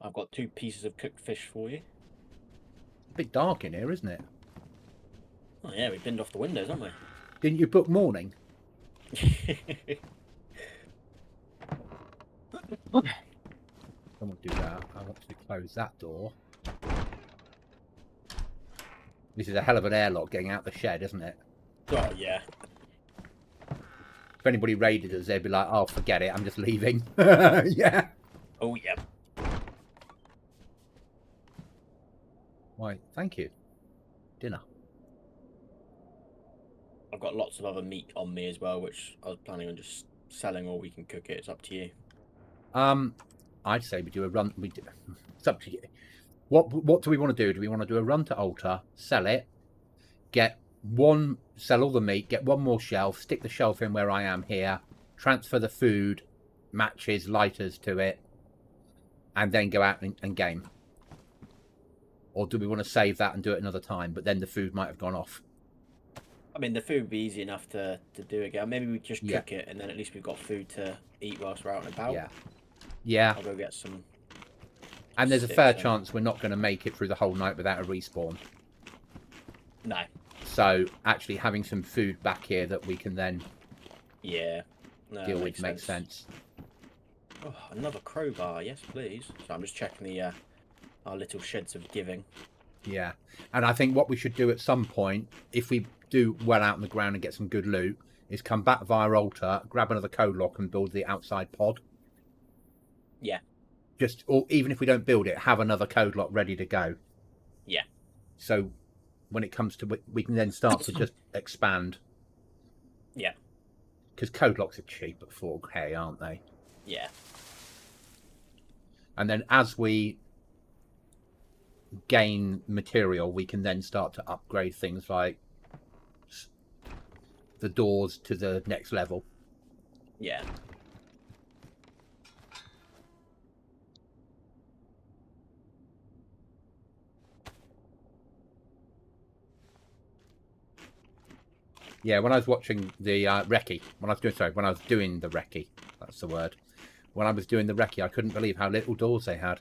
I've got 2 pieces of cooked fish for you. A bit dark in here, isn't it? Oh yeah, we binned off the windows, haven't Didn't you book morning? we? I don't want to do that. I want to close that door. This is a hell of an airlock getting out the shed, isn't it? Oh yeah. If anybody raided us, they'd be like, "Oh, forget it. I'm just leaving." Yeah. Oh yeah. Why? Thank you. Dinner. I've got lots of other meat on me as well, which I was planning on just selling, or we can cook it. It's up to you. I'd say we do a run. It's up to you. What do we want to do? Do we want to do a run to altar, sell it, sell all the meat, get one more shelf, stick the shelf in where I am here, transfer the food, matches, lighters to it, and then go out and game? Or do we want to save that and do it another time? But then the food might have gone off. I mean, the food would be easy enough to do again. Maybe we just Yeah. cook it, and then at least we've got food to eat whilst we're out and about. Yeah. Yeah. I'll go get some. And there's a fair chance we're not going to make it through the whole night without a respawn. No. So actually having some food back here that we can then deal with makes sense. Oh, another crowbar, yes please. So I'm just checking the our little sheds of giving. Yeah, and I think what we should do at some point, if we do well out on the ground and get some good loot, is come back via altar, grab another code lock and build the outside pod. Yeah. Or even if we don't build it, have another code lock ready to go. Yeah. So when it comes to, we can then start to just expand. Yeah. Because code locks are cheap at 4K, aren't they? Yeah. And then as we gain material, we can then start to upgrade things like the doors to the next level. Yeah. Yeah, when I was watching the recce, when I was doing the recce, that's the word. When I was doing the recce, I couldn't believe how little doors they had.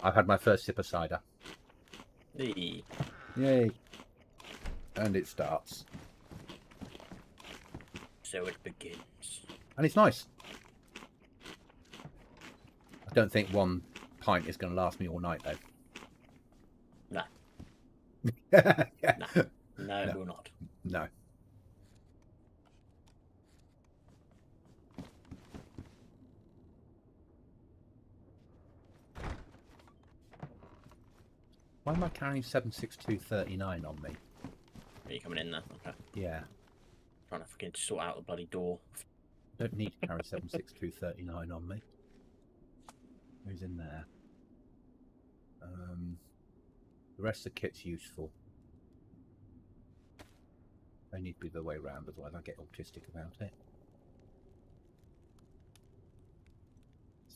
I've had my first sip of cider. Hey. Yay. And it starts. So it begins. And it's nice. I don't think 1 pint is going to last me all night, though. No. Yeah. No, it will not. No. Why am I carrying 76239 on me? Are you coming in there? Okay. Yeah. Trying to fucking sort out the bloody door. I don't need to carry 76239 on me. Who's in there? The rest of the kit's useful. They need to be the way around, otherwise I get autistic about it.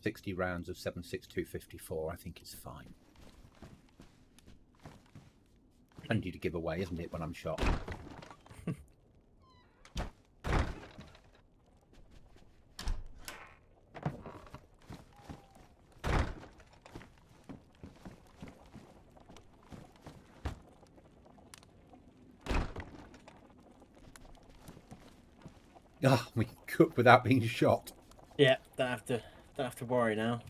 60 rounds of 76254, I think is fine. Plenty to give away, isn't it, when I'm shot? Ah, we can cook without being shot. Yeah, don't have to worry now.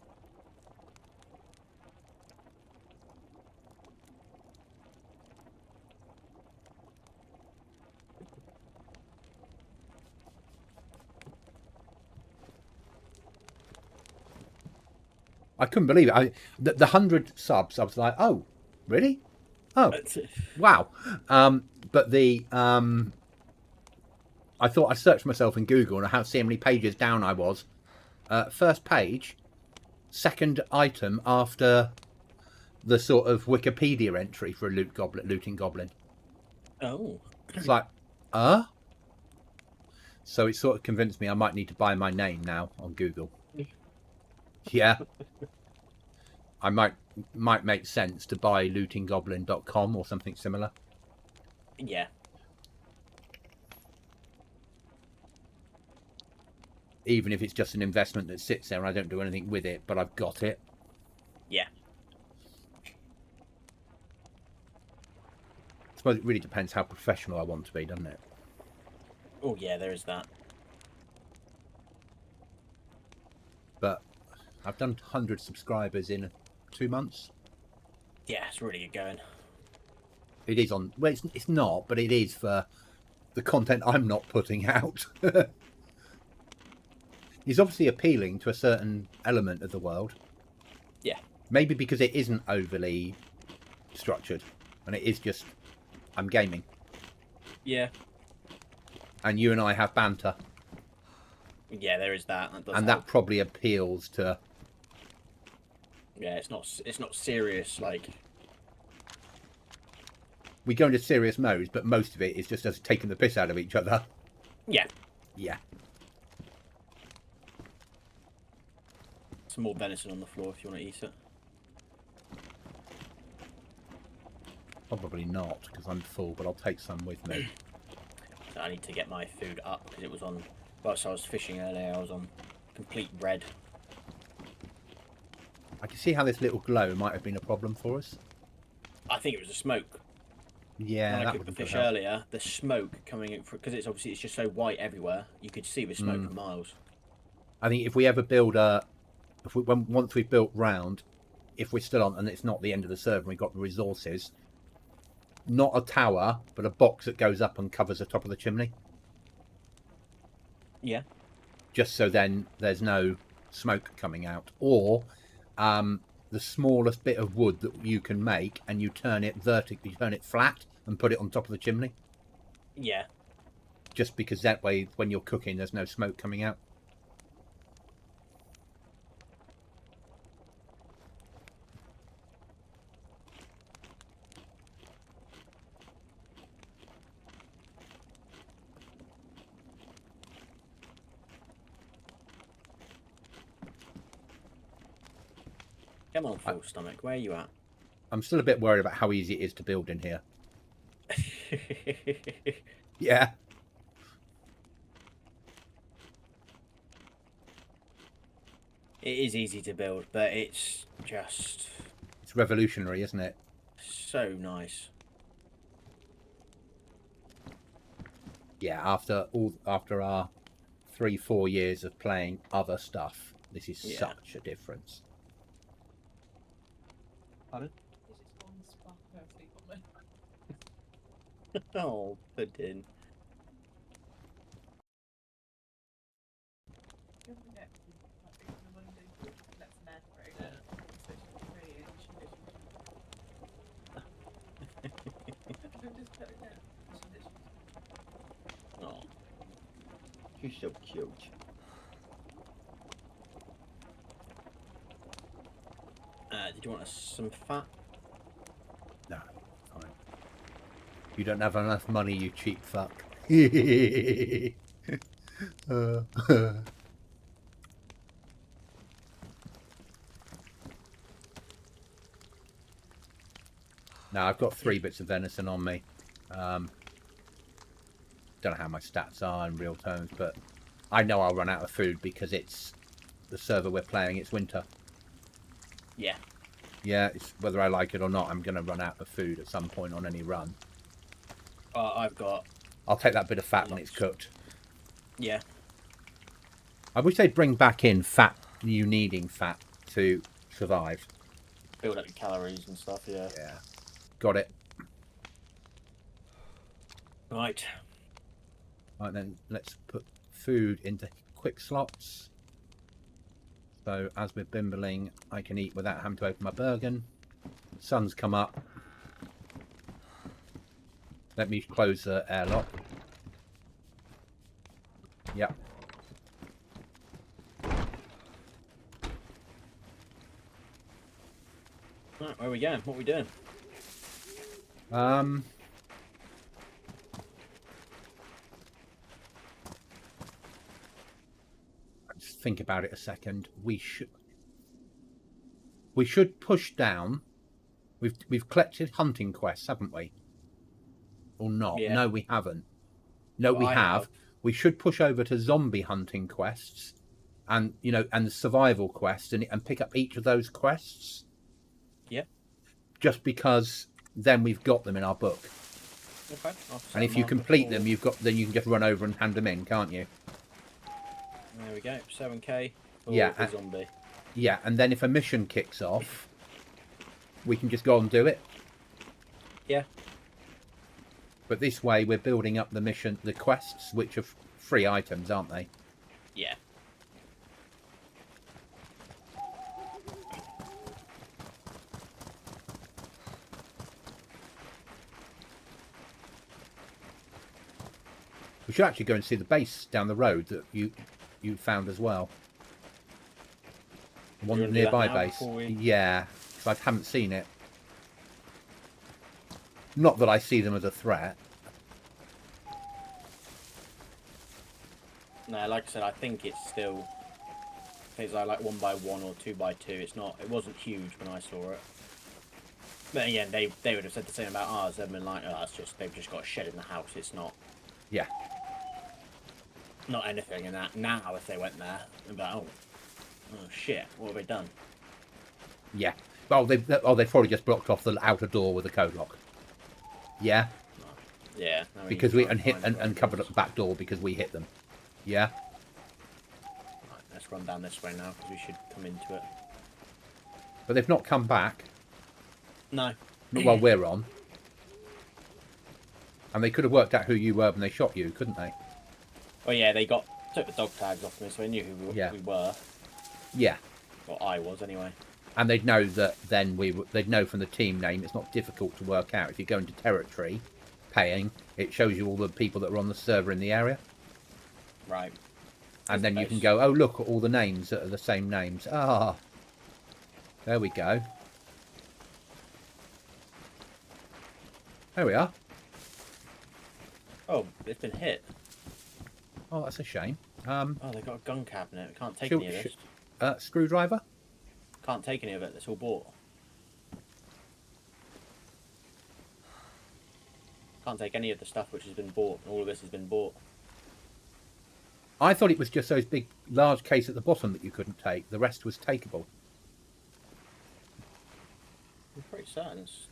I couldn't believe it. The 100 subs, I was like, oh, really? Oh, wow. But I thought I searched myself in Google and I see how many pages down I was. First page, second item after the sort of Wikipedia entry for a looting goblin. Oh. It's like, So it sort of convinced me I might need to buy my name now on Google. Yeah. I might make sense to buy lootinggoblin.com or something similar. Yeah. even if it's just an investment that sits there and I don't do anything with it, but I've got it. Yeah. I suppose it really depends how professional I want to be, doesn't it? Oh yeah, there is that. But I've done 100 subscribers in 2 months. Yeah, it's really good going. It is on. Well, it's not, but it is for the content I'm not putting out. It's obviously appealing to a certain element of the world. Yeah. Maybe because it isn't overly structured, and it is just I'm gaming. Yeah. And you and I have banter. Yeah, there is that. And that probably appeals to. Yeah, it's not serious like. We go into serious modes, but most of it is just us taking the piss out of each other. Yeah. Yeah. Some more venison on the floor if you want to eat it. Probably not, because I'm full, but I'll take some with me. I need to get my food up because it was on. Whilst I was fishing earlier, I was on complete red. I can see how this little glow might have been a problem for us. I think it was the smoke. Yeah, when that I cooked the would fish help. earlier, the smoke coming in because it's just so white everywhere. You could see the smoke for miles. I think if we ever build once we've built round, if we're still on and it's not the end of the server and we've got the resources, not a tower, but a box that goes up and covers the top of the chimney. Yeah. Just so then there's no smoke coming out. Or the smallest bit of wood that you can make and you turn it vertically, you turn it flat and put it on top of the chimney. Yeah. Just because that way when you're cooking there's no smoke coming out. Come on, full stomach. Where are you at? I'm still a bit worried about how easy it is to build in here. Yeah. It is easy to build, but it's just... It's revolutionary, isn't it? So nice. Yeah, after our 3-4 years of playing other stuff, this is such a difference. Pardon? Oh, pudding. Oh, She's so cute. did you want some fat? No, fine. You don't have enough money, you cheap fuck. Now I've got 3 bits of venison on me. Don't know how my stats are in real terms, but I know I'll run out of food because it's the server we're playing. It's winter. Yeah. Yeah, it's, whether I like it or not, I'm going to run out of food at some point on any run. I've got... I'll take that bit of fat when it's cooked. Yeah. I wish they'd bring back in fat, you needing fat to survive. Build up your calories and stuff, yeah. Yeah. Got it. Right. Right then, let's put food into quick slots. So as we're bimbling, I can eat without having to open my Bergen. Sun's come up. Let me close the airlock. Yep. Right, where are we going? What are we doing? Just think about it a second. We should push down. We've collected hunting quests, haven't we? Or not? Yeah. No, we haven't. No, Well, we I have. we should push over to zombie hunting quests, and and survival quests, and pick up each of those quests. Yeah. Just because then we've got them in our book. Okay. And if you complete them, then you can just run over and hand them in, can't you? There we go. 7k. Yeah. For zombie. Yeah, and then if a mission kicks off, we can just go and do it. Yeah. But this way, we're building up the quests, which are free items, aren't they? Yeah. We should actually go and see the base down the road that you found as well. One nearby base. Yeah, because I haven't seen it. Not that I see them as a threat. No, like I said, I think it's still. I think it's like 1x1 or 2x2. It's not. It wasn't huge when I saw it. But again, they would have said the same about ours. They've been like, oh, it's just they've just got a shed in the house. It's not. Yeah. Not anything in that. Now, if they went there, they'd be like, oh shit, what have they done? Yeah. Well, they've probably just blocked off the outer door with a code lock. Yeah. Yeah. Because we and covered up the back door because we hit them. Yeah. Right, let's run down this way now because we should come into it. But they've not come back. No. Not while we're on. And they could have worked out who you were when they shot you, couldn't they? Oh yeah, they took the dog tags off me, so they knew who we were. Yeah. Or I was anyway. And they'd know that then they'd know from the team name. It's not difficult to work out. If you go into territory, paying, it shows you all the people that are on the server in the area. Right. And then you can go, oh look at all the names that are the same names. Ah, there we go. There we are. Oh, it's been hit. Oh, that's a shame. Oh, they've got a gun cabinet. Can't take any of this. Screwdriver? Can't take any of it. It's all bought. Can't take any of the stuff which has been bought. All of this has been bought. I thought it was just those big, large case at the bottom that you couldn't take. The rest was takeable. I'm pretty certain it's...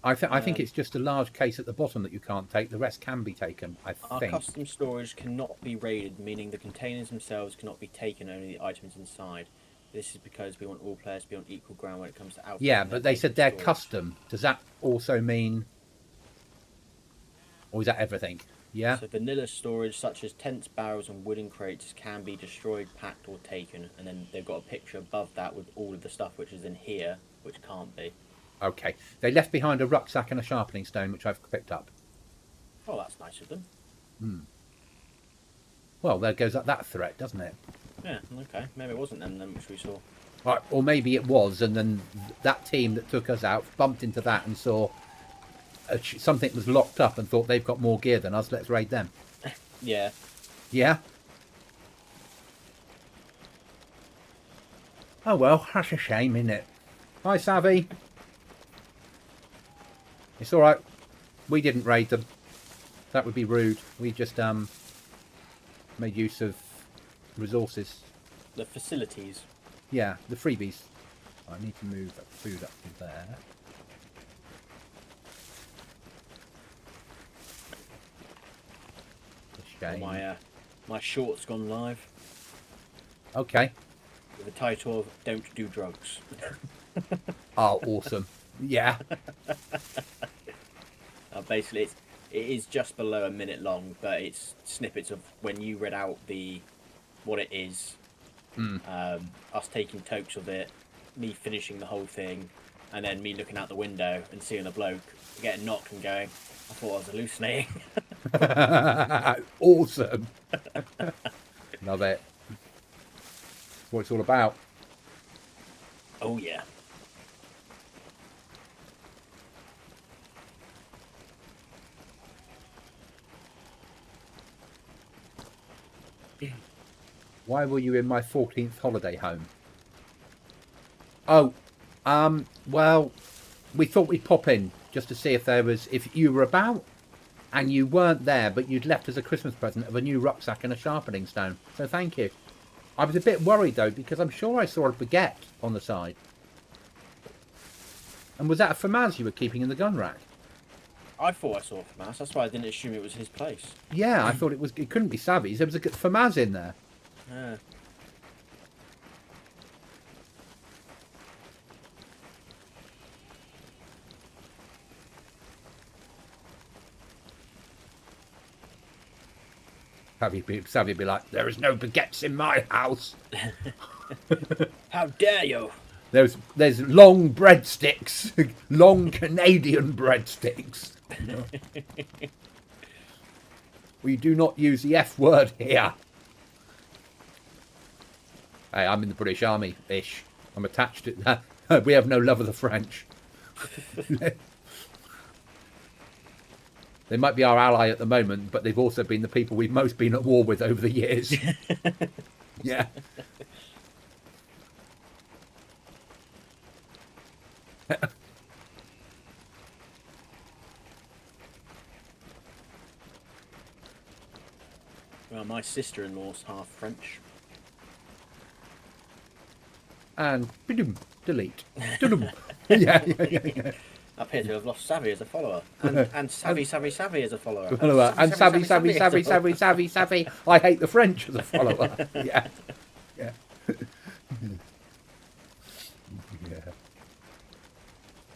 I think it's just a large case at the bottom that you can't take. The rest can be taken, I think. Our custom storage cannot be raided, meaning the containers themselves cannot be taken, only the items inside. This is because we want all players to be on equal ground when it comes to outfitting. Yeah, but they said they're storage. custom. Does that also mean... Or is that everything? Yeah? So vanilla storage, such as tents, barrels and wooden crates, can be destroyed, packed or taken. And then they've got a picture above that with all of the stuff which is in here, which can't be. Okay. They left behind a rucksack and a sharpening stone, which I've picked up. Oh, that's nice of them. Hmm. Well, there goes that threat, doesn't it? Yeah, okay. Maybe it wasn't them then which we saw. Right, or maybe it was, and then that team that took us out bumped into that and saw something was locked up and thought they've got more gear than us. Let's raid them. Yeah. Yeah? Oh well, that's a shame, isn't it? Hi, Savvy. It's all right. We didn't raid them. That would be rude. We just made use of resources. The facilities. Yeah, the freebies. I need to move that food up to there. It's a shame. My short's gone live Okay. with the title of "Don't Do Drugs." Oh, awesome. Yeah. Basically, it is just below a minute long, but it's snippets of when you read out what it is, us taking tokes of it, me finishing the whole thing, and then me looking out the window and seeing a bloke getting knocked and going, I thought I was hallucinating. Awesome. Love it. That's what it's all about. Oh yeah. Why were you in my 14th holiday home? Oh, well, we thought we'd pop in just to see if you were about. and you weren't there, but you'd left us a Christmas present of a new rucksack and a sharpening stone. So thank you. I was a bit worried though, because I'm sure I saw a baguette on the side. And was that a FAMAS you were keeping in the gun rack? I thought I saw FAMAS. That's why I didn't assume it was his place. Yeah, I thought it couldn't be Savvy's. There was a FAMAS in there. Yeah. Savvy be like, there is no baguettes in my house. How dare you? There's long breadsticks, long Canadian breadsticks. We do not use the F word here. Hey, I'm in the British Army-ish. I'm attached to that. We have no love of the French. They might be our ally at the moment, but they've also been the people we've most been at war with over the years. Yeah. Well, my sister-in-law's half French. And delete. Yeah. I appear to have lost Savvy as a follower. And Savvy as a follower. And Savvy. I hate the French as a follower. Yeah. Yeah. Yeah.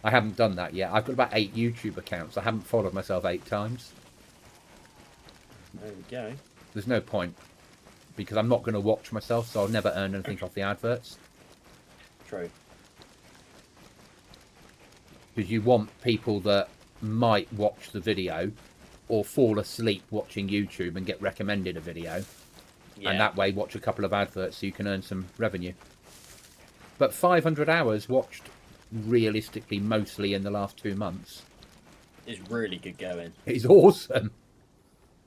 I haven't done that yet. I've got about 8 YouTube accounts. I haven't followed myself 8 times. There we go. There's no point. Because I'm not going to watch myself, so I'll never earn anything off the adverts. True. Because you want people that might watch the video or fall asleep watching YouTube and get recommended a video. Yeah. And that way watch a couple of adverts so you can earn some revenue. But 500 hours watched realistically mostly in the last 2 months. It's really good going. It's awesome.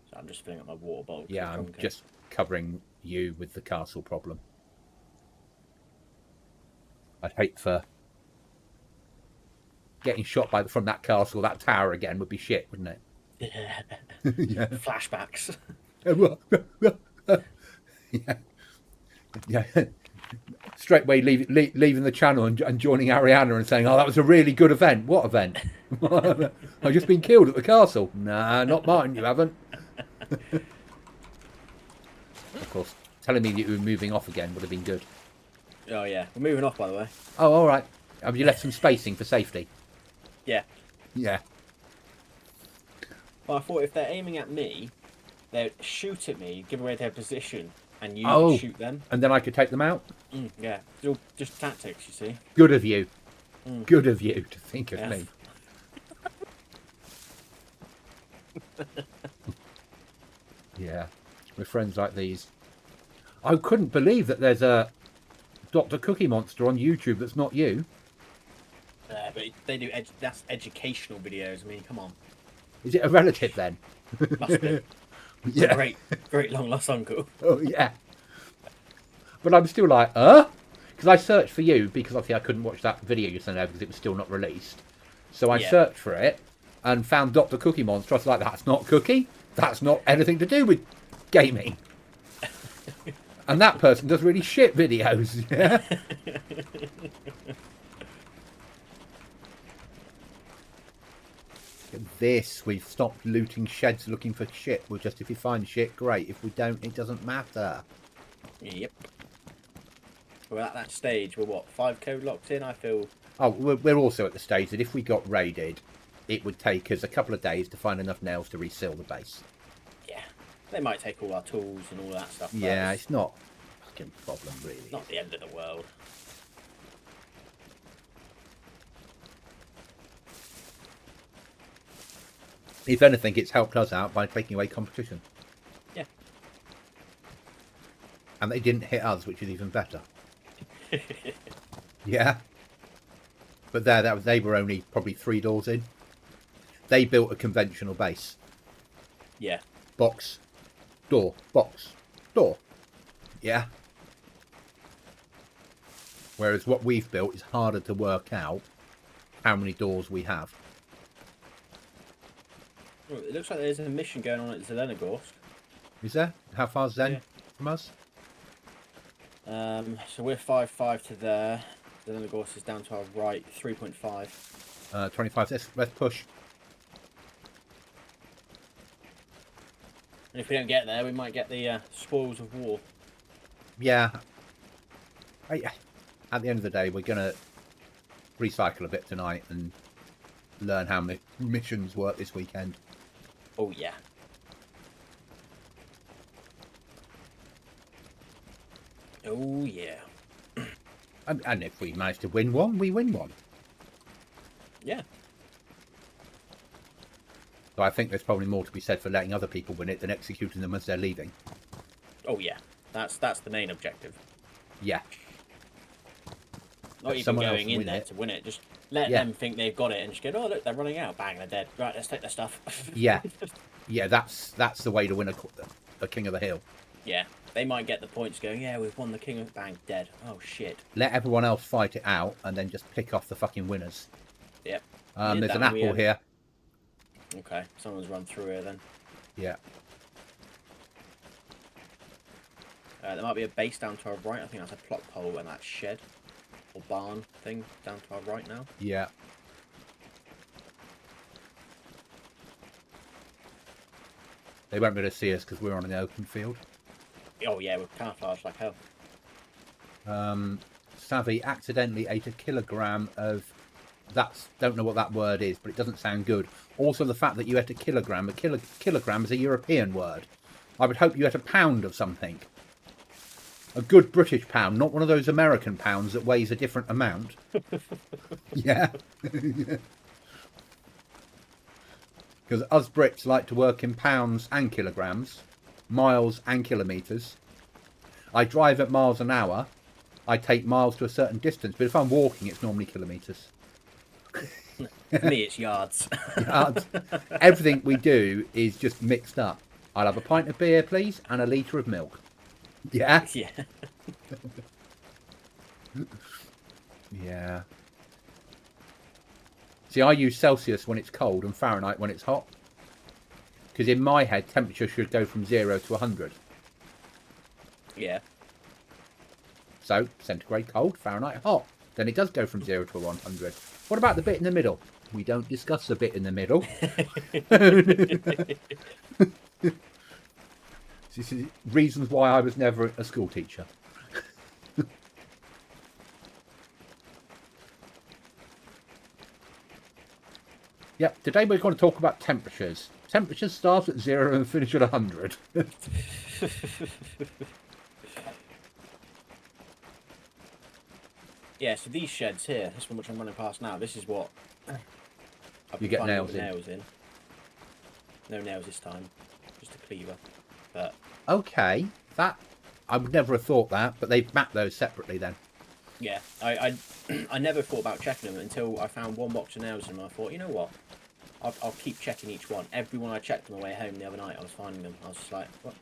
So I'm just filling up my water bottle. Yeah, I'm just covering you with the castle problem. I'd hate for... Getting shot from that castle, that tower again would be shit, wouldn't it? Yeah. Yeah. Flashbacks. Yeah. Straight away leaving the channel and joining Ariana and saying, "Oh, that was a really good event." What event? I've just been killed at the castle. Nah, not mine. You haven't. Of course, telling me that you were moving off again would have been good. Oh yeah, we're moving off by the way. Oh, all right. Have you left some spacing for safety? Yeah. Yeah. Well, I thought if they're aiming at me, they'd shoot at me, give away their position, and you Oh. shoot them. And then I could take them out? Yeah, it's all just tactics, you see. Good of you. Good of you to think of Yeah. me. Yeah. With friends like these. I couldn't believe that there's a Dr. Cookie Monster on YouTube that's not you. But they do that's educational videos. I mean, come on. Is it a relative then? Must be. Yeah. Great long lost uncle. Oh, yeah. But I'm still like, Because I searched for you, because obviously I couldn't watch that video you sent over because it was still not released. So I searched for it and found Dr. Cookie Monster. I was like, that's not Cookie. That's not anything to do with gaming. And that person does really shit videos. Yeah. This, we've stopped looting sheds looking for shit. Well, just if you find shit, great. If we don't, it doesn't matter. Yep. We're at that stage. We're what, 5 code locked in? I feel. Oh, we're also at the stage that if we got raided, it would take us a couple of days to find enough nails to reseal the base. Yeah. They might take all our tools and all that stuff. Yeah, it's not a fucking problem, really. Not the end of the world. If anything, it's helped us out by taking away competition. Yeah. And they didn't hit us, which is even better. Yeah. But they were only probably 3 doors in. They built a conventional base. Yeah. Box, door, box, door. Yeah. Whereas what we've built is harder to work out how many doors we have. Oh, it looks like there's a mission going on at Zelenogorsk. Is there? How far's Zen Yeah. from us? So we're 5-5 to there. Zelenogorsk is down to our right, 3.5. 25. Let's push. And if we don't get there, we might get the spoils of war. Yeah. At the end of the day, we're going to recycle a bit tonight and learn how missions work this weekend. Oh, yeah. Oh, yeah. And if we manage to win one, we win one. Yeah. So I think there's probably more to be said for letting other people win it than executing them as they're leaving. Oh, yeah. That's the main objective. Yeah. Not even going in there to win it. Just let them think they've got it and just go, oh, look, they're running out. Bang, they're dead. Right, let's take their stuff. Yeah. Yeah, that's the way to win a King of the Hill. Yeah. They might get the points going, yeah, we've won the King of... Bang, dead. Oh, shit. Let everyone else fight it out and then just pick off the fucking winners. Yep. There's an apple here. Okay, someone's run through here then. Yeah. There might be a base down to our right. I think that's a plot pole and that shed or barn thing down to our right now. Yeah. They won't be able to see us because we're on an open field. Oh yeah, we're camouflaged like hell. Savvy accidentally ate a kilogram of... Don't know what that word is, but it doesn't sound good. Also, the fact that you ate a kilogram. Kilogram is a European word. I would hope you ate a pound of something. A good British pound, not one of those American pounds that weighs a different amount. Yeah. Because us Brits like to work in pounds and kilograms, miles and kilometres. I drive at miles an hour. I take miles to a certain distance, but if I'm walking, it's normally kilometres. For me, it's yards. Yards. Everything we do is just mixed up. I'll have a pint of beer, please, and a litre of milk. Yeah? Yeah. Yeah. See, I use Celsius when it's cold and Fahrenheit when it's hot. Because in my head, temperature should go from 0 to 100. Yeah. So, centigrade cold, Fahrenheit hot. Then it does go from 0 to 100. What about the bit in the middle? We don't discuss the bit in the middle. This is reasons why I was never a school teacher. Yep, today we're going to talk about temperatures. Temperatures start at 0 and finish at 100. Yeah, so these sheds here, this one which I'm running past now, this is what You get nails in. No nails this time, just a cleaver. But Okay, that I would never have thought that, but they've mapped those separately then. yeah, I never thought about checking them until I found one box of nails in them. I thought, you know what? I'll keep checking each one. Every one I checked on the way home the other night, I was finding them. I was just like, what?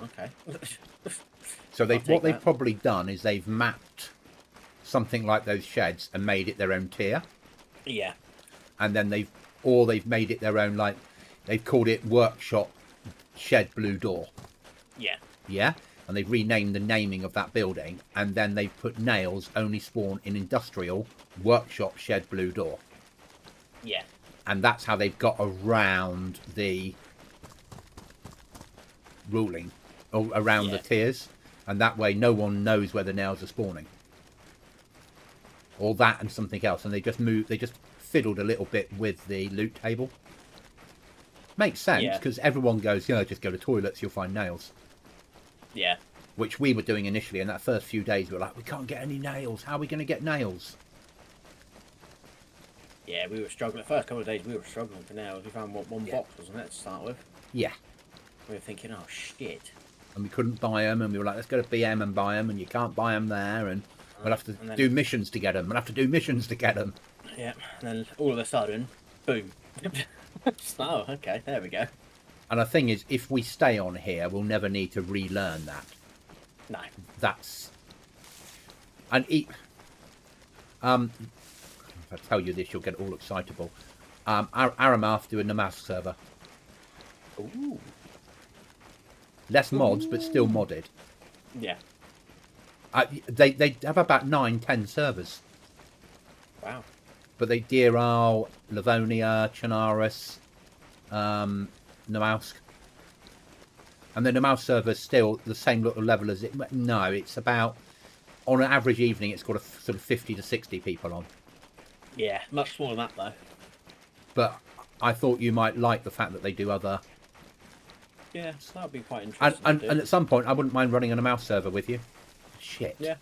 Okay. So what they've probably done is they've mapped something like those sheds and made it their own tier. Yeah. And then they've made it their own, like they've called it workshop shed blue door. Yeah. Yeah. And they've renamed the naming of that building, and then they've put nails only spawn in industrial workshop shed blue door. Yeah. And that's how they've got around the ruling, or around the tiers, and that way no one knows where the nails are spawning. Or that and something else, and they just fiddled a little bit with the loot table. Makes sense, because everyone goes, just go to toilets, you'll find nails. Yeah. Which we were doing initially, and that first few days we were like, we can't get any nails, how are we going to get nails? Yeah, we were struggling. The first couple of days we were struggling for nails. We found one box, wasn't it, to start with? Yeah. We were thinking, oh shit. And we couldn't buy them, and we were like, let's go to BM and buy them, and you can't buy them there, and we'll have to do missions to get them. We'll have to do missions to get them. Yeah, and then all of a sudden, boom. Oh, okay, there we go. And the thing is, if we stay on here, we'll never need to relearn that. No. That's... And if I tell you this, you'll get all excitable. Aramath doing the mask server. Ooh. Less mods, but still modded. Yeah. They have about 9-10 servers. Wow. But they Diral, Livonia, Chernarus, Nomausk. And the Nomausk server's still the same little level as it. No, it's about, on an average evening, it's got a sort of 50 to 60 people on. Yeah, much smaller than that though. But I thought you might like the fact that they do other. Yeah, so that would be quite interesting. And at some point, I wouldn't mind running on a mouse server with you. Shit. Yeah.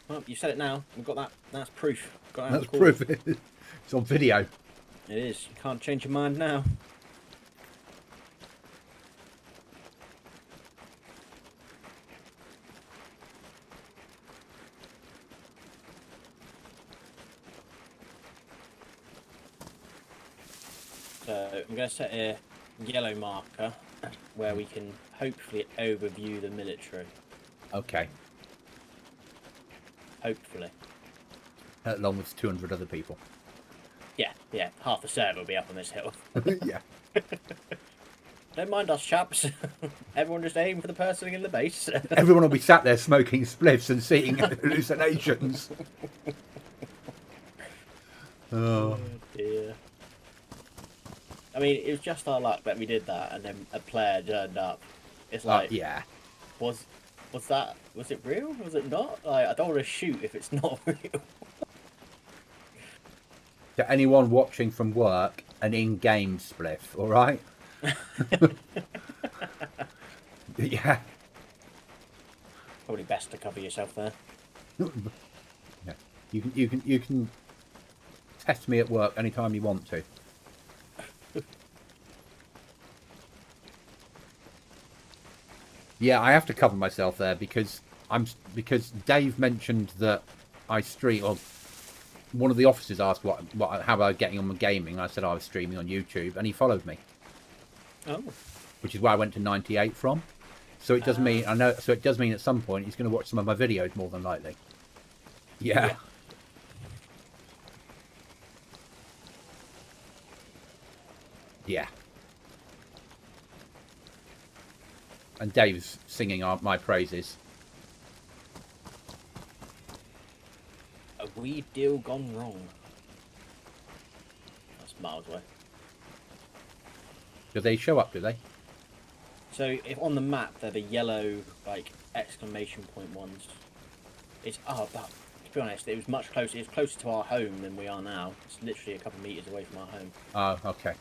Well, you said it now. We've got that. That's proof. Got That's proof. It's on video. It is. You can't change your mind now. So I'm going to set a yellow marker where we can hopefully overview the military. Okay. Hopefully. Along with 200 other people. Yeah, yeah. Half the server will be up on this hill. Yeah. Don't mind us, chaps. Everyone just aim for the person in the base. Everyone will be sat there smoking spliffs and seeing hallucinations. Oh dear. I mean, it was just our luck that we did that, and then a player turned up. It's like, yeah. Was it real? Was it not? Like, I don't want to shoot if it's not real. To anyone watching from work, an in-game spliff, all right? Yeah. Probably best to cover yourself there. Yeah. You can test me at work anytime you want to. Yeah, I have to cover myself there because Dave mentioned that I stream. Or one of the officers asked how I was getting on with gaming. I said I was streaming on YouTube, and he followed me. Oh. Which is where I went to 98 from. So it does mean So it does mean at some point he's going to watch some of my videos more than likely. Yeah. Yeah. And Dave's singing my praises. A wee deal gone wrong. That's miles away. Do they show up, do they? So if on the map they're the yellow like exclamation point ones. It's but to be honest, it was much closer. It's closer to our home than we are now. It's literally a couple of meters away from our home. Oh, okay.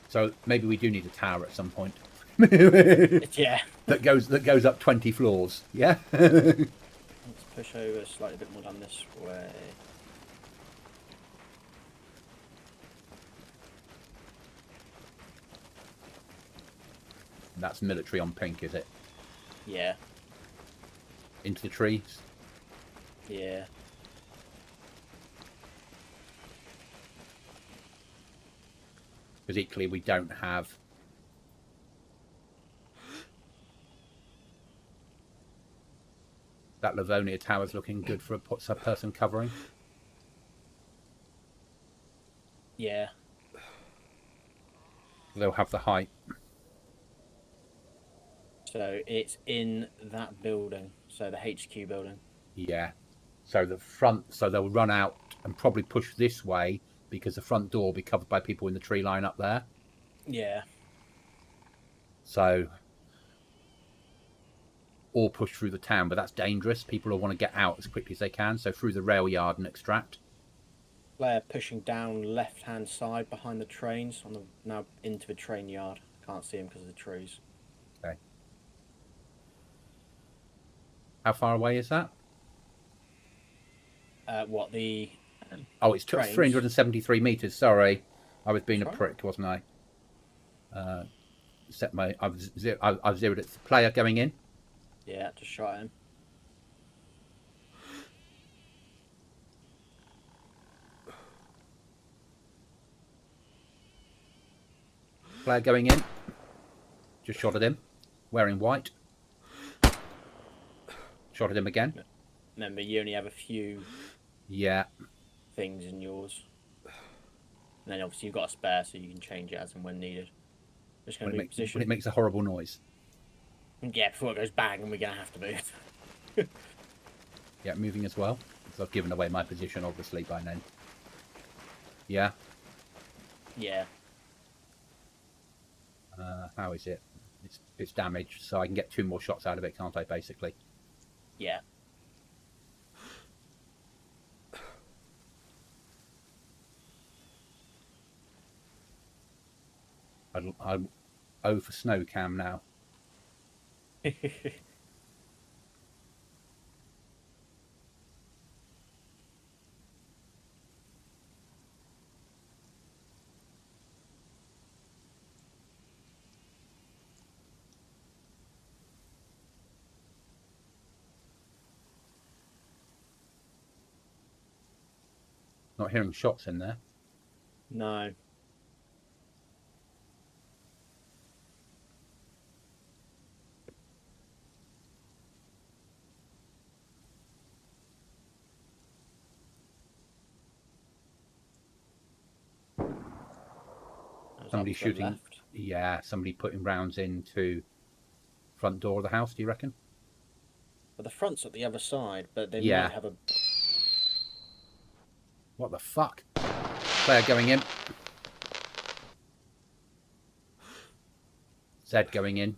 So maybe we do need a tower at some point. Yeah. That goes up 20 floors. Yeah. Let's push over slightly a bit more down this way. That's military on pink, is it? Yeah. Into the trees. Yeah. Because equally we don't have. That Livonia tower's looking good for a person covering. Yeah. They'll have the height. So it's in that building. So the HQ building. Yeah. So the front. So they'll run out and probably push this way because the front door will be covered by people in the tree line up there. Yeah. So. Or push through the town, but that's dangerous. People will want to get out as quickly as they can. So through the rail yard and extract. Player pushing down left-hand side behind the trains on the now into the train yard. Can't see him because of the trees. Okay. How far away is that? What the? Oh, it's trains? 373 meters. Sorry, I was being a prick, wasn't I? I've zeroed it. Player going in. Yeah, just shot him. Player going in. Just shot at him. Wearing white. Shot at him again. Remember, you only have a few Yeah. things in yours. And then obviously you've got a spare, so you can change it as and when needed. Just going to move position. When it makes a horrible noise. Yeah, before it goes bang, and we're going to have to move. Yeah, moving as well. Because I've given away my position, obviously, by then. Yeah. Yeah. How is it? It's damaged, so I can get 2 more shots out of it, can't I, basically? Yeah. I O for snow cam now. Not hearing shots in there. No. Somebody shooting. Left. Yeah, somebody putting rounds into front door of the house, do you reckon? Well, the front's at the other side, but they might have a... What the fuck? Player going in. Zed going in.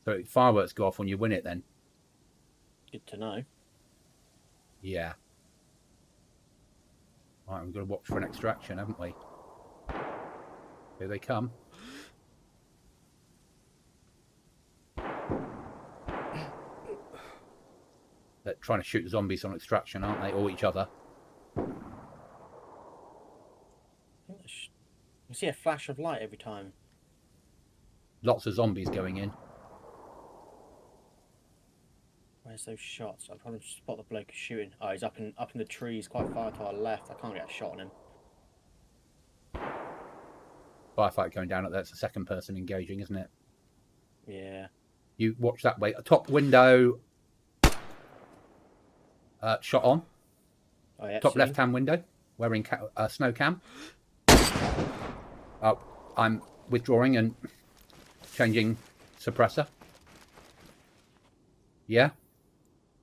So fireworks go off when you win it then? Good to know. Yeah. Right, we've got to watch for an extraction, haven't we? Here they come. They're trying to shoot zombies on extraction, aren't they? Or each other. You see a flash of light every time. Lots of zombies going in. Where's those shots? I'm trying to spot the bloke who's shooting. Oh, he's up in the trees quite far to our left. I can't get a shot on him. Firefight going down. That's the second person engaging, isn't it? Yeah. You watch that way. Top window. Shot on. Oh, yeah, top left-hand window. Wearing snow cam. Oh, I'm withdrawing and changing suppressor. Yeah.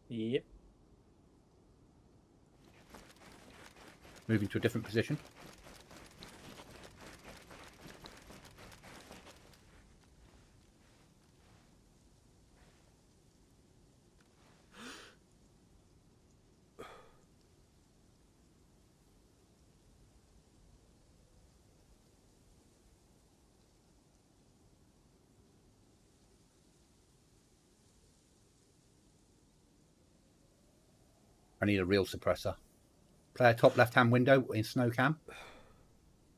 Yep. Moving to a different position. I need a real suppressor. Player top left-hand window in snow cam.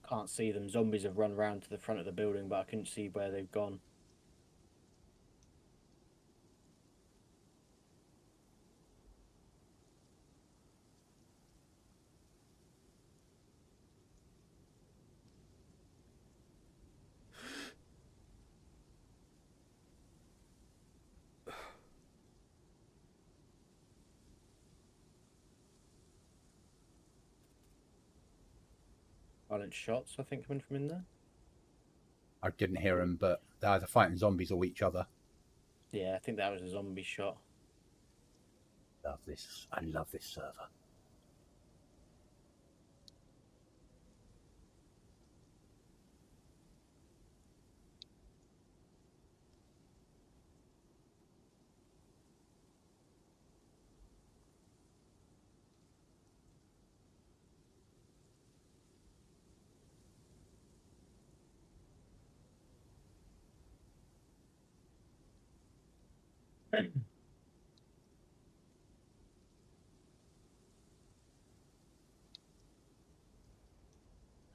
Can't see them. Zombies have run around to the front of the building, but I couldn't see where they've gone. Violent shots, I think, coming from in there. I didn't hear them, but they're either fighting zombies or each other. Yeah, I think that was a zombie shot. Love this. I love this server.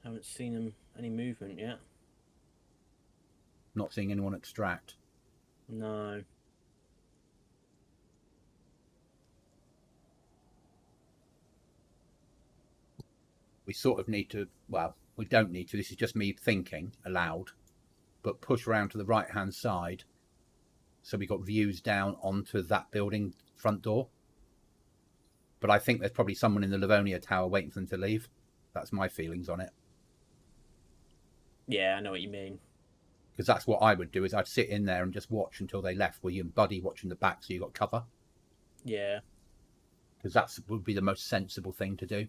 Haven't seen any movement yet. Not seeing anyone extract. No. We sort of need to, well, we don't need to, this is just me thinking aloud, but push around to the right-hand side so we got views down onto that building front door. But I think there's probably someone in the Livonia Tower waiting for them to leave. That's my feelings on it. Yeah, I know what you mean. Because that's what I would do, is I'd sit in there and just watch until they left, with you and Buddy watching the back so you got cover. Yeah. Because that would be the most sensible thing to do.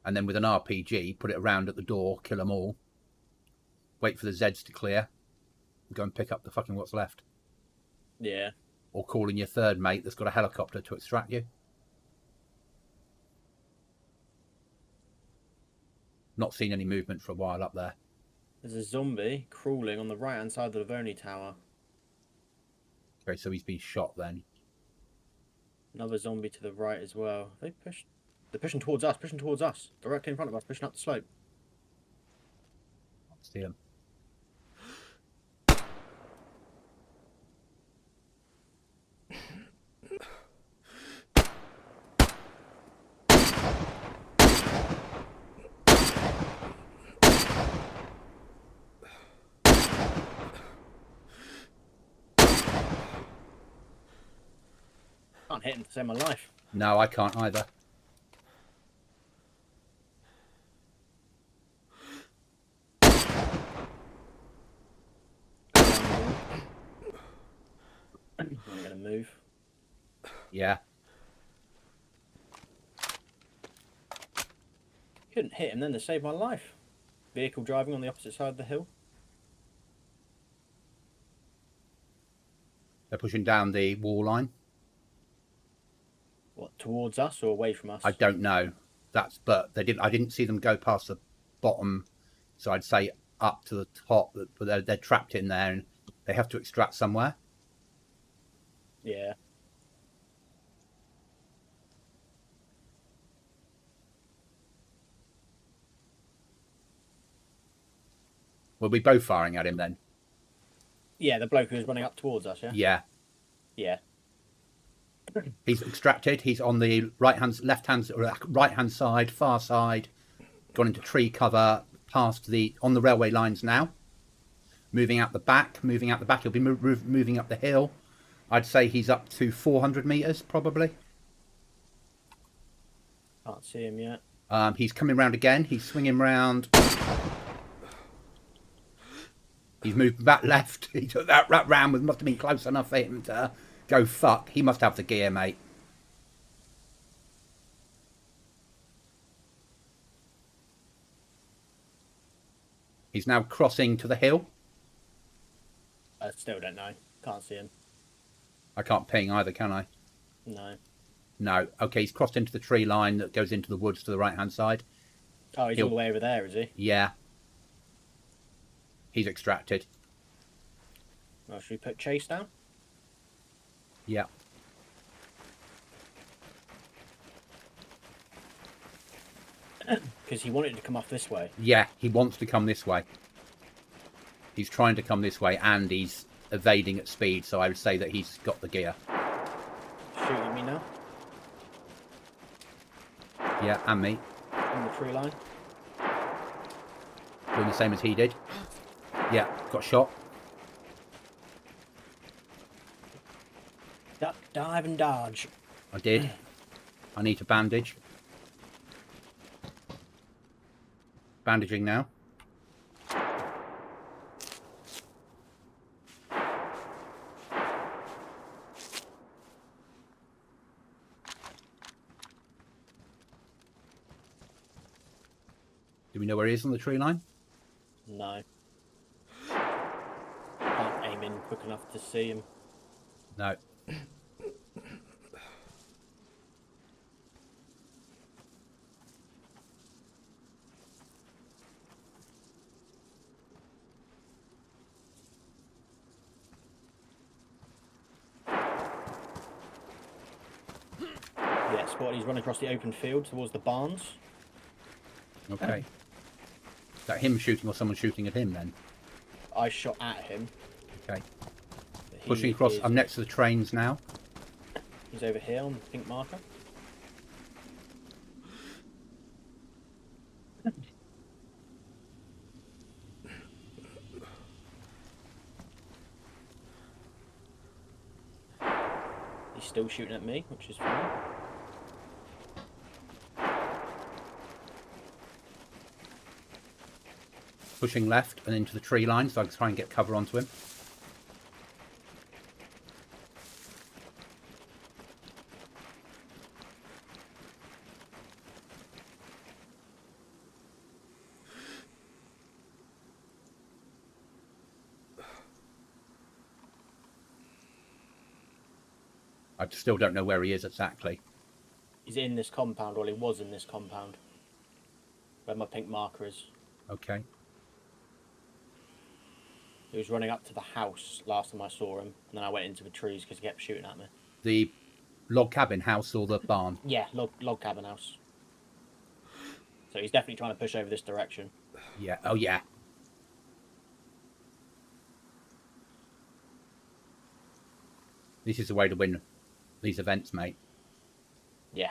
And then with an RPG, put it around at the door, kill them all. Wait for the Zeds to clear. Go and pick up the fucking what's left. Yeah. Or call in your third mate that's got a helicopter to extract you. Not seen any movement for a while up there. There's a zombie crawling on the right-hand side of the Livonia Tower. Okay, so he's been shot then. Another zombie to the right as well. They're pushing towards us, directly in front of us, pushing up the slope. I see him. Can't hit him to save my life. No, I can't either. I'm gonna move. Yeah. Couldn't hit him then to save my life. Vehicle driving on the opposite side of the hill. They're pushing down the wall line. What, towards us or away from us? I don't know. But they didn't. I didn't see them go past the bottom, so I'd say up to the top. But they're trapped in there, and they have to extract somewhere. Yeah. We'll be both firing at him then. Yeah, the bloke who was running up towards us, yeah? Yeah. Yeah. He's extracted. He's on the right-hand side, far side. Gone into tree cover, on the railway lines now. Moving out the back. He'll be moving up the hill. I'd say he's up to 400 metres, probably. Can't see him yet. He's coming round again. He's swinging round. He's moved back left. He took that round. Must have been close enough for him to go fuck. He must have the gear, mate. He's now crossing to the hill. I still don't know. Can't see him. I can't ping either, can I? No. No. Okay, he's crossed into the tree line that goes into the woods to the right-hand side. Oh, he's all the way over there, is he? Yeah. He's extracted. Well, should we put Chase down? Yeah. Because he wanted to come off this way. Yeah, he wants to come this way. He's trying to come this way, and he's evading at speed, so I would say that he's got the gear. Shooting me now. Yeah, and me. On the tree line. Doing the same as he did. Yeah, got shot. Duck, dive and dodge. I did. I need to bandage. Bandaging now. Do we know where he is on the tree line? No. Can't aim in quick enough to see him. No. Yeah, spotted. He's running across the open field towards the barns. Okay. Is that him shooting or someone shooting at him then? I shot at him. Okay. But he Pushing across. is- I'm next to the trains now. He's over here on the pink marker. He's He's still shooting at me, which is fine. Pushing left and into the tree line so I can try and get cover onto him. I still don't know where he is exactly. He's in this compound, or he was in this compound. Where my pink marker is. Okay. He was running up to the house last time I saw him, and then I went into the trees because he kept shooting at me. The log cabin house or the barn? Yeah, log cabin house. So he's definitely trying to push over this direction. Yeah. Oh, yeah. This is the way to win these events, mate. Yeah.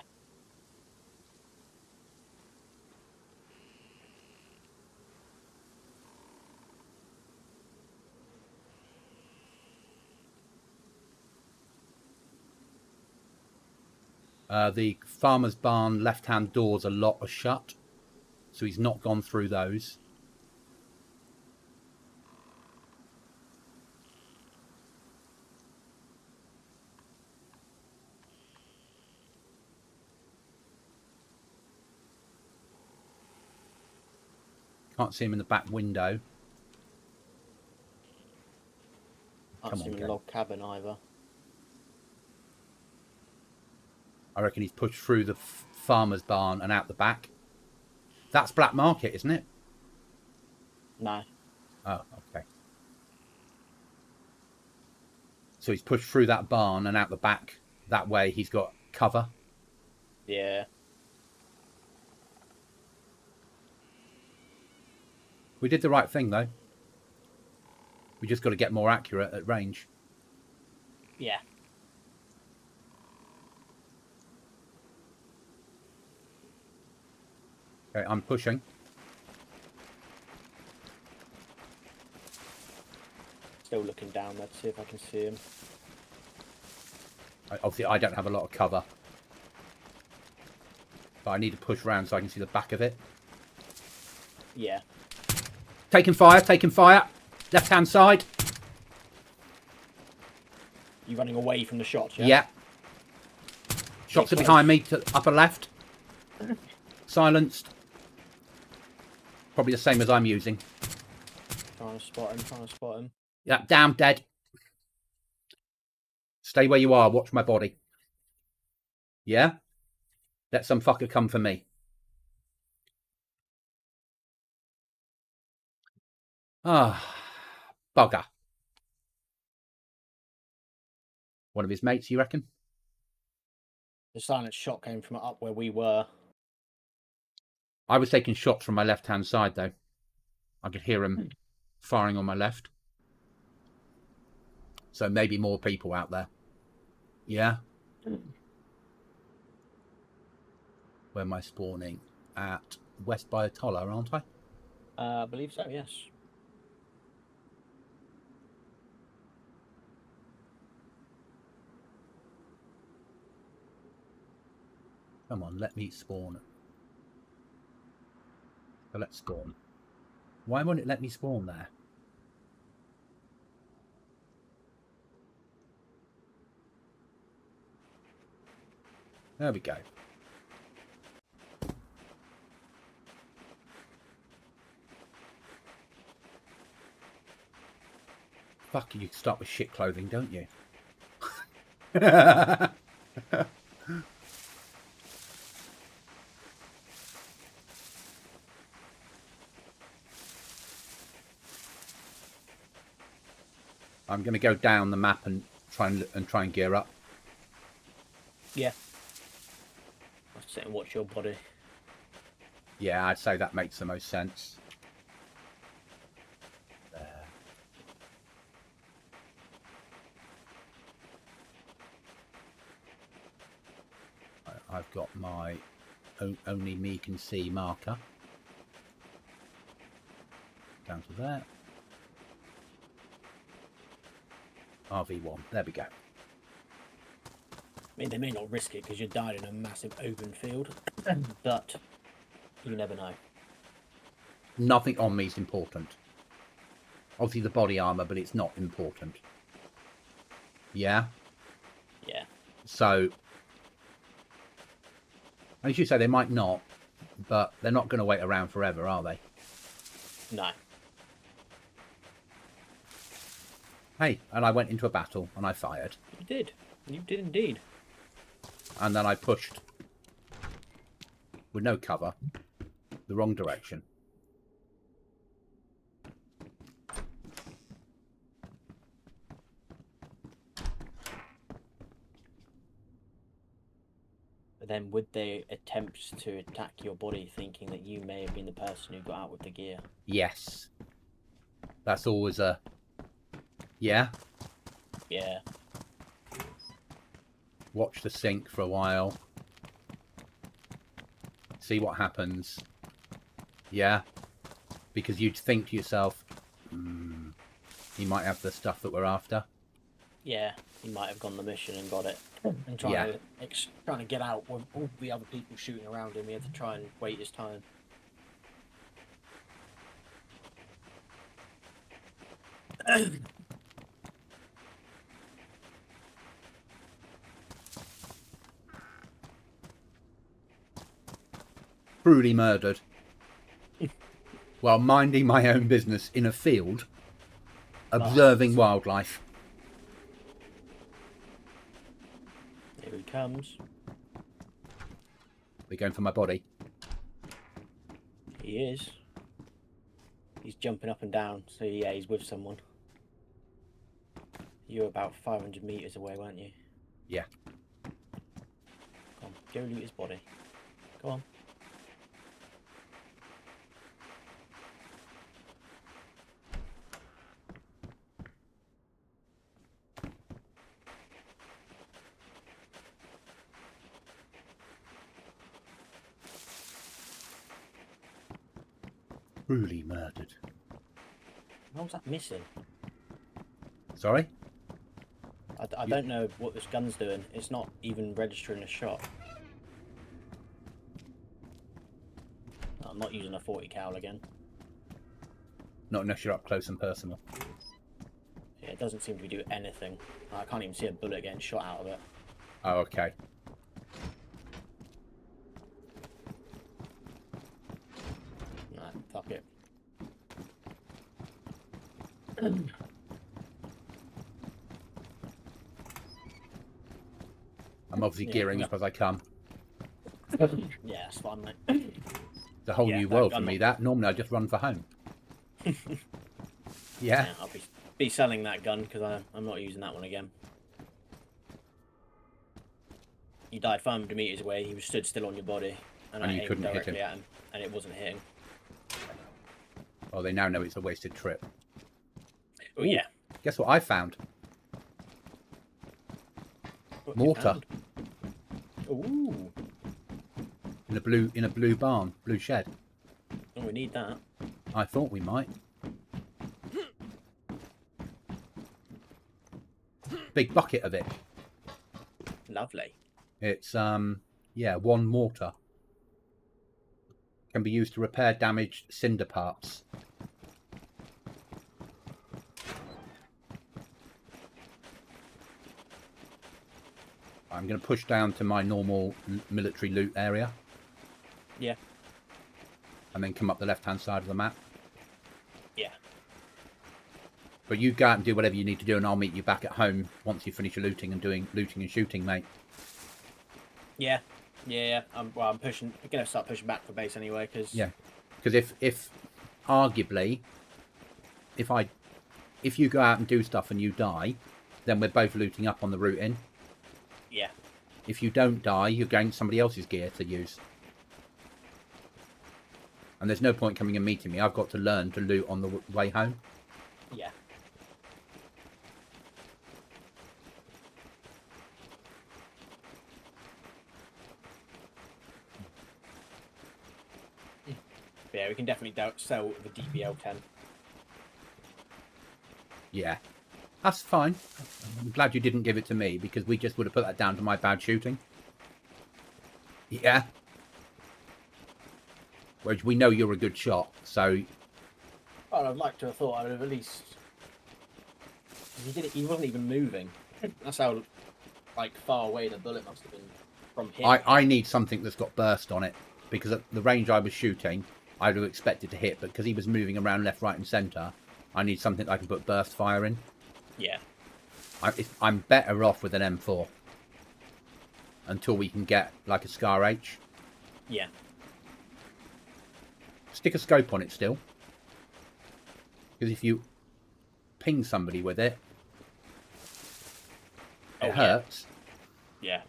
The farmer's barn left-hand doors are shut, so he's not gone through those. Can't see him in the back window. Can't see him in the log cabin either. I reckon he's pushed through the farmer's barn and out the back. That's Black Market, isn't it? No. Oh, okay. So he's pushed through that barn and out the back. That way he's got cover. Yeah. We did the right thing, though. We just got to get more accurate at range. Yeah. Okay, I'm pushing. Still looking down there to see if I can see him. Obviously, I don't have a lot of cover. But I need to push around so I can see the back of it. Yeah. Taking fire, taking fire. Left-hand side. You running away from the shot, yeah? Yeah. Shots are behind me to upper left. Silenced. Probably the same as I'm using. Trying to spot him. Yeah, down, dead. Stay where you are. Watch my body. Yeah? Let some fucker come for me. Ah, bugger. One of his mates, you reckon? The silent shot came from up where we were. I was taking shots from my left-hand side, though. I could hear him firing on my left. So maybe more people out there. Yeah? Where am I spawning? At West Bayatolla, aren't I? I believe so, yes. Come on, let me spawn. So let's spawn. Why won't it let me spawn there? There we go. Fuck, you start with shit clothing, don't you? I'm going to go down the map and try and gear up. Yeah. I'll sit and watch your body. Yeah, I'd say that makes the most sense. There. I've got my only me can see marker. Down to there. RV1. There we go. mean, they may not risk it because you died in a massive open field, but you never know. Nothing on me is important. Obviously the body armor, but it's not important. Yeah? Yeah. So, as you say, they might not, but they're not going to wait around forever, are they? No. Hey, and I went into a battle and I fired. You did. You did indeed. And then I pushed, with no cover, the wrong direction. But then would they attempt to attack your body thinking that you may have been the person who got out with the gear? Yes. That's always a... Yeah? Yeah. Watch the sink for a while. See what happens. Yeah? Because you'd think to yourself, he might have the stuff that we're after. Yeah, he might have gone the mission and got it. And trying to get out with all the other people shooting around him. He had to try and wait his time. Brutally murdered. While minding my own business in a field, observing wildlife. Here he comes. We're going for my body. He is. He's jumping up and down, so yeah, he's with someone. You were about 500 meters away, weren't you? Yeah. Come on, go loot his body. Go on. Brutally murdered. How was that missing? Sorry? I don't know what this gun's doing. It's not even registering a shot. I'm not using a 40 cal again. Not unless you're up close and personal. Yeah, it doesn't seem to be doing anything. I can't even see a bullet getting shot out of it. Oh, okay. No, fuck it. I'm obviously gearing up as I come. Yeah, that's fine, mate. It's a whole new world for me, that. Normally I just run for home. Yeah? I'll be selling that gun because I'm not using that one again. You died 500 meters away, he was stood still on your body, and I you aimed couldn't hit directly him. at him, and it wasn't hitting. Well, they now know it's a wasted trip. Oh yeah. Guess what I found? What Mortar. found? Ooh. In a blue barn, blue shed. Oh, we need that. I thought we might. Big bucket of it. Lovely. It's yeah, one mortar. Can be used to repair damaged cinder parts. I'm going to push down to my normal military loot area. Yeah. And then come up the left-hand side of the map. Yeah. But you go out and do whatever you need to do, and I'll meet you back at home once you finish your looting and doing looting and shooting, mate. Yeah. Yeah. I'm pushing. I'm gonna start pushing back for base anyway, because Yeah, because if arguably, if you go out and do stuff and you die, then we're both looting up on the route in. Yeah. If you don't die, you're going somebody else's gear to use. And there's no point coming and meeting me. I've got to learn to loot on the way home. Yeah. Yeah, we can definitely sell the DBL 10. Yeah. That's fine. I'm glad you didn't give it to me, because we just would have put that down to my bad shooting. Yeah. Whereas we know you're a good shot, so... Well, I'd like to have thought I would have at least... He wasn't even moving. That's how, like, far away the bullet must have been from him. I need something that's got burst on it, because at the range I was shooting, I would have expected to hit, but because he was moving around left, right and centre, I need something I can put burst fire in. Yeah. I'm better off with an M4 until we can get like a Scar H. Yeah. Stick a scope on it still, because if you ping somebody with it, it hurts. Yeah.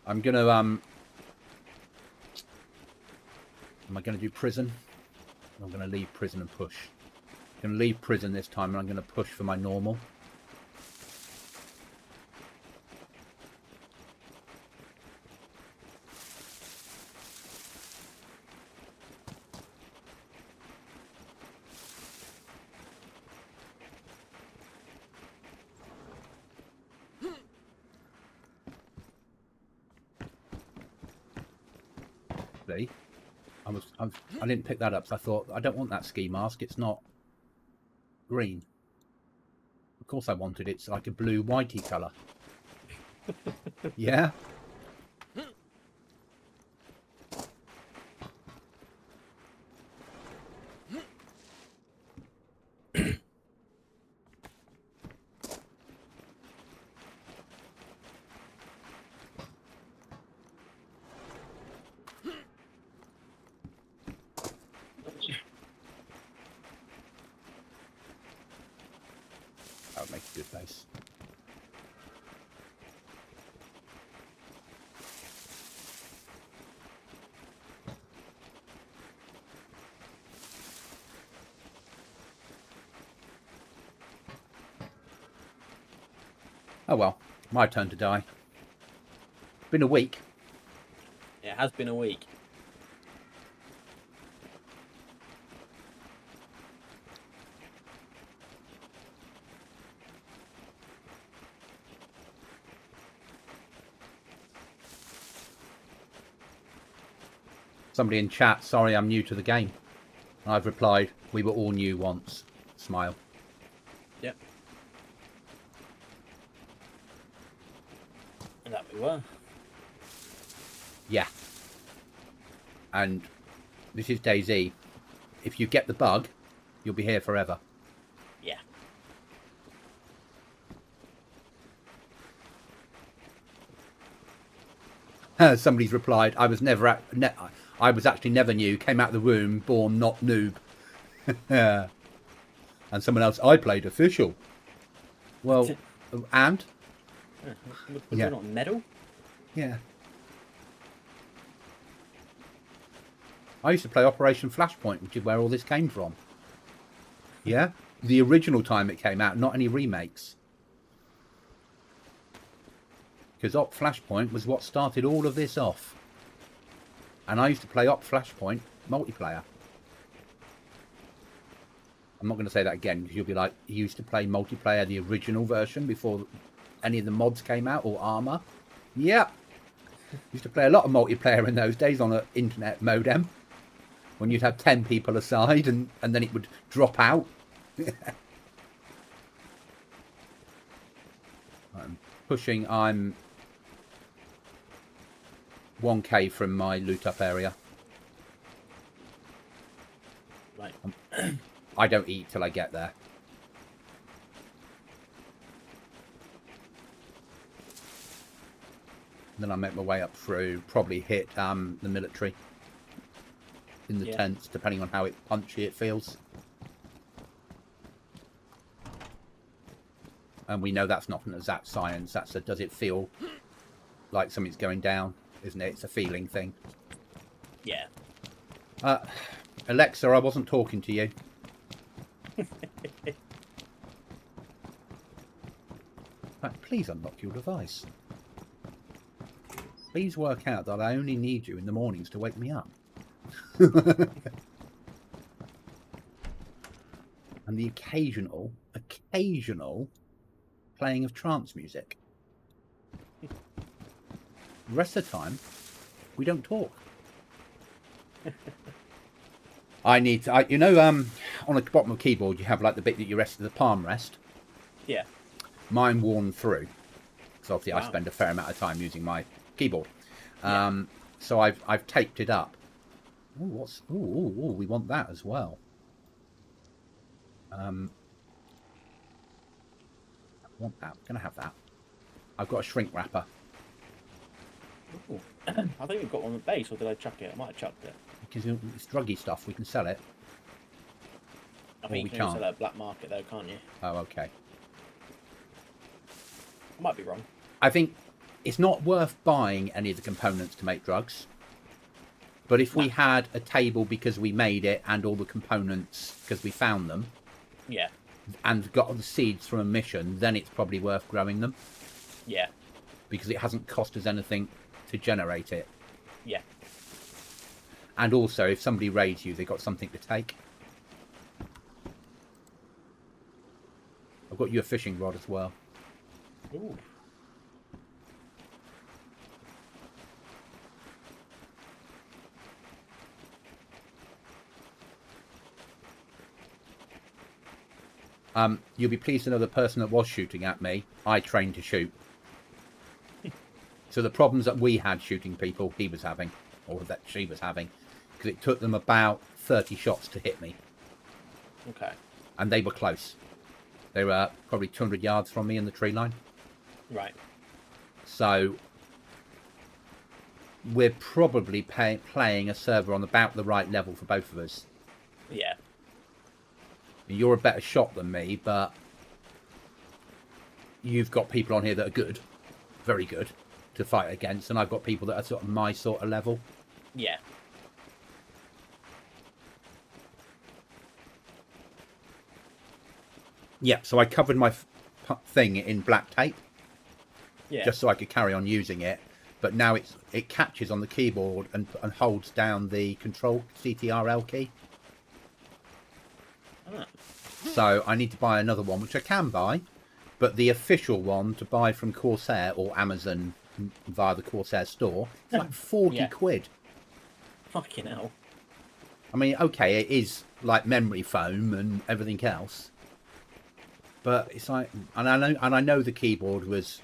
I'm gonna am I gonna do prison? I'm gonna leave prison and push. I'm gonna leave prison this time, and I'm gonna push for my normal. See? I didn't pick that up, so I thought, I don't want that ski mask, it's not green. Of course I wanted it, it's like a blue whitey colour. Yeah? That would make a good base. Oh well, my turn to die. Been a week. It has been a week. Somebody in chat, sorry I'm new to the game. I've replied, we were all new once. Smile. Yep. And that we were. Yeah. And this is DayZ. If you get the bug, you'll be here forever. Yeah. Somebody's replied, I was actually never new, came out of the womb, born not noob. And someone else, I played official. Well, and? Was Yeah. it not medal? Yeah. I used to play Operation Flashpoint, which is where all this came from. Yeah? The original time it came out, not any remakes. Because Op Flashpoint was what started all of this off. And I used to play Op Flashpoint multiplayer. I'm not going to say that again, because you'll be like, you used to play multiplayer, the original version, before any of the mods came out, or Armour. Yeah. Used to play a lot of multiplayer in those days on an internet modem. When you'd have 10 people aside, and then it would drop out. I'm pushing, I'm 1k from my loot up area. Right. I don't eat till I get there. Then I make my way up through, probably hit the military in the tents, depending on how punchy it feels. And we know that's not an exact science. That's a, does it feel like something's going down, isn't it? It's a feeling thing. Yeah. Alexa, I wasn't talking to you. Right, please unlock your device. Please work out that I only need you in the mornings to wake me up. And the occasional playing of trance music. The rest of the time, we don't talk. I need to, you know, on the bottom of the keyboard, you have like the bit that you rest the palm rest. Yeah. Mine worn through. Because obviously Wow. I spend a fair amount of time using my keyboard. Yeah. So I've taped it up. Ooh, we want that as well. I want that. I'm going to have that. I've got a shrink wrapper. Ooh. I think we've got one on the base, or did I chuck it? I might have chucked it. Because it's druggy stuff. We can sell it. I think we you can can't. sell it at black market though, can't you? Oh, okay. I might be wrong. I think it's not worth buying any of the components to make drugs. But if we had a table because we made it and all the components because we found them, Yeah. and got the seeds from a mission, then it's probably worth growing them. Yeah. Because it hasn't cost us anything to generate it. Yeah. And also, if somebody raids you, they've got something to take. I've got you a fishing rod as well. Ooh. You'll be pleased to know the person that was shooting at me, I trained to shoot. So the problems that we had shooting people, he was having, or that she was having, because it took them about 30 shots to hit me. Okay. And they were close. They were probably 200 yards from me in the tree line. Right. So we're probably playing a server on about the right level for both of us. Yeah. You're a better shot than me, but you've got people on here that are good, very good, to fight against, and I've got people that are sort of my sort of level. Yeah. Yeah, so I covered my thing in black tape, Yeah. just so I could carry on using it. But now it catches on the keyboard and holds down the control CTRL key. Ah. So I need to buy another one, which I can buy, but the official one to buy from Corsair or Amazon via the Corsair store, it's like 40 Yeah. quid. Fucking hell. I mean, okay, it is like memory foam and everything else, but it's like, and I know the keyboard was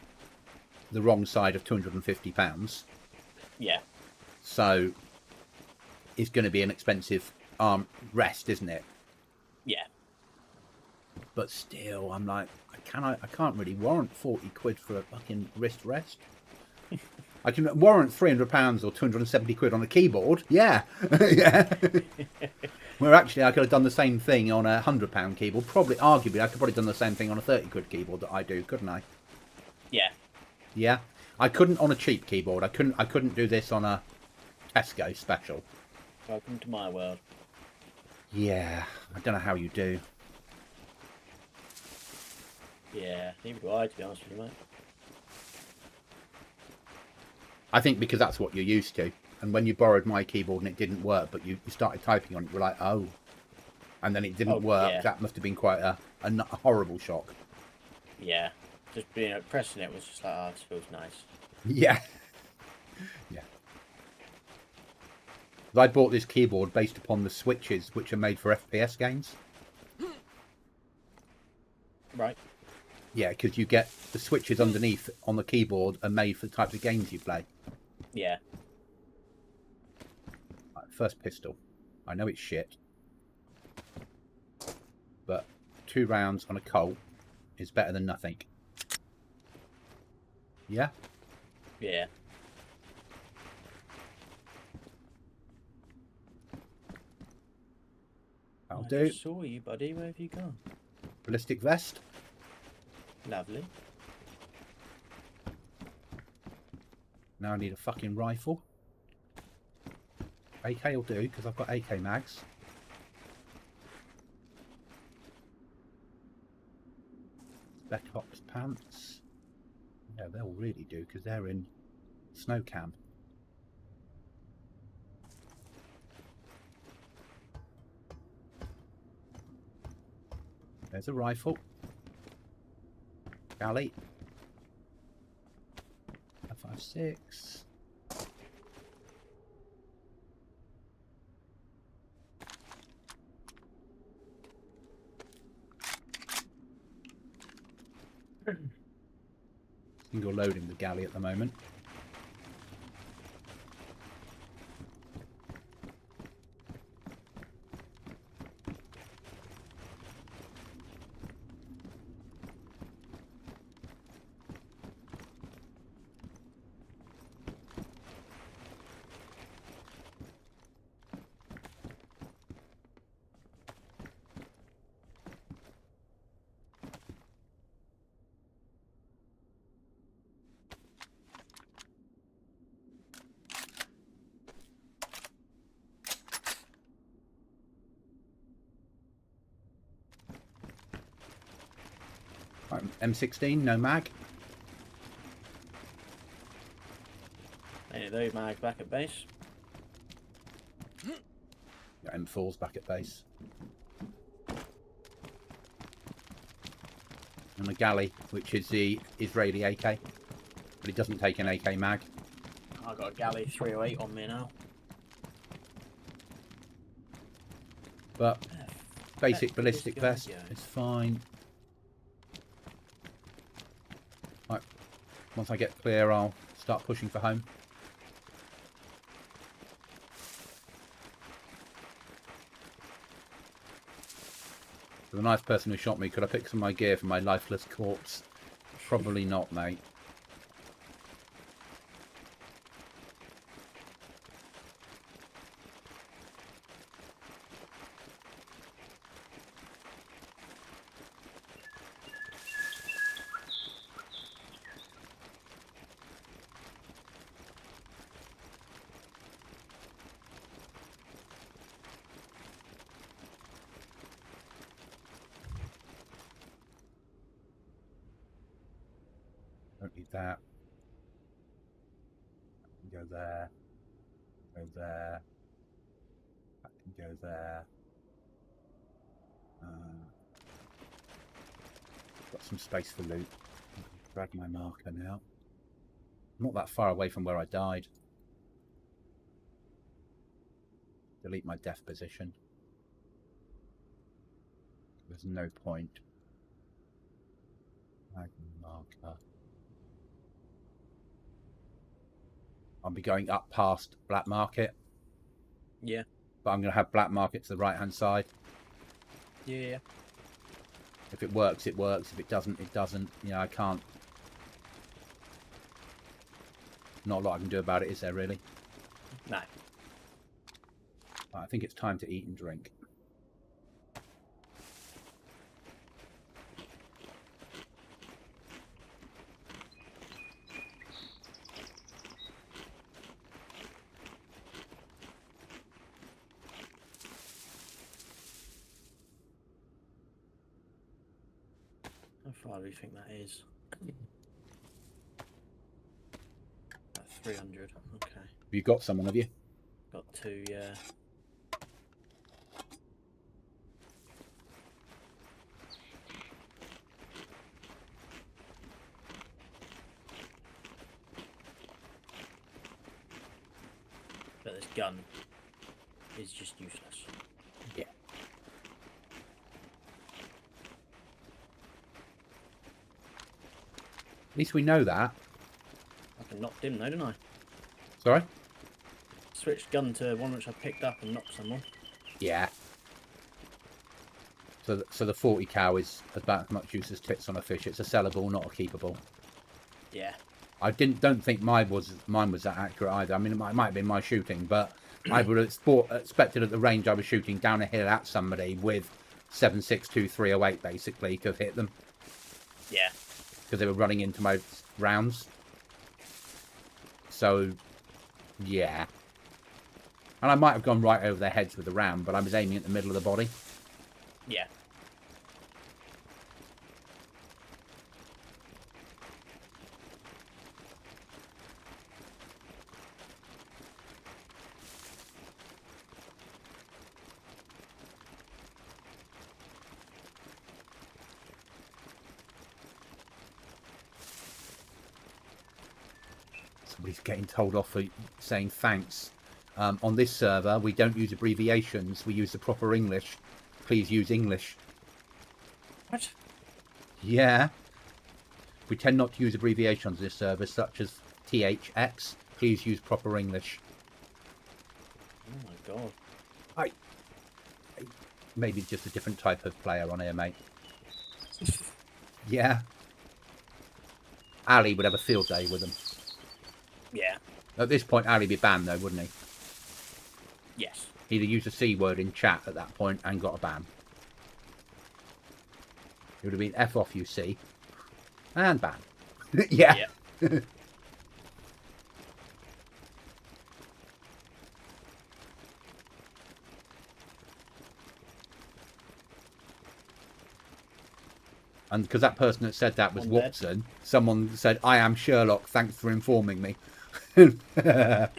the wrong side of £250, Yeah. so it's going to be an expensive rest, isn't it? Yeah. But still, I'm like, I can't really warrant 40 quid for a fucking wrist rest. I can warrant £300 or 270 quid on a keyboard. Yeah. Yeah. Where actually I could have done the same thing on a £100 keyboard. Arguably, I could probably done the same thing on a 30 quid keyboard that I do, couldn't I? Yeah. Yeah. I couldn't on a cheap keyboard. I couldn't do this on a Tesco special. Welcome to my world. Yeah. I don't know how you do. Yeah. Neither do I, to be honest with you, mate. I think because that's what you're used to. And when you borrowed my keyboard and it didn't work, but you started typing on it, you're like, oh. And then it didn't work. Yeah. That must have been quite a horrible shock. Yeah. Just being pressing it was just like, oh, this feels nice. Yeah. Yeah. I bought this keyboard based upon the switches which are made for FPS games. Right. Yeah, because you get the switches underneath on the keyboard are made for the types of games you play. Yeah. Right, first pistol. I know it's shit. But 2 rounds on a Colt is better than nothing. Yeah? Yeah. That'll I do. just saw you, buddy. Where have you gone? Ballistic vest. Lovely. Now I need a fucking rifle. AK will do, because I've got AK mags. Spec Ops pants. Yeah, they'll really do, because they're in snow cam. There's a rifle. Galley. 5.56. Single loading the galley at the moment. Right, M16, no mag. Any of those mag back at base? M4's back at base. And the galley, which is the Israeli AK, but it doesn't take an AK mag. I've got a galley 308 on me now. But basic ballistic go, vest yeah. is fine. Right, once I get clear, I'll start pushing for home. For the nice person who shot me, could I pick some of my gear for my lifeless corpse? Probably not, mate. Don't need that. I can go there. Go there. That can go there. Got some space for loot. Grab my marker now. I'm not that far away from where I died. Delete my death position. There's no point. Mag marker. I'll be going up past Black Market. Yeah. But I'm going to have Black Market to the right hand side. Yeah. If it works, it works. If it doesn't, it doesn't. You know, I can't. Not a lot I can do about it, is there really? No. I think it's time to eat and drink. How far do you think that is? About 300. Okay. Have you got someone, have you? Got two, yeah. But this gun is just useless. Yeah. At least we know that. I can knock him though, didn't I? Sorry? Switched gun to one which I picked up and knocked someone. Yeah. So the 40 cal is about as much use as tits on a fish. It's a sellable, not a keepable. Yeah. I don't think mine was that accurate either. I mean, it might have been my shooting, but I would have expected at the range I was shooting down a hill at somebody with 7.62 308 basically to have hit them. Yeah. Because they were running into my rounds. So, yeah. And I might have gone right over their heads with the round, but I was aiming at the middle of the body. Yeah. Somebody's getting told off for saying thanks. On this server, we don't use abbreviations. We use the proper English. Please use English. What? Yeah. We tend not to use abbreviations on this server, such as THX. Please use proper English. Oh my god. Maybe just a different type of player on here, mate. Yeah. Ali would have a field day with them. Yeah. At this point, Ali would be banned, though, wouldn't he? Yes. He'd have used a C word in chat at that point and got a ban. It would have been F off, you see. And ban. Yeah. Yeah. And because that person that said that was One dead. Watson, someone said, I am Sherlock, thanks for informing me. There.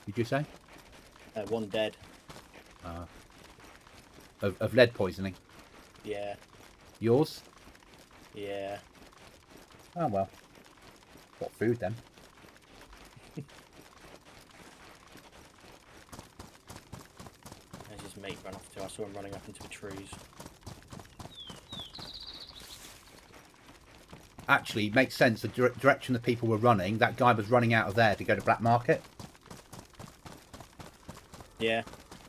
Did you say? One dead. Of lead poisoning. Yeah. Yours? Yeah. Oh, well. What food, then? There's his mate run off to. I saw him running up into the trees. Actually, it makes sense. The direction the people were running, that guy was running out of there to go to Black Market. Yeah.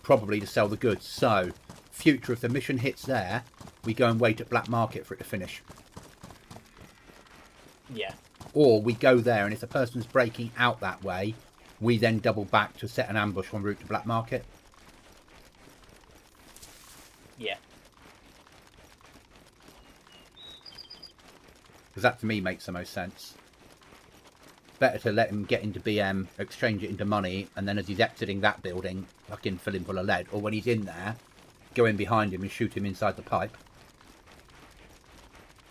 Probably to sell the goods. So, future, if the mission hits there, we go and wait at Black Market for it to finish. Yeah. Or we go there, and if the person's breaking out that way, we then double back to set an ambush en route to Black Market. Yeah. Because that, to me, makes the most sense. Better to let him get into BM, exchange it into money, and then as he's exiting that building, fucking fill him full of lead. Or when he's in there, go in behind him and shoot him inside the pipe.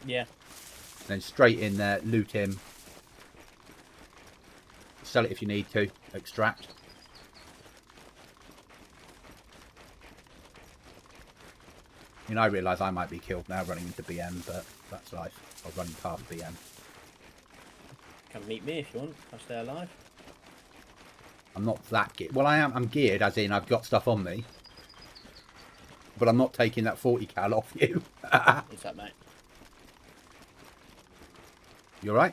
Yeah. Then straight in there, loot him. Sell it if you need to. Extract. I mean, I realise I might be killed now running into BM, but that's life. Or running past BM. Come meet me if you want. I'll stay alive. I'm not that geared. Well, I am. I'm geared, as in I've got stuff on me. But I'm not taking that 40 cal off you. What's that, mate? You alright?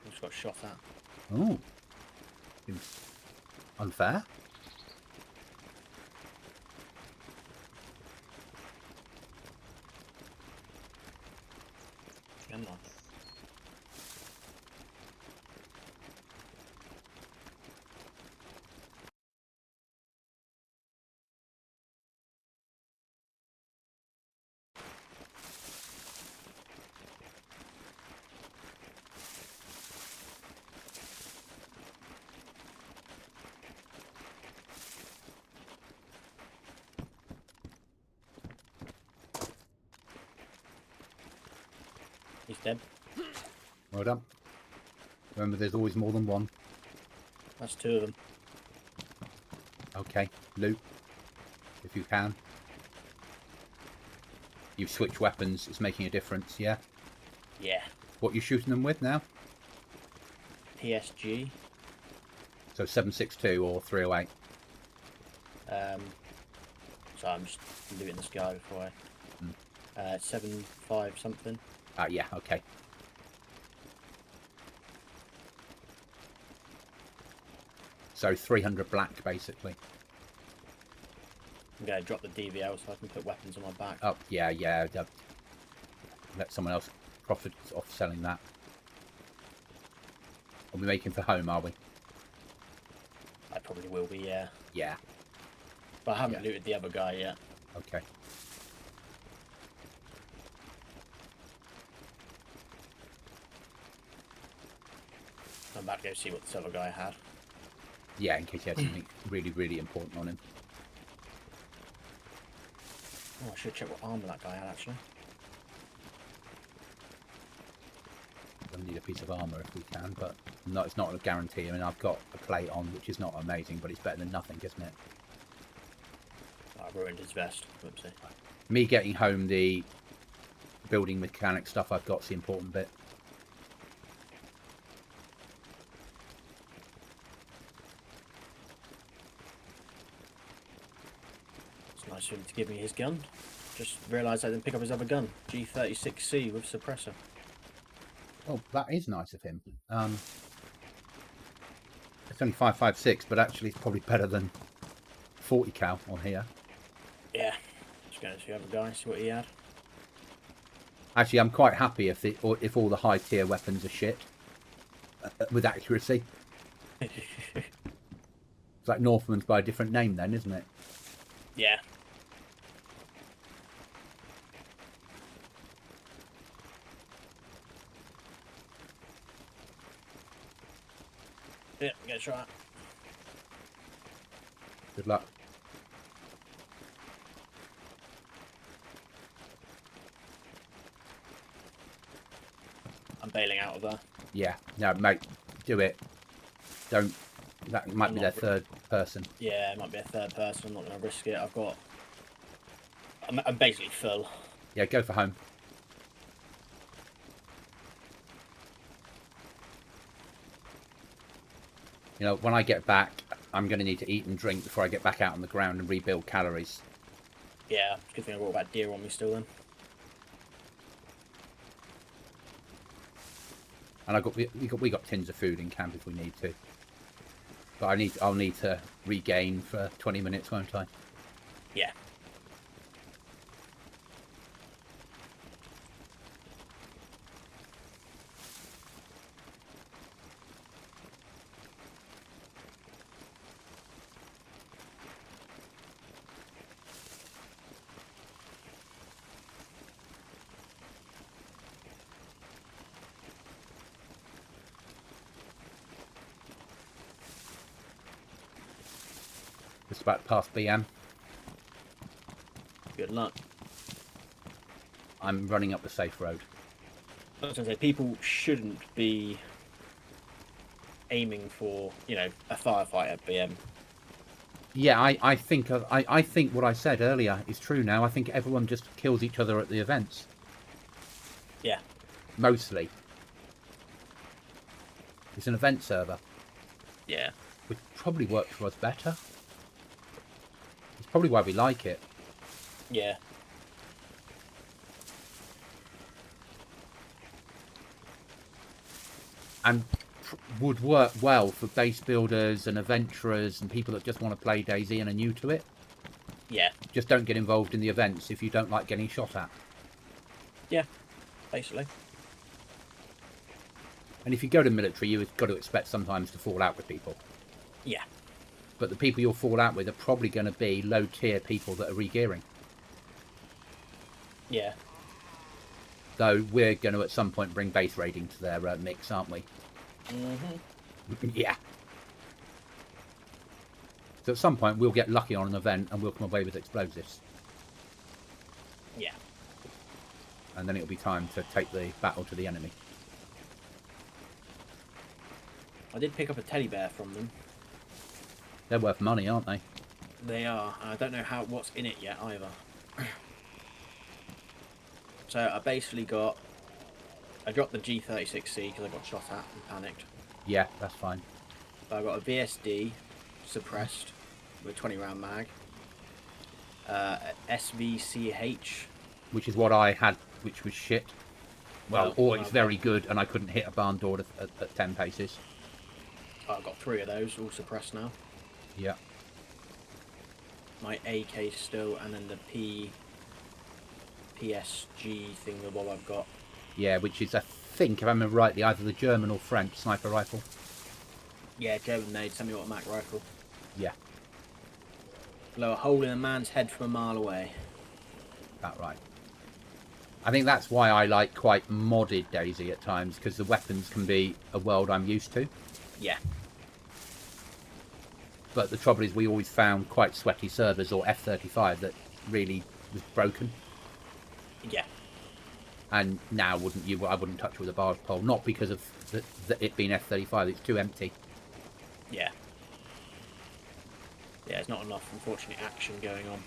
I just got shot at. Oh. Seems unfair. Come on. He's dead. Well done. Remember, there's always more than one. That's two of them. Okay, loot. If you can. You've switched weapons. It's making a difference, yeah? Yeah. What you shooting them with now? PSG. So 7.62 or 308? So I'm just looting the sky before I... 7.5 something. Yeah, okay. So 300 black, basically. I'm going to drop the DVL so I can put weapons on my back. Oh, yeah. Let someone else profit off selling that. Are we making for home, are we? I probably will be, yeah. Yeah. But I haven't looted the other guy yet. Okay. I'm about to go see what this other guy had. Yeah, in case you had something really, really important on him. Oh, I should check what armor that guy had, actually. We'll need a piece of armour if we can, but no, it's not a guarantee. I mean, I've got a plate on, which is not amazing, but it's better than nothing, isn't it? I ruined his vest. Whoopsie. Me getting home the building mechanic stuff I've got's the important bit. It's nice of him to give me his gun. Just realised I didn't pick up his other gun, G36C with suppressor. Oh, that is nice of him. It's only 5.56, but actually it's probably better than 40 cal on here. Yeah, just going to the other guy, see what he had. Actually, I'm quite happy if all the high tier weapons are shit with accuracy. It's like Northman's by a different name, then, isn't it? Yeah. Yeah, get a shot. Good luck. I'm bailing out of there. Yeah, no, mate, do it. Don't. That might be their third person. Yeah, it might be a third person. I'm not going to risk it. I'm basically full. Yeah, go for home. You know, when I get back, I'm going to need to eat and drink before I get back out on the ground and rebuild calories. Yeah, good thing I brought that deer on me still then. And we got tins of food in camp if we need to. But I'll need to regain for 20 minutes, won't I? Yeah. Just about past BM. Good luck. I'm running up the safe road. I was going to say, people shouldn't be aiming for, you know, a firefight at BM. Yeah, I think what I said earlier is true now. I think everyone just kills each other at the events. Yeah. Mostly. It's an event server. Yeah. Which probably works for us better. It's probably why we like it. Yeah. And would work well for base builders and adventurers and people that just want to play DayZ and are new to it. Yeah. Just don't get involved in the events if you don't like getting shot at. Yeah, basically. And if you go to military, you've got to expect sometimes to fall out with people. Yeah. But the people you'll fall out with are probably going to be low-tier people that are re-gearing. Yeah. Though we're going to at some point bring base raiding to their mix, aren't we? Mm-hmm. Yeah. So at some point we'll get lucky on an event and we'll come away with explosives. Yeah. And then it'll be time to take the battle to the enemy. I did pick up a teddy bear from them. They're worth money, aren't they? They are. I don't know what's in it yet either. So I basically I dropped the G36C because I got shot at and panicked. Yeah, that's fine. But I got a VSD suppressed with 20 round mag. SVCH. Which is what I had, which was shit. Well, or it's okay. very good and I couldn't hit a barn door at 10 paces. I've got 3 of those, all suppressed now. Yeah. My AK still, and then the PSG thing of what I've got. Yeah, which is, I think, if I remember rightly, either the German or French sniper rifle. Yeah, German made semi-automatic rifle. Yeah. Blow a hole in a man's head from a mile away. About right. I think that's why I like quite modded DayZ at times, because the weapons can be a world I'm used to. Yeah. But the trouble is we always found quite sweaty servers or F-35 that really was broken. Yeah. And now I wouldn't touch with a barge pole, not because of it being F-35, it's too empty. Yeah. Yeah, it's not enough, unfortunately, action going on.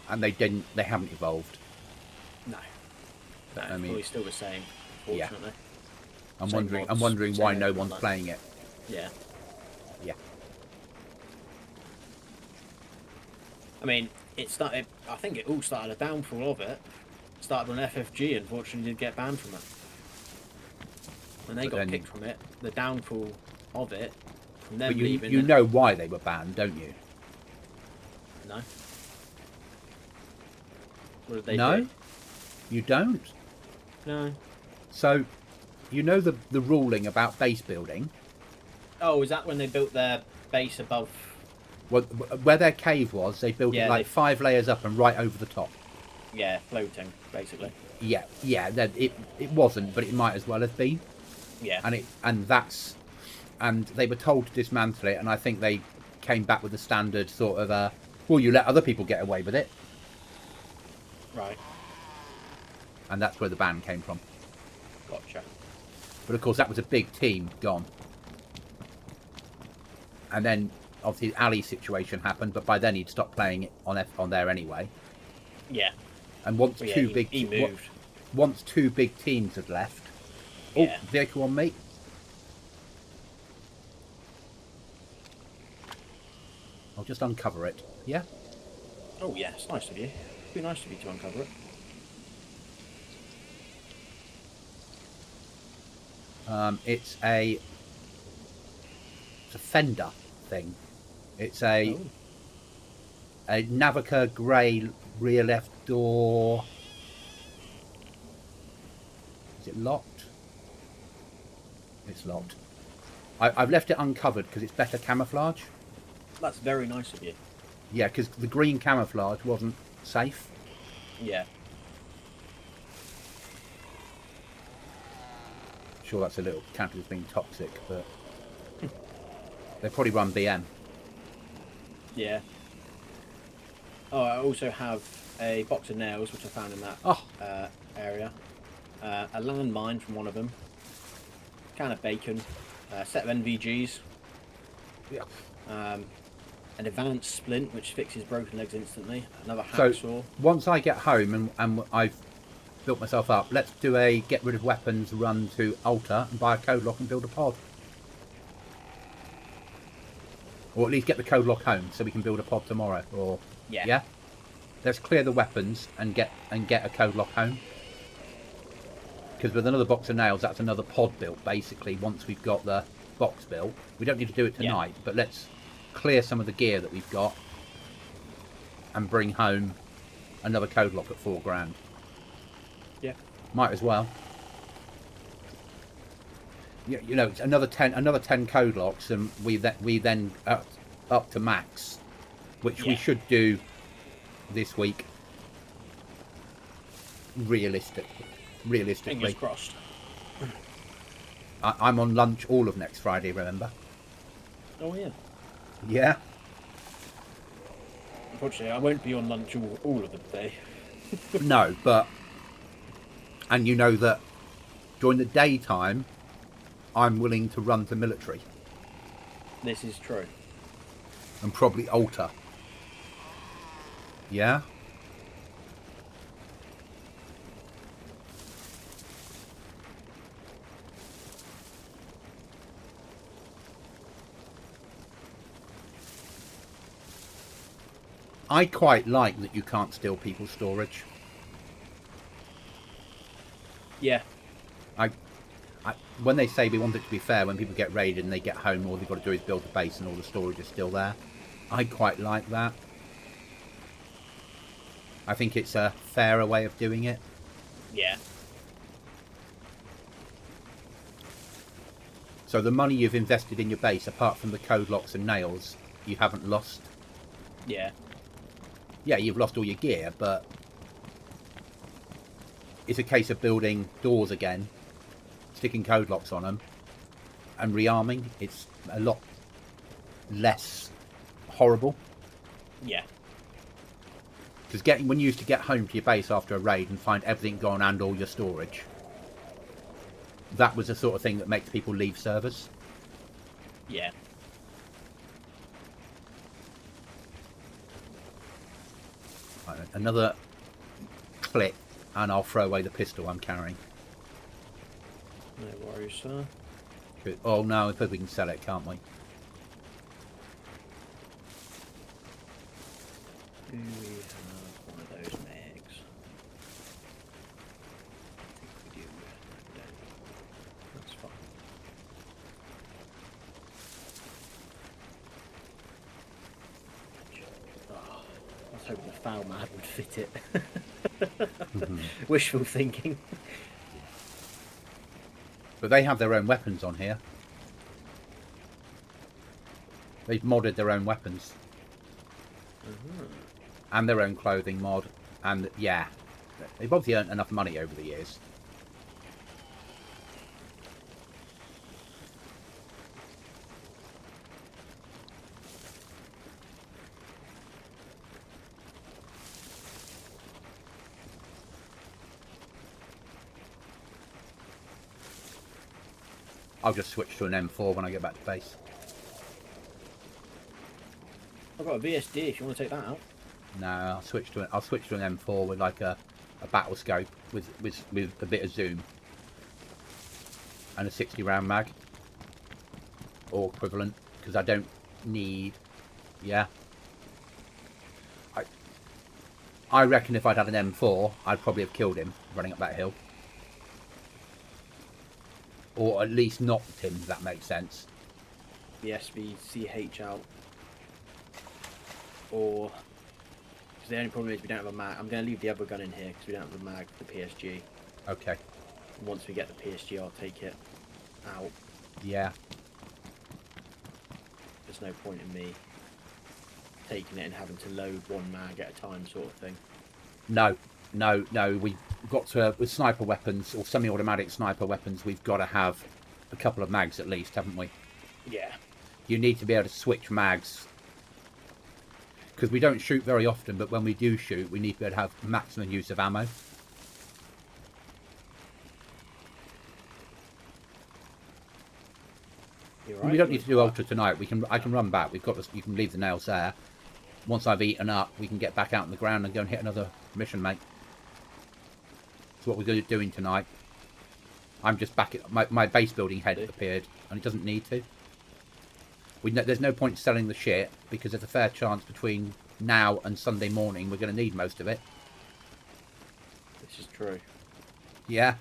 And they haven't evolved. No. No, I mean, probably still the same, Yeah. fortunately. I'm same wondering. I'm mods, wondering same why no everything one's like- playing it. Yeah. Yeah. I mean, it started. I think it all started a downfall of it. Started on FFG. Unfortunately, did get banned from it. When they But got then- kicked from it, the downfall of it, from them But you leaving. you know why they were banned, don't you? No. What did they No, do? you don't. No. So, you know the ruling about base building. Oh, is that when they built their base above? Well, where their cave was, they built Yeah, it like they- 5 layers up and right over the top. Yeah, floating basically. Yeah, it wasn't, but it might as well have been. Yeah. And they were told to dismantle it, and I think they came back with the standard sort of, well, you let other people get away with it, Right. and that's where the ban came from. Gotcha. But of course, that was a big team gone. And then obviously the Ali situation happened, but by then he'd stopped playing it on there anyway. Yeah. And once Well, yeah, he wa- moved. once 2 big teams had left. Yeah. Oh, vehicle on me. I'll just uncover it. Yeah. Oh yeah, it's nice of you. It'd be nice of you to uncover it. It's a fender thing. It's a Oh. Navica grey rear left door. Is it locked? It's locked. I've left it uncovered because it's better camouflage. That's very nice of you. Yeah, because the green camouflage wasn't safe. Yeah. Sure, that's a little counted as being toxic, but they probably run BM. Yeah. Oh, I also have a box of nails, which I found in that Oh, area. A landmine from one of them. Can of bacon. A set of NVGs. yeah. An advanced splint, which fixes broken legs instantly. Another So hacksaw. once I get home and I've built myself up, let's do a get rid of weapons run to Alta and buy a code lock and build a pod. Or at least get the code lock home so we can build a pod tomorrow. Or Yeah. Let's clear the weapons and get a code lock home. Because with another box of nails, that's another pod built basically. Once we've got the box built, we don't need to do it Yeah. tonight, but let's clear some of the gear that we've got and bring home another code lock at $4,000. Yeah. Might as well. Yeah, you know, it's another 10 code locks, and we then up to max, which we Yeah. should do this week. Realistically, Fingers crossed. I'm on lunch all of next Friday. Remember? Oh yeah. Yeah. Unfortunately, I won't be on lunch all of the day. No, and you know that during the daytime, I'm willing to run to military This is true. and probably alter. Yeah. I quite like that you can't steal people's storage. Yeah. When they say we want it to be fair, when people get raided and they get home, all they've got to do is build a base and all the storage is still there. I quite like that. I think it's a fairer way of doing it. Yeah. So the money you've invested in your base, apart from the code locks and nails, you haven't lost. Yeah. Yeah, you've lost all your gear, but it's a case of building doors again, sticking code locks on them, and rearming. It's a lot less horrible. Yeah. Because when you used to get home to your base after a raid and find everything gone and all your storage, that was the sort of thing that makes people leave servers. Yeah. Another clip. And I'll throw away the pistol I'm carrying. No worries, sir. Good. Oh no, I suppose we can sell it, can't we? Do we have one of those megs? I think we do. No, we don't. That's fine. Oh, I was hoping the foul mag would fit it. Wishful thinking. But they have their own weapons on here. They've modded their own weapons. And their own clothing mod. And yeah, they've obviously earned enough money over the years. I'll just switch to an M4 when I get back to base. I've got a VSD if you want to take that out. No, I'll switch to an M4 with like a battle scope with a bit of zoom and a 60 round mag or equivalent, because I don't need. Yeah, I reckon if I'd had an M4, I'd probably have killed him running up that hill, or at least knocked him. If that makes sense. The SVCH out. Or, because the only problem is we don't have a mag. I'm going to leave the other gun in here because we don't have the mag for the PSG. Okay. And once we get the PSG, I'll take it out. Yeah. There's no point in me taking it and having to load one mag at a time, sort of thing. No. We've got to, with sniper weapons or semi-automatic sniper weapons, we've got to have a couple of mags at least, haven't we? Yeah. You need to be able to switch mags. Because we don't shoot very often, but when we do shoot, we need to be able to have maximum use of ammo. You're right. We don't need to do ultra tonight. I can run back. You can leave the nails there. Once I've eaten up, we can get back out on the ground and go and hit another mission, mate. That's what we're doing tonight. I'm just back at my base building head appeared, and it doesn't need to. There's no point selling the shit, because there's a fair chance between now and Sunday morning we're going to need most of it. This is true. Yeah.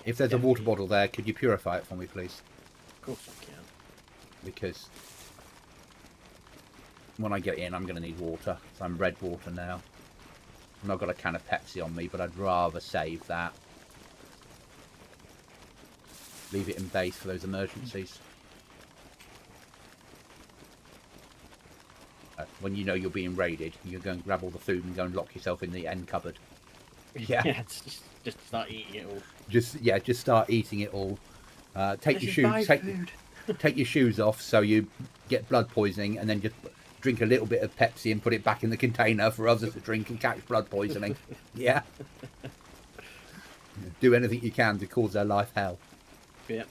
If there's a water bottle there, could you purify it for me, please? Of course I can. Because when I get in, I'm going to need water. So I'm red water now. And I've got a can of Pepsi on me, but I'd rather save that. Leave it in base for those emergencies. When you know you're being raided, you go and grab all the food and go and lock yourself in the end cupboard. Yeah. Yeah, just start eating it all. Just start eating it all. Take your shoes. Take your shoes off so you get blood poisoning, and then just drink a little bit of Pepsi and put it back in the container for others to drink and catch blood poisoning. Yeah. Do anything you can to cause their life hell. Yeah.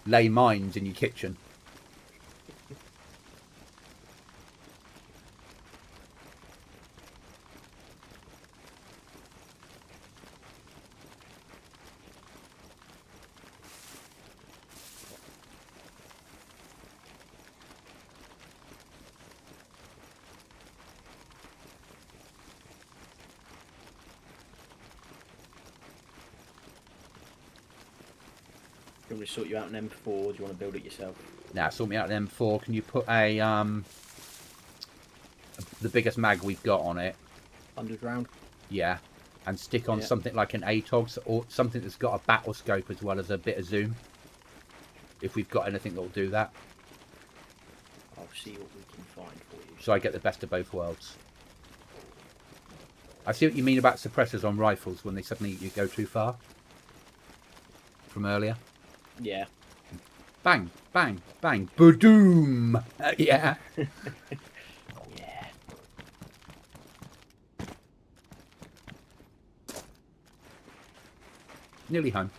Lay mines in your kitchen. Do you want me to sort you out an M4, or do you want to build it yourself? Now, sort me out an M4. Can you put a the biggest mag we've got on it? 100 round? Yeah. And stick on something like an ATOG, or something that's got a battle scope as well as a bit of zoom. If we've got anything that will do that. I'll see what we can find for you. So I get the best of both worlds. I see what you mean about suppressors on rifles when they suddenly you go too far. From earlier. Yeah. Bang, bang, bang, ba-doom! Yeah. Yeah. Nearly home.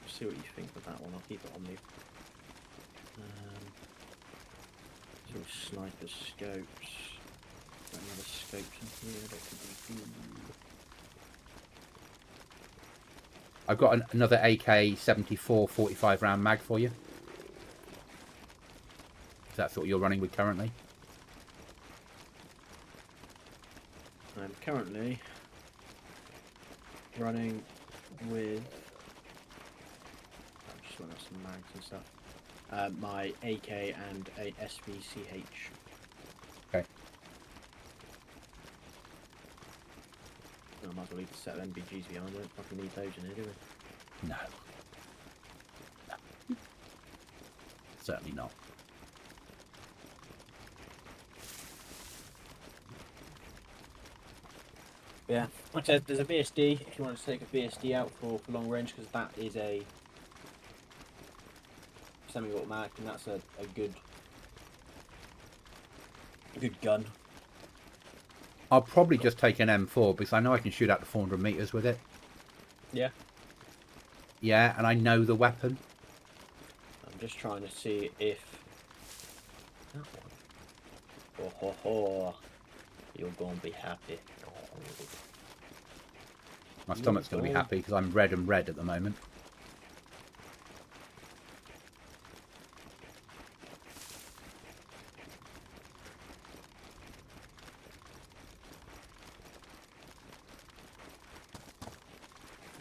See what you think of that one. I'll keep it on me. sniper scopes. Got any other scopes in here that could be good? I've got another AK-74 45 round mag for you. If that's what you're running with currently. I'm currently running with. I'm just running out some mags and stuff. My AK and a SVCH. Okay. I might as well leave the set of MBGs behind. I don't fucking need those in here, do we? No. No. Certainly not. Yeah, like I said, there's a VSD if you want to take a VSD out for long range, because that is a semi-automatic, and that's a good gun. I'll probably just take an M4 because I know I can shoot out to 400 meters with it. Yeah. Yeah, and I know the weapon. I'm just trying to see if that one. Oh ho ho! You're gonna be happy. My stomach's going to be happy because I'm red and red at the moment.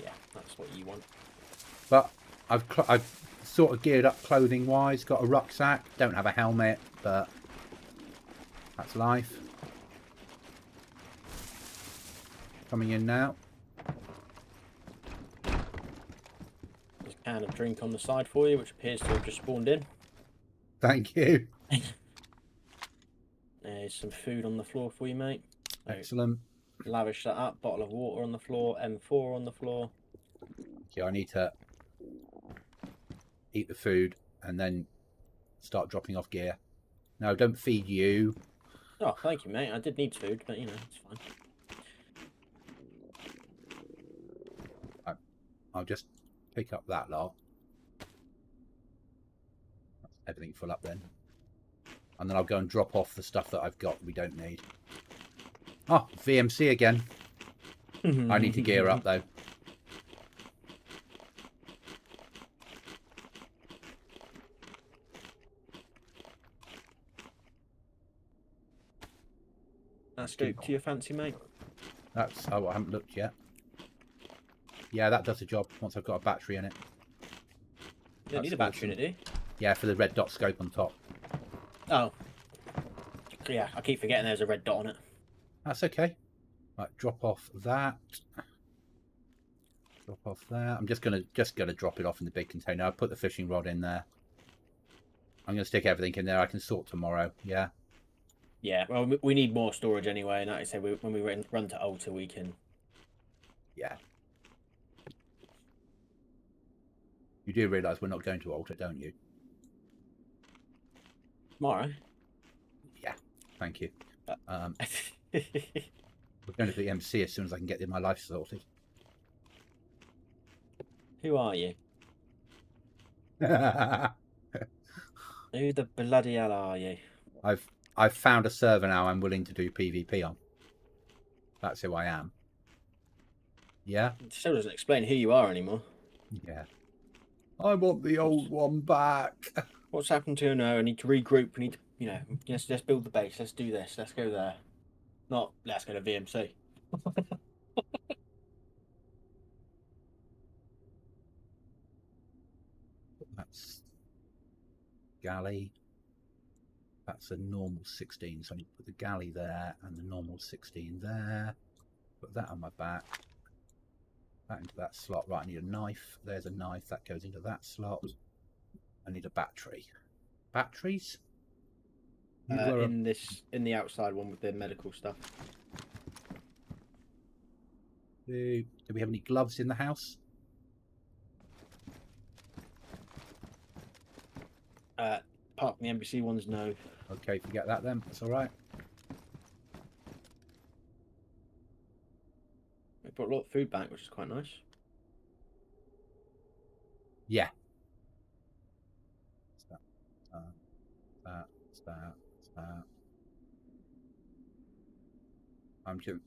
Yeah, that's what you want. But I've sort of geared up clothing wise. Got a rucksack. Don't have a helmet, but that's life. Coming in now. There's a can of drink on the side for you, which appears to have just spawned in. Thank you. There's some food on the floor for you, mate. So Excellent. lavish that up. Bottle of water on the floor. M4 on the floor. Okay, I need to eat the food and then start dropping off gear. No, don't feed you. Oh, thank you, mate. I did need food, but you know, it's fine. I'll just pick up that lot. That's everything full up then. And then I'll go and drop off the stuff that I've got we don't need. Oh, VMC again. I need to gear up though. That's scope to your fancy, mate. That's, oh, I haven't looked yet. Yeah, that does the job once I've got a battery in it. You don't need a battery in it, do you? Yeah, for the red dot scope on top. Oh. Yeah, I keep forgetting there's a red dot on it. That's okay. Right, drop off that. Drop off that. I'm just gonna drop it off in the big container. I'll put the fishing rod in there. I'm gonna stick everything in there. I can sort tomorrow. Yeah. Yeah, well, we need more storage anyway, and like I say, when we run to Alta, we can. Yeah. You do realise we're not going to Alta, don't you? Tomorrow? Yeah. Thank you. We're going to the MC as soon as I can get my life sorted. Who are you? Who the bloody hell are you? I've found a server now I'm willing to do PvP on. That's who I am. Yeah? It still doesn't explain who you are anymore. Yeah. I want the old one back. What's happened to you now? I need to regroup. We need to, you know, let's build the base. Let's do this. Let's go there. Not, let's go to VMC. That's galley. That's a normal 16, so I need to put the galley there and the normal 16 there. Put that on my back. That into that slot. Right, I need a knife. There's a knife. That goes into that slot. I need a battery. Batteries? In the outside one with the medical stuff. Do we have any gloves in the house? Apart from the NBC ones, no. Okay, forget that then. That's all right. We brought a lot of food back, which is quite nice. Yeah.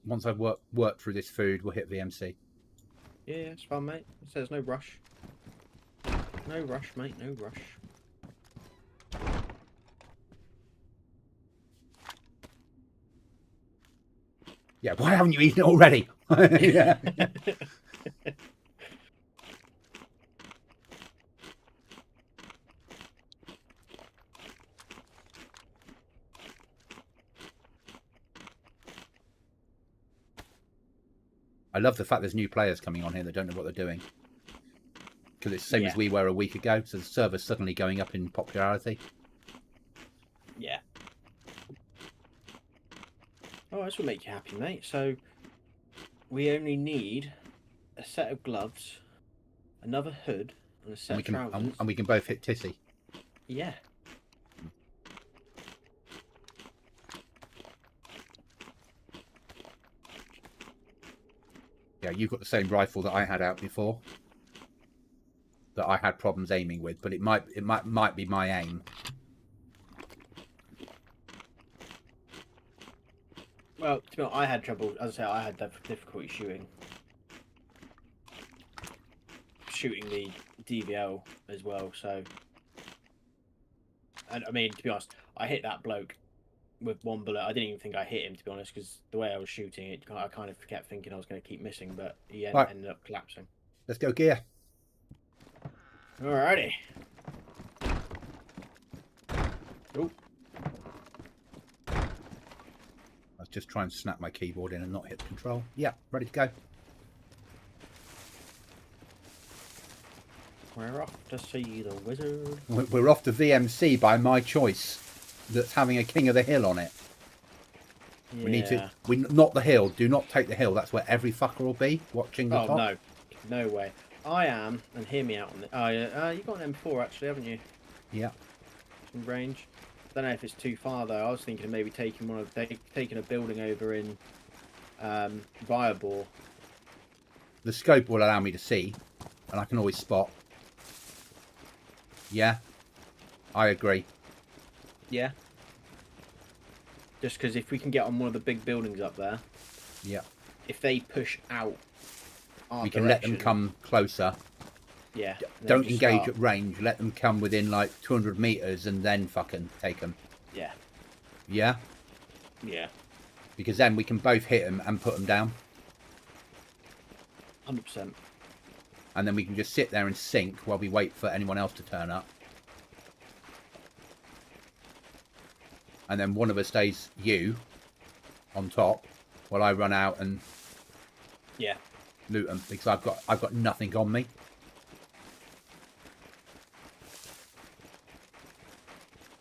Once I've worked through this food, we'll hit VMC. Yeah, it's fine, mate. It says no rush. No rush, mate. No rush. Yeah, why haven't you eaten it already? Yeah. I love the fact there's new players coming on here that don't know what they're doing. Because it's the same as we were a week ago, so the server's suddenly going up in popularity. Yeah. Oh, this will make you happy, mate. So, we only need a set of gloves, another hood, and a set of trousers. And we can both hit Tissy. Yeah. Yeah, you've got the same rifle that I had out before. That I had problems aiming with, but it might be my aim. Well, to be honest, I had trouble. As I say, I had difficulty shooting the DVL as well. So, and I mean, to be honest, I hit that bloke with one bullet. I didn't even think I hit him, to be honest, because the way I was shooting it, I kind of kept thinking I was going to keep missing, but he ended up collapsing. Let's go gear. Alrighty. Oh. Let's just try and snap my keyboard in and not hit control. Yeah, ready to go. We're off to see the wizard. We're off to VMC by my choice. That's having a King of the Hill on it. Yeah. We need to. Not the hill. Do not take the hill. That's where every fucker will be watching the top. Oh no way. I am, and hear me out on this. Oh yeah, you got an M4 actually, haven't you? Yeah. Some range. Don't know if it's too far though. I was thinking of maybe taking a building over in Viabor. The scope will allow me to see, and I can always spot. Yeah, I agree. Yeah. Just because if we can get on one of the big buildings up there, yeah. If they push out, we can let them come closer. Yeah. Don't engage at range. Let them come within like 200 meters and then fucking take them. Yeah. Yeah. Yeah. Because then we can both hit them and put them down. 100%. And then we can just sit there and sink while we wait for anyone else to turn up. And then one of us stays you on top while I run out and loot them, because I've got nothing on me.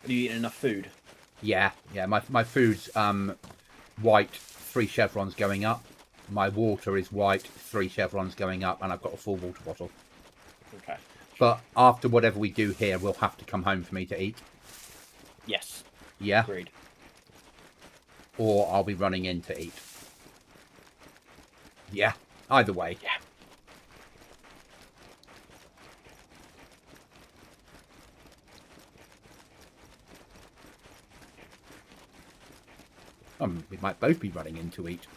Have you eaten enough food? Yeah. My food's white, 3 chevrons going up. My water is white, 3 chevrons going up, and I've got a full water bottle. Okay. But after whatever we do here, we'll have to come home for me to eat. Yes. Yeah. Agreed. Or I'll be running in to eat. Yeah. Either way. Yeah. We might both be running in to eat.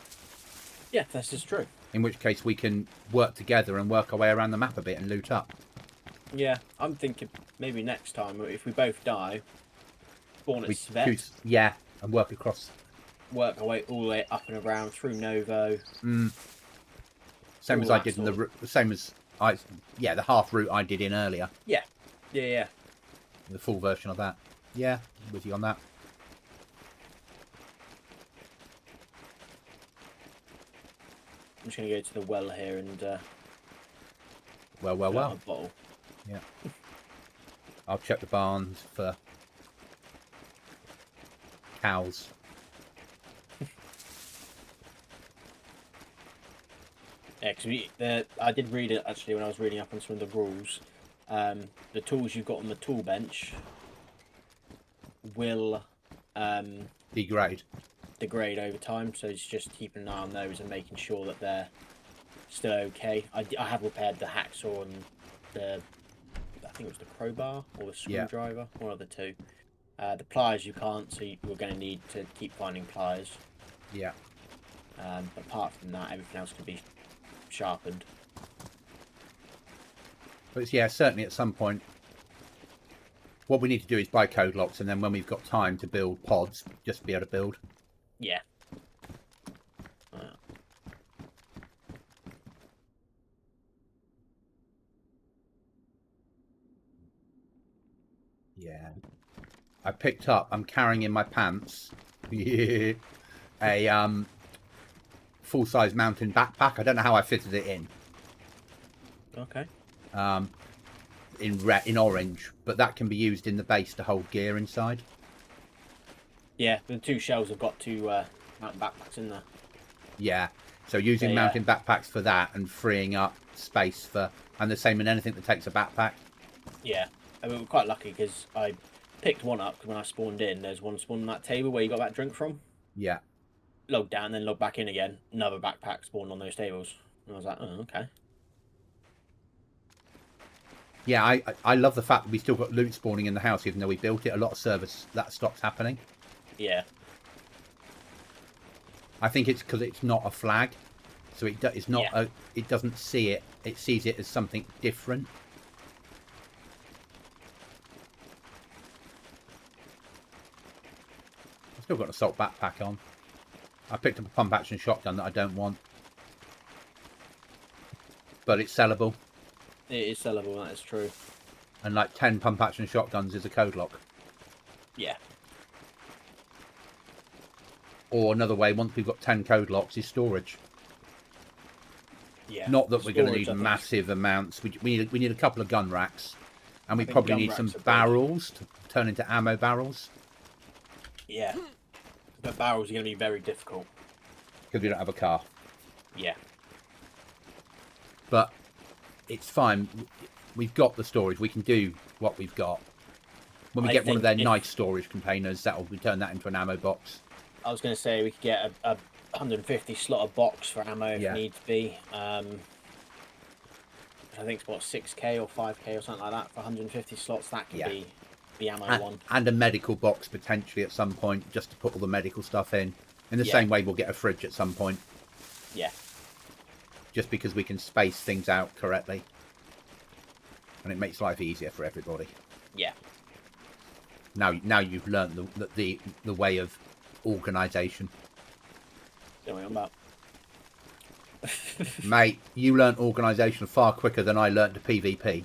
Yeah, this is true. In which case we can work together and work our way around the map a bit and loot up. Yeah, I'm thinking maybe next time, if we both die, spawn at Svet. Yeah, and work across. Work our way all the way up and around through Novo. Same as I did in the same as the half route I did in earlier. Yeah. The full version of that. Yeah, with you on that. I'm just gonna go to the well here and well. A bottle. Yeah. I'll check the barns for cows. Yeah, because I did read it actually when I was reading up on some of the rules. The tools you've got on the tool bench will degrade over time, so it's just keeping an eye on those and making sure that they're still okay. I have repaired the hacksaw and I think it was the crowbar or the screwdriver, one of the two. The pliers you can't, so you're going to need to keep finding pliers. Yeah. But apart from that, everything else can be sharpened. But yeah, certainly at some point, what we need to do is buy code locks, and then when we've got time to build pods, just be able to build. Yeah. Yeah. I picked up, I'm carrying in my pants a full-size mountain backpack. I don't know how I fitted it in. Okay. In orange, but that can be used in the base to hold gear inside. Yeah, the 2 shells have got 2 mountain backpacks in there. Yeah, so using mountain backpacks for that and freeing up space for, and the same in anything that takes a backpack. Yeah, I mean, we're quite lucky because I picked one up when I spawned in. There's one spawned on that table where you got that drink from. Yeah. Logged down, then logged back in again. Another backpack spawned on those tables. And I was like, oh, okay. Yeah, I love the fact that we still got loot spawning in the house, even though we built it. A lot of servers, that stops happening. Yeah. I think it's because it's not a flag, so it's not it doesn't see it. It sees it as something different. I've still got an assault backpack on. I picked up a pump action shotgun that I don't want, but it's sellable. It is sellable, that is true. And like 10 pump action shotguns is a code lock. Yeah. Or another way, once we've got 10 code locks, is storage. Yeah. Not that we're going to Storage, need massive amounts. We need a couple of gun racks, and we probably gun need racks some are good. barrels to turn into ammo barrels. Yeah. But barrels are going to be very difficult. Because we don't have a car. Yeah. But it's fine. We've got the storage. We can do what we've got. When we get one of their nice storage containers, we turn that into an ammo box. I was going to say we could get a 150 slot box for ammo if needs be. I think it's what, 6k or 5k or something like that for 150 slots. That could be the ammo one. And a medical box potentially at some point, just to put all the medical stuff in. In the same way, we'll get a fridge at some point. Yeah. Just because we can space things out correctly, and it makes life easier for everybody. Yeah. Now you've learned the way of organisation. Don't worry about. Mate, you learnt organisation far quicker than I learnt to PvP.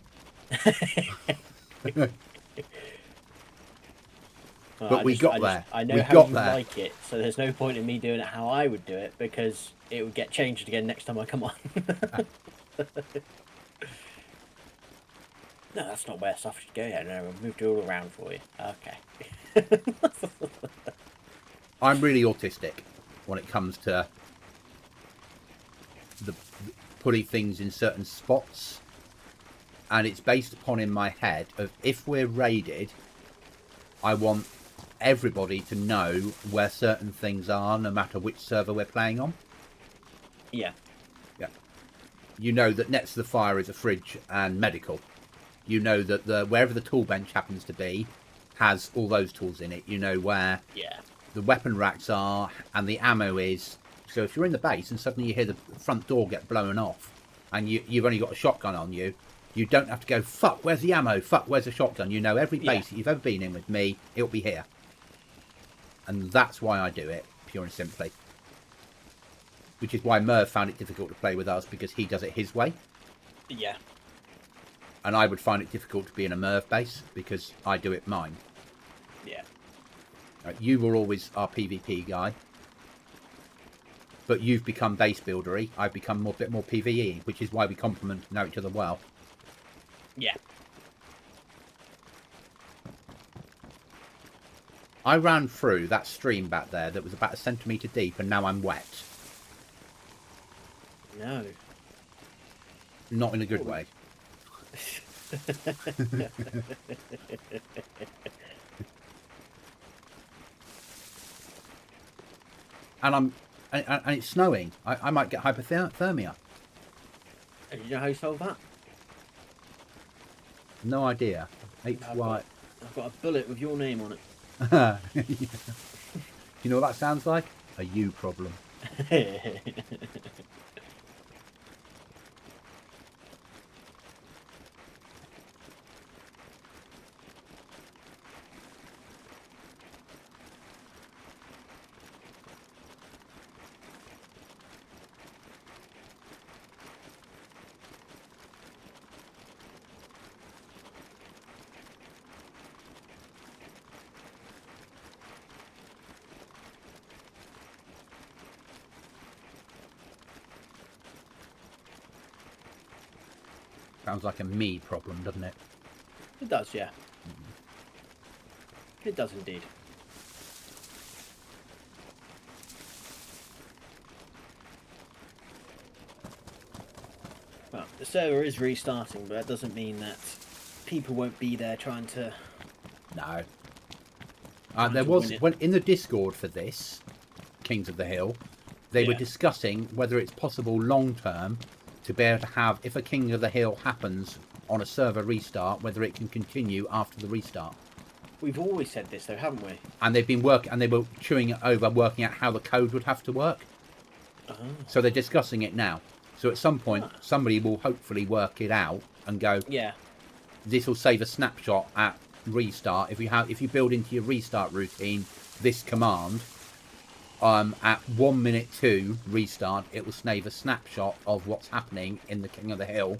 But we got there. I know how you like it, so there's no point in me doing it how I would do it, because it would get changed again next time I come on. No, that's not where stuff should go. Yeah, no, we'll move it all around for you. Okay. I'm really autistic when it comes to putting things in certain spots, and it's based upon in my head of if we're raided, I want everybody to know where certain things are, no matter which server we're playing on. Yeah. Yeah. You know that next to the fire is a fridge and medical. You know that wherever the tool bench happens to be has all those tools in it. You know where the weapon racks are and the ammo is. So if you're in the base and suddenly you hear the front door get blown off and you've only got a shotgun on you, you don't have to go, fuck, where's the ammo? Fuck, where's the shotgun? You know every base that you've ever been in with me, it'll be here. And that's why I do it, pure and simply. Which is why Merv found it difficult to play with us, because he does it his way. Yeah. And I would find it difficult to be in a Merv base, because I do it mine. Yeah. You were always our PvP guy. But you've become base buildery. I've become a bit more PvE, which is why we complement and know each other well. Yeah. I ran through that stream back there that was about 1 centimetre deep, and now I'm wet. No. Not in a good way. And it's snowing. I might get hypothermia. Do you know how you solve that? No idea. I've got a bullet with your name on it. You know what that sounds like? A you problem. Sounds like a me problem, doesn't it? It does, yeah. It does indeed. Well, the server is restarting, but that doesn't mean that people won't be there trying to... No. Trying There to was, win it. when in the Discord for this, Kings of the Hill, they were Yeah. discussing whether it's possible long term to be able to have, if a King of the Hill happens on a server restart, whether it can continue after the restart. We've always said this, though, haven't we? And they've been working, and they were chewing it over, working out how the code would have to work. So they're discussing it now. So at some point, somebody will hopefully work it out and go, Yeah. this will save a snapshot at restart. If you build into your restart routine this command, at 1 minute to restart, it will save a snapshot of what's happening in the King of the Hill.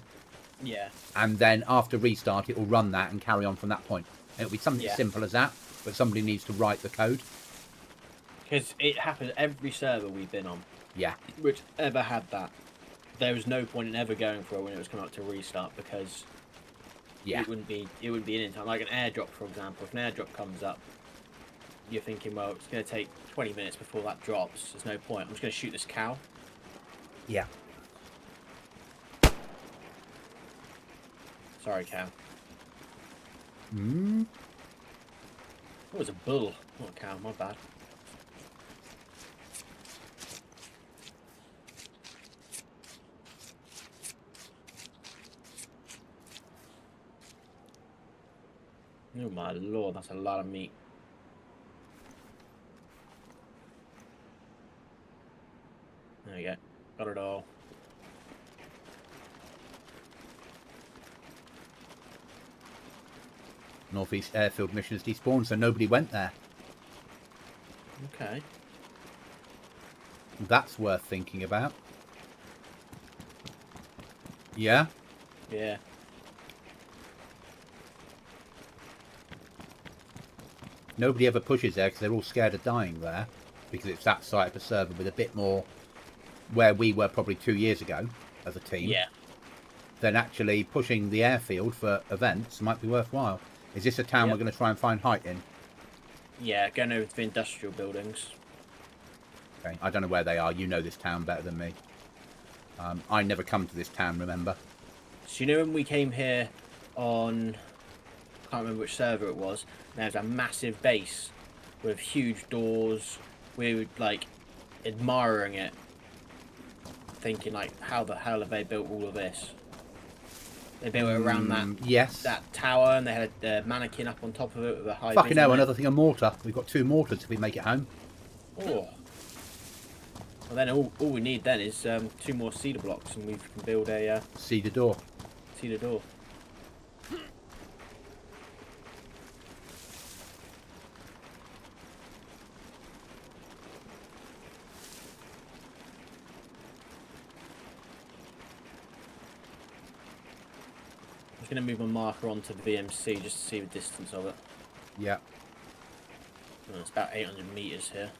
Yeah. And then after restart, it will run that and carry on from that point. It'll be something Yeah. simple as that, but somebody needs to write the code. Because it happens every server we've been on, Yeah. which ever had that. There was no point in ever going for it when it was coming up to restart, because Yeah. it wouldn't be in time. Like an airdrop, for example. If an airdrop comes up, you're thinking, well, it's going to take 20 minutes before that drops. There's no point. I'm just going to shoot this cow. Yeah. Sorry, cow. Mm. Oh, it was a bull, not a cow. My bad. Oh my lord, that's a lot of meat. There you go. Got it all. Northeast Airfield mission has despawned, so nobody went there. Okay. That's worth thinking about. Yeah? Yeah. Nobody ever pushes there because they're all scared of dying there, because it's that side of the server with a bit more where we were probably 2 years ago as a team. Yeah. Then actually pushing the airfield for events might be worthwhile. Is this a town Yep. we're going to try and find height in? Yeah, going over to the industrial buildings. Okay. I don't know where they are. You know this town better than me. I never come to this town, remember? So you know when we came here on, I can't remember which server it was, there's a massive base with huge doors. We were like admiring it, thinking like, how the hell have they built all of this? They built it around that tower, and they had a mannequin up on top of it with a high. Fucking hell, another thing, a mortar. We've got 2 mortars if we make it home. Oh. Well, then all we need then is 2 more cedar blocks, and we can build a Cedar door. cedar door. I'm just going to move my marker onto the VMC just to see the distance of it. Yeah. Oh, it's about 800 meters here.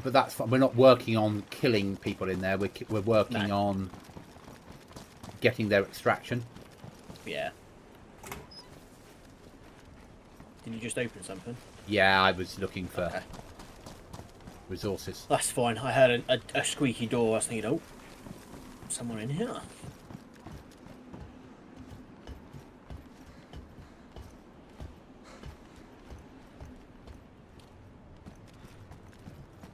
But that's fine. We're not working on killing people in there. We're working No. on getting their extraction. Yeah. Did you just open something? Yeah, I was looking for Okay. resources. That's fine. I heard a squeaky door. I was thinking, oh, someone in here.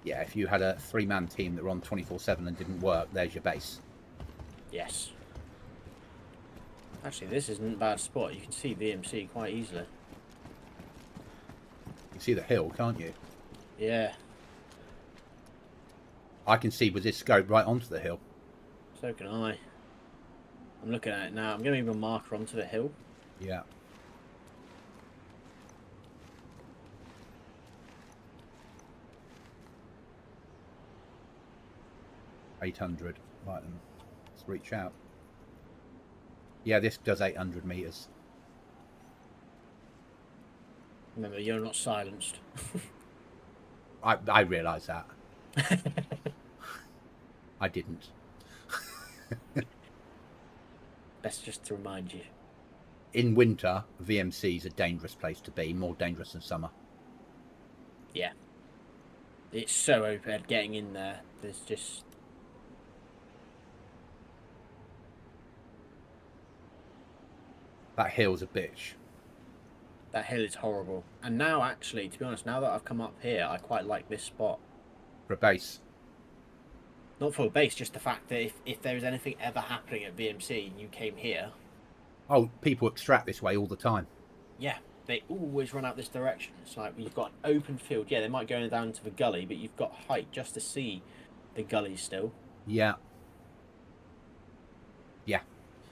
Yeah, if you had a 3-man team that were on 24/7 and didn't work, there's your base. Yes. Actually, this isn't a bad spot. You can see VMC quite easily. You see the hill, can't you? Yeah. I can see with this scope right onto the hill. So can I. I'm looking at it now. I'm going to move my marker onto the hill. Yeah. $800. Right then. Let's reach out. Yeah, this does 800 meters. Remember, you're not silenced. I realise that. I didn't. Best just to remind you. In winter, VMC is a dangerous place to be, more dangerous than summer. Yeah. It's so open getting in there. There's just... That hill's a bitch. That hill is horrible. And now, actually, to be honest, now that I've come up here, I quite like this spot. For a base. Not for a base, just the fact that if there was anything ever happening at VMC and you came here... Oh, people extract this way all the time. Yeah, they always run out this direction. It's like, you've got an open field. Yeah, they might go down to the gully, but you've got height just to see the gully still. Yeah. Yeah.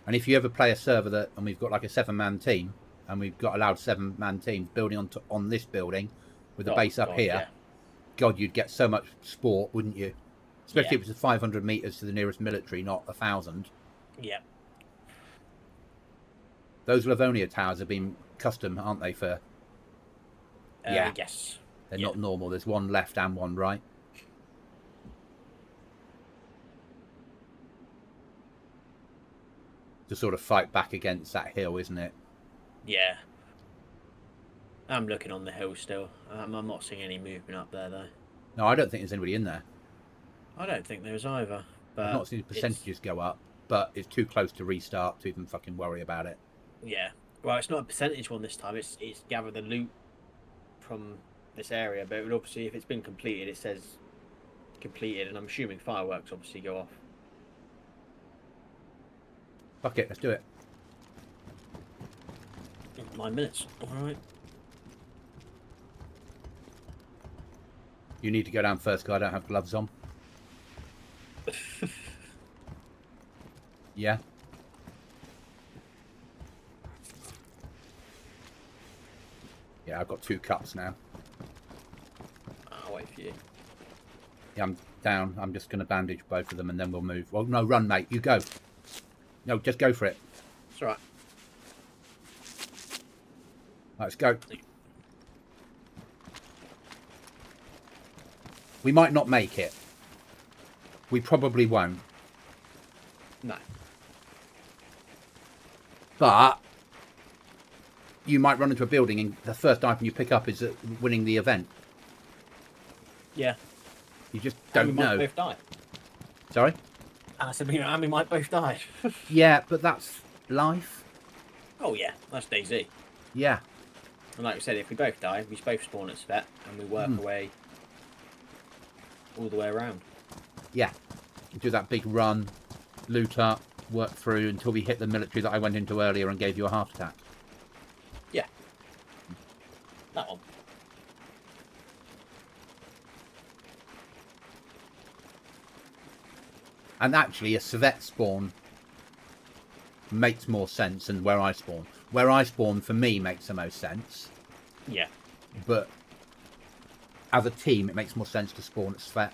And if you ever play a server that, and we've got like a 7-man team, and we've got allowed 7-man teams building on this building with a base up here, yeah. God, you'd get so much sport, wouldn't you? Especially Yeah. if it's 500 meters to the nearest military, not 1,000. Yeah. Those Livonia towers have been custom, aren't they? For yeah, Yes. they're Yeah. not normal. There's one left and one right. To sort of fight back against that hill, isn't it? Yeah. I'm looking on the hill still. I'm not seeing any movement up there, though. No, I don't think there's anybody in there. I don't think there is either. But I've not seen the percentages go up, but it's too close to restart to even fucking worry about it. Yeah. Well, it's not a percentage one this time. It's gather the loot from this area. But it would obviously, if it's been completed, it says completed. And I'm assuming fireworks obviously go off. Fuck it, let's do it. 9 minutes. All right. You need to go down first, because I don't have gloves on. Yeah. Yeah, I've got 2 cups now. I'll wait for you. Yeah, I'm down. I'm just going to bandage both of them and then we'll move. Well, no, run, mate. You go. No, just go for it. It's all right. Let's go. We might not make it. We probably won't. No. But you might run into a building and the first item you pick up is winning the event. Yeah. You just And don't we might know. both die. Sorry? And I said, and we might both die. Yeah, but that's life. Oh, yeah. That's DayZ. Yeah. And like we said, if we both die, we both spawn at Svet and we work away all the way around. Yeah. Do that big run, loot up, work through until we hit the military that I went into earlier and gave you a heart attack. Yeah. That one. And actually, a Svet spawn makes more sense than where I spawn. Where I spawn, for me, makes the most sense. Yeah. But as a team, it makes more sense to spawn at Svet.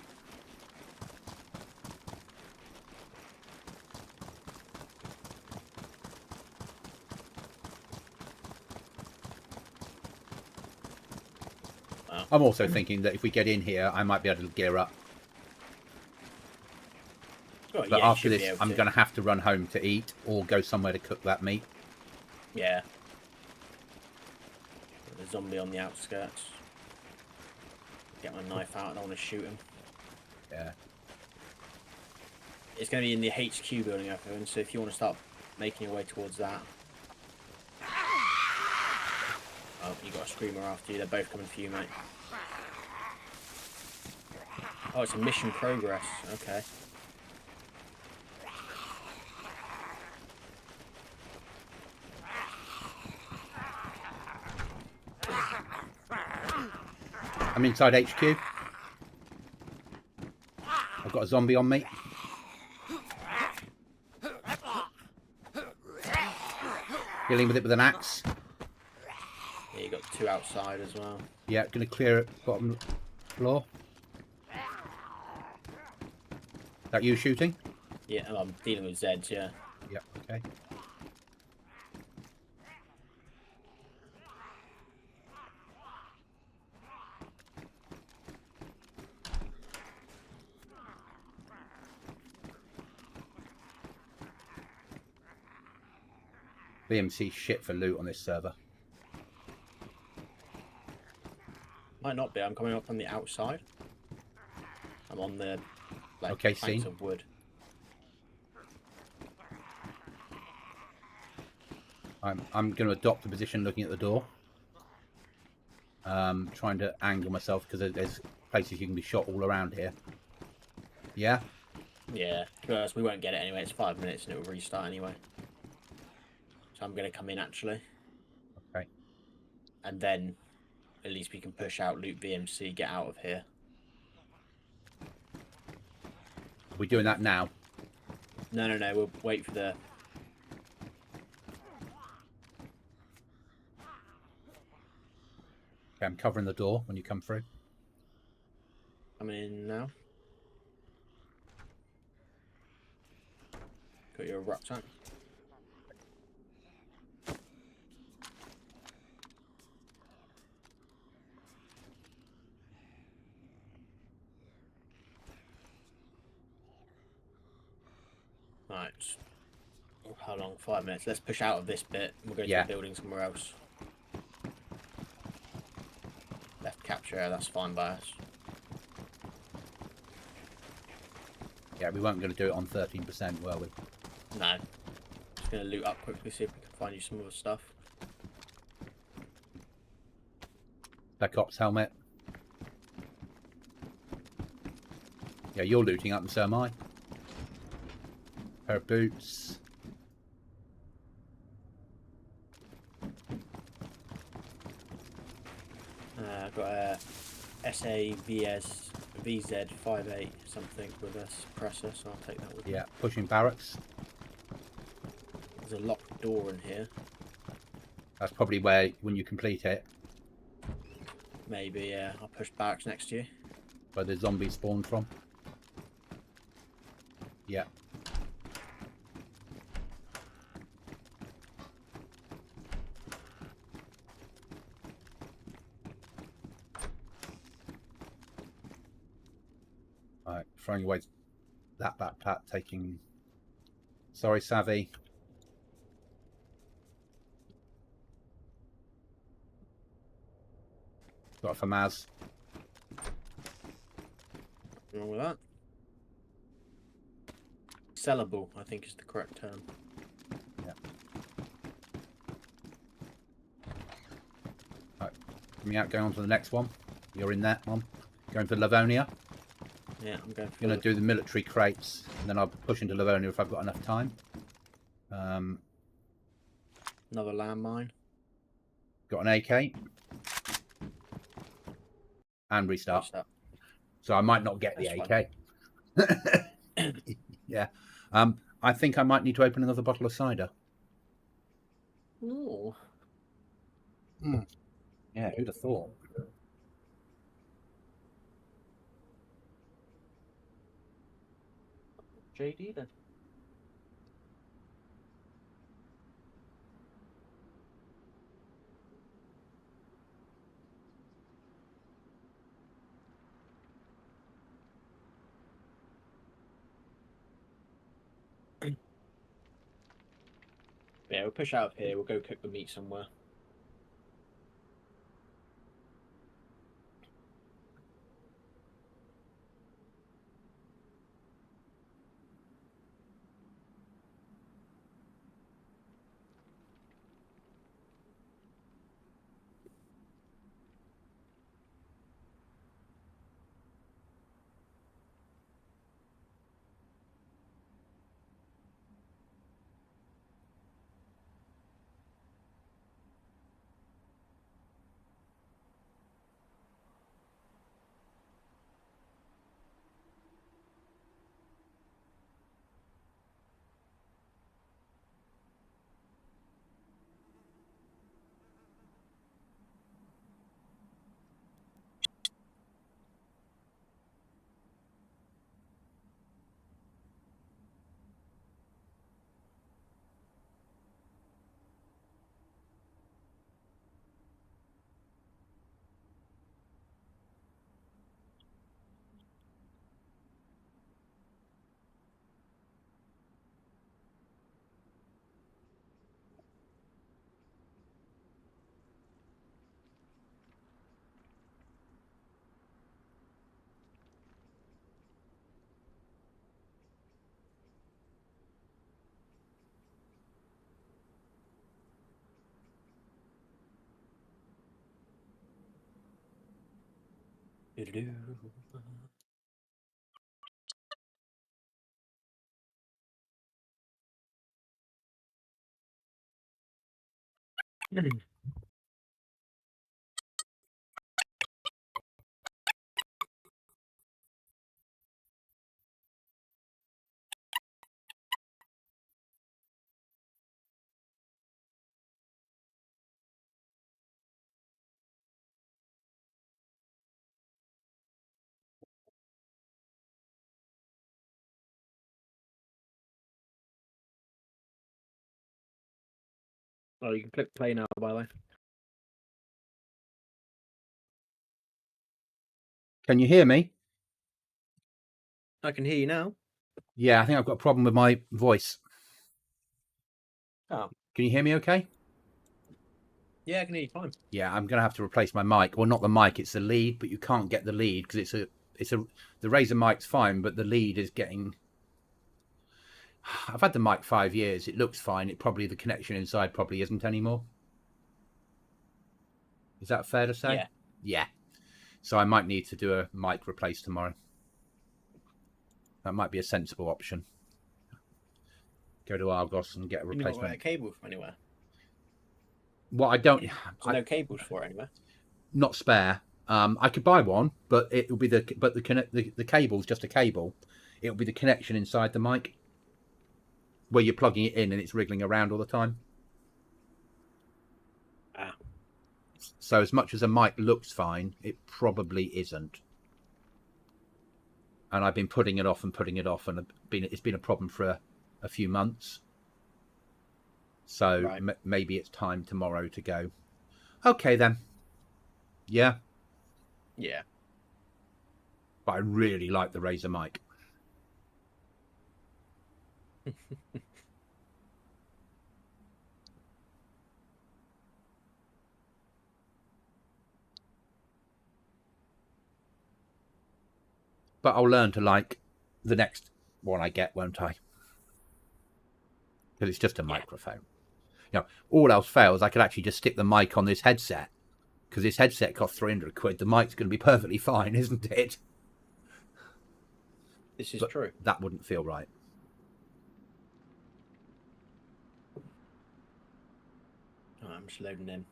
Wow. I'm also thinking that if we get in here, I might be able to gear up. Oh, But yeah, you after should be this, able I'm to. going to have to run home to eat or go somewhere to cook that meat. Yeah. There's a zombie on the outskirts. Get my knife out. I don't want to shoot him. Yeah. It's going to be in the HQ building, everyone. So if you want to start making your way towards that. Oh, you got a screamer after you. They're both coming for you, mate. Oh, it's a mission progress. Okay. I'm inside HQ. I've got a zombie on me. Dealing with it with an axe. Yeah, you got 2 outside as well. Yeah, gonna clear it bottom floor. That you shooting? Yeah, I'm dealing with Zeds, yeah. Yeah, okay. BMC shit for loot on this server. Might not be. I'm coming up on the outside. I'm on the Okay, planks seen. of wood. I'm going to adopt a position looking at the door. Trying to angle myself because there's places you can be shot all around here. Yeah? Yeah, to be honest, we won't get it anyway. It's 5 minutes and it will restart anyway. So I'm going to come in actually. Okay. And then at least we can push out, loot BMC, get out of here. Are we doing that now? No, we'll wait for the... Okay, I'm covering the door when you come through. Coming in now. Got your rucksack. Right. How long? 5 minutes. Let's push out of this bit. We'll go to the building somewhere else. Left capture, that's fine by us. Yeah, we weren't going to do it on 13%, were we? No. Just going to loot up quickly, see if we can find you some other stuff. Black Ops helmet. Yeah, you're looting up and so am I. Pair of boots. I've got a VZ58 something with a suppressor, so I'll take that with me. Yeah, pushing barracks. There's a locked door in here. That's probably where, when you complete it, Maybe, yeah. I'll push barracks next to you. where the zombies spawned from. Yeah. Alright, throwing away that backpack, taking... Sorry, Savvy. Got it for Maz. Nothing wrong with that. Sellable, I think is the correct term. Yeah. Right, coming out, going on to the next one. You're in that one. Going for Livonia. Yeah, I'm going for Going to do the military crates, and then I'll push into Livonia if I've got enough time. another landmine. Got an AK. And restart. So I might not get the AK. Yeah. I think I might need to open another bottle of cider. Ooh. Yeah, who'd have thought? JD then. Yeah, we'll push out of here. We'll go cook the meat somewhere. Doo-doo-doo. Oh, you can click play now, by the way. Can you hear me? I can hear you now. Yeah, I think I've got a problem with my voice. Oh. Can you hear me okay? Yeah, I can hear you fine. Yeah, I'm going to have to replace my mic. Well, not the mic, it's the lead, but you can't get the lead because the Razer mic's fine, but the lead is getting... I've had the mic 5 years. It looks fine. The connection inside probably isn't anymore. Is that fair to say? Yeah. Yeah. So I might need to do a mic replace tomorrow. That might be a sensible option. Go to Argos and get a replacement. You not got a cable from anywhere? Well, I don't... There's no cables for it anywhere? Not spare. I could buy one, but it will be the cable's just a cable. It'll be the connection inside the mic where you're plugging it in and it's wriggling around all the time. Ah. So as much as a mic looks fine, it probably isn't. And I've been putting it off, and it's been a problem for a few months. So right. Maybe it's time tomorrow to go. Okay then. Yeah. Yeah. But I really like the Razer mic. But I'll learn to like the next one I get, won't I? Because it's just a microphone. You know, all else fails, I could actually just stick the mic on this headset. Because this headset costs 300 quid. The mic's going to be perfectly fine, isn't it? This is true. That wouldn't feel right. Oh, I'm just loading in.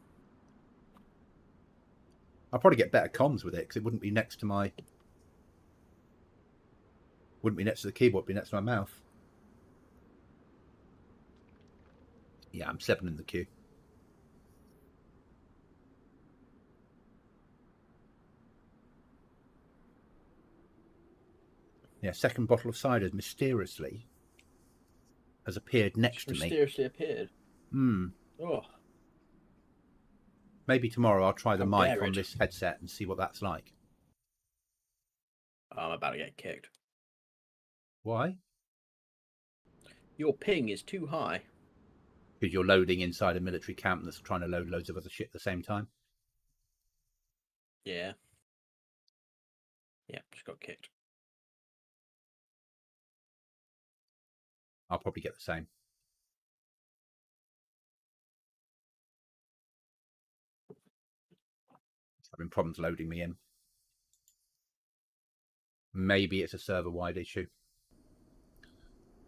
I'll probably get better comms with it because it wouldn't be next to my... Wouldn't be next to the keyboard, it'd be next to my mouth. Yeah, I'm 7 in the queue. Yeah, second bottle of cider mysteriously has appeared next to me. Mysteriously appeared? Hmm. Oh. Maybe tomorrow I'll try the mic on this headset and see what that's like. Oh, I'm about to get kicked. Why? Your ping is too high. Because you're loading inside a military camp that's trying to load loads of other shit at the same time. Yeah. Yeah, just got kicked. I'll probably get the same. Having problems loading me in. Maybe it's a server-wide issue.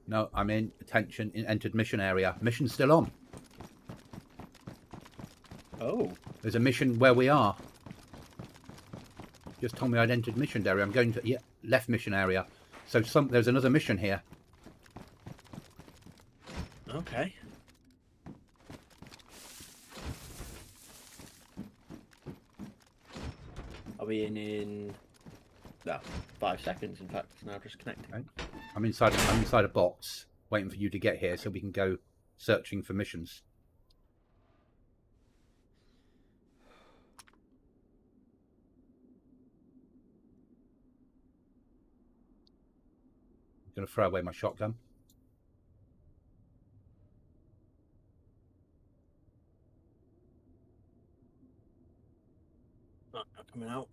No, I'm in. Attention, entered mission area. Mission's still on. Oh. There's a mission where we are. Just told me I'd entered mission area. I'm going to... Yeah, left mission area. So there's another mission here. Okay. I'll be in 5 seconds. In fact, it's now just connecting. Okay. I'm inside a box, waiting for you to get here so we can go searching for missions. I'm going to throw away my shotgun. Oh, coming out.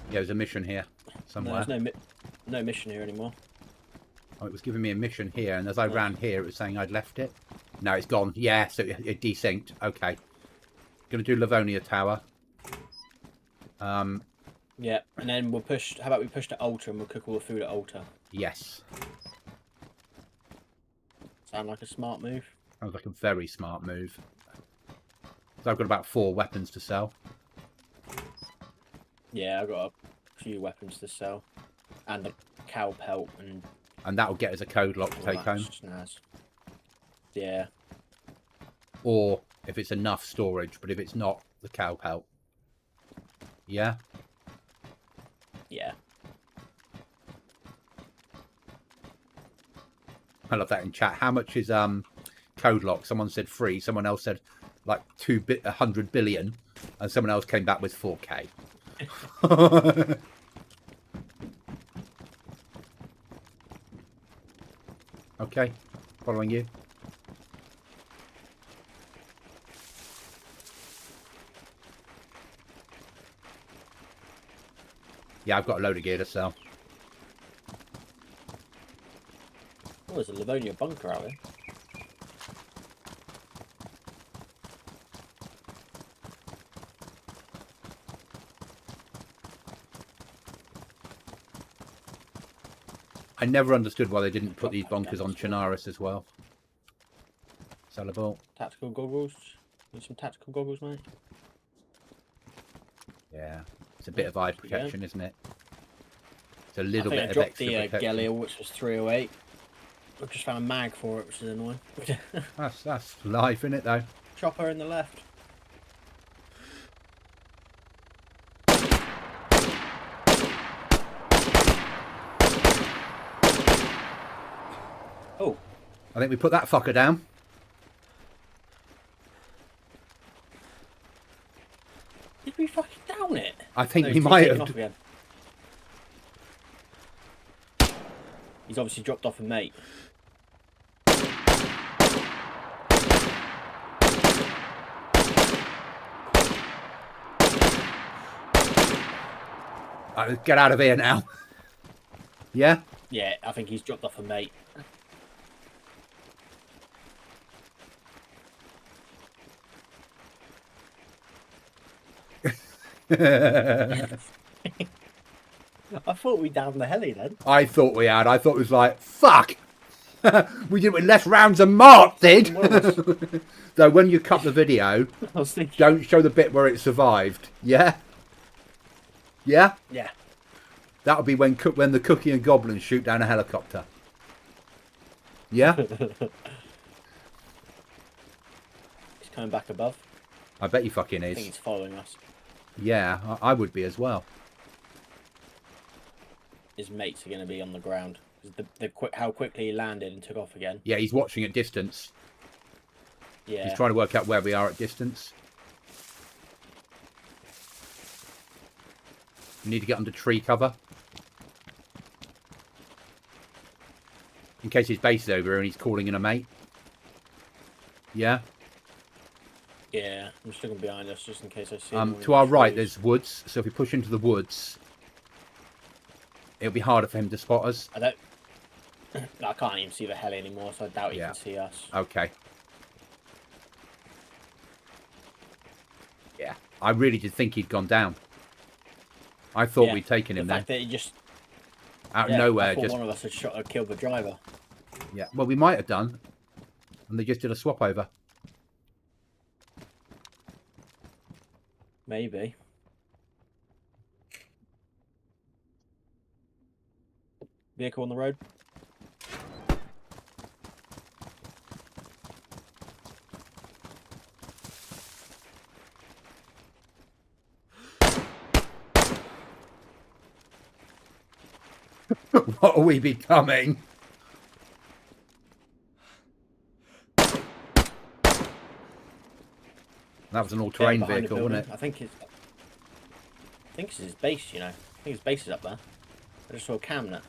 Yeah, there's a mission here somewhere. No, there's no mission here anymore. Oh, it was giving me a mission here, and as I ran here, it was saying I'd left it. No, it's gone. Yeah, so it desynced. Okay. Going to do Livonia Tower. Yeah, and then we'll push. How about we push to altar and we'll cook all the food at altar? Yes. Sound like a smart move? Sounds like a very smart move. So I've got about 4 weapons to sell. Yeah, I've got a few weapons to sell. And a cow pelt And that'll get us a code lock to all take that home. snaz. Yeah. Or if it's enough storage, but if it's not, the cow pelt. Yeah? Yeah. I love that in chat. How much is code lock? Someone said free. Someone else said like 100 billion. And someone else came back with 4K. Okay. Following you. Yeah, I've got a load of gear to sell. Oh, there's a Livonia bunker out there. I never understood why they didn't put these bunkers on Chinaris as well. Sellable. Tactical goggles. Need some tactical goggles, mate? Yeah. It's a bit of eye protection, isn't it? It's a little I bit of dropped extra the protection. Galil, which was 308. I've just found a mag for it, which is annoying. That's life, isn't it, though? Chopper in the left. Oh. I think we put that fucker down. Did we fucking down it? I think No, we he's might taken have. off again. He's obviously dropped off a mate. Right, get out of here now. Yeah? Yeah, I think he's dropped off a mate. I thought we downed the heli then. I thought we had. I thought it was like, fuck! We did it with less rounds than Mark did! So when you cut the video, I was thinking, don't show the bit where it survived. Yeah? Yeah? yeah. That'll be when the Cookie and Goblin shoot down a helicopter. Yeah? He's coming back above. I bet he fucking I think is. he's following us. Yeah, I would be as well. His mates are going to be on the ground. How quickly he landed and took off again. Yeah, he's watching at distance. Yeah. He's trying to work out where we are at distance. We need to get under tree cover. In case his base is over here and he's calling in a mate. Yeah? Yeah, I'm just looking behind us just in case I see him. To our right, there's woods. So if we push into the woods, it'll be harder for him to spot us. I can't even see the heli anymore, so I doubt he Yeah. can see us. Okay. Yeah. I really did think he'd gone down. I thought we'd taken him the there. fact that he just Out of nowhere. I thought Just one of us had killed the driver. Yeah. Well, we might have done. And they just did a swap over. Maybe. Vehicle on the road. What are we becoming? That was an all-terrain behind the vehicle, wasn't it? building. I think it's his base, you know. I think his base is up there. I just saw a cabinet.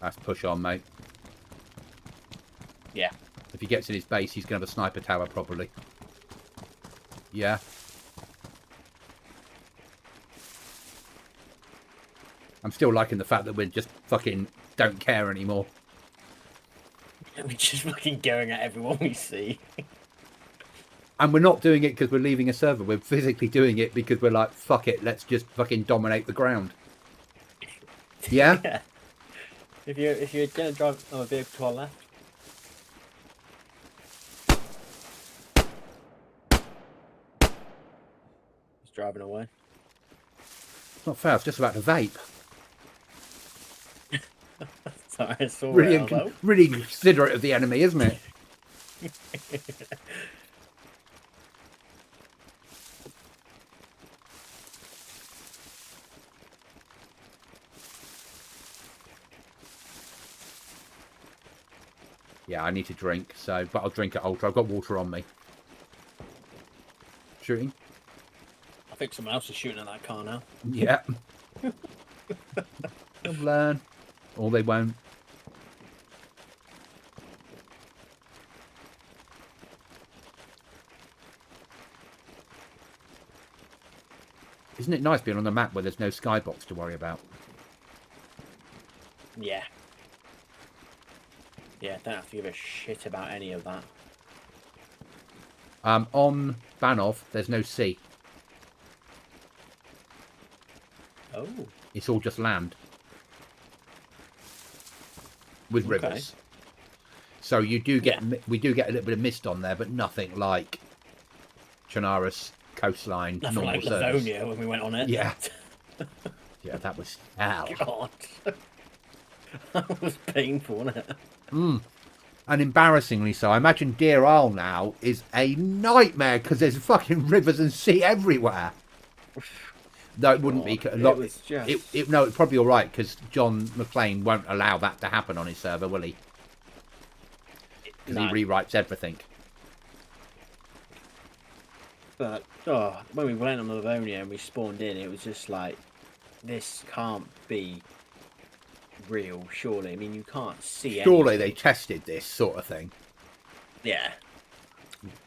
That's push on, mate. Yeah. If he gets in his base, he's going to have a sniper tower, probably. Yeah. I'm still liking the fact that we just fucking don't care anymore. We're just fucking going at everyone we see. And we're not doing it because we're leaving a server. We're physically doing it because we're like, fuck it, let's just fucking dominate the ground. Yeah? Yeah. If you're gonna drive a vehicle to our left. He's driving away. It's not fair, I was just about to vape. Sorry, I saw Really, it. I was really considerate of the enemy, isn't it? Yeah, I need to drink, so but I'll drink at Ultra. I've got water on me. Shooting? I think someone else is shooting at that car now. Yeah. They'll learn. Or they won't. Isn't it nice being on the map where there's no skybox to worry about? Yeah. Yeah, don't have to give a shit about any of that. On Banov, there's no sea. Oh. It's all just land. With Okay. rivers. So you do get, Yeah. we do get a little bit of mist on there, but nothing like Chernarus coastline, Nothing normal like service. Livonia when we went on it. Yeah. Yeah, that was hell. God. That was painful, wasn't it? And embarrassingly so. I imagine Deer Isle now is a nightmare because there's fucking rivers and sea everywhere. No, it wouldn't be. A lot, It was just... no, it's probably all right because John McLean won't allow that to happen on his server, will he? Because No. he rewrites everything. But when we went on Livonia and we spawned in, it was just like, this can't be real, surely. I mean, you can't see Surely anything. they tested this sort of thing. Yeah.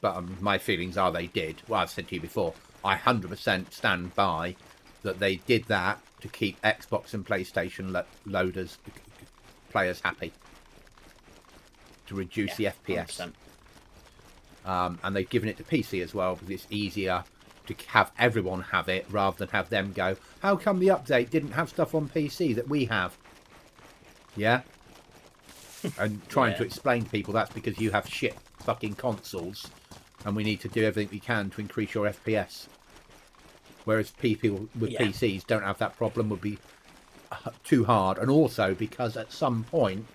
But my feelings are they did. Well, I've said to you before, I 100% stand by that they did that to keep Xbox and PlayStation loaders, players happy. To reduce the FPS. 100%. And they've given it to PC as well because it's easier to have everyone have it rather than have them go, how come the update didn't have stuff on PC that we have? Yeah? And trying to explain to people that's because you have shit fucking consoles and we need to do everything we can to increase your FPS. Whereas people with PCs don't have that problem, would be too hard. And also because at some point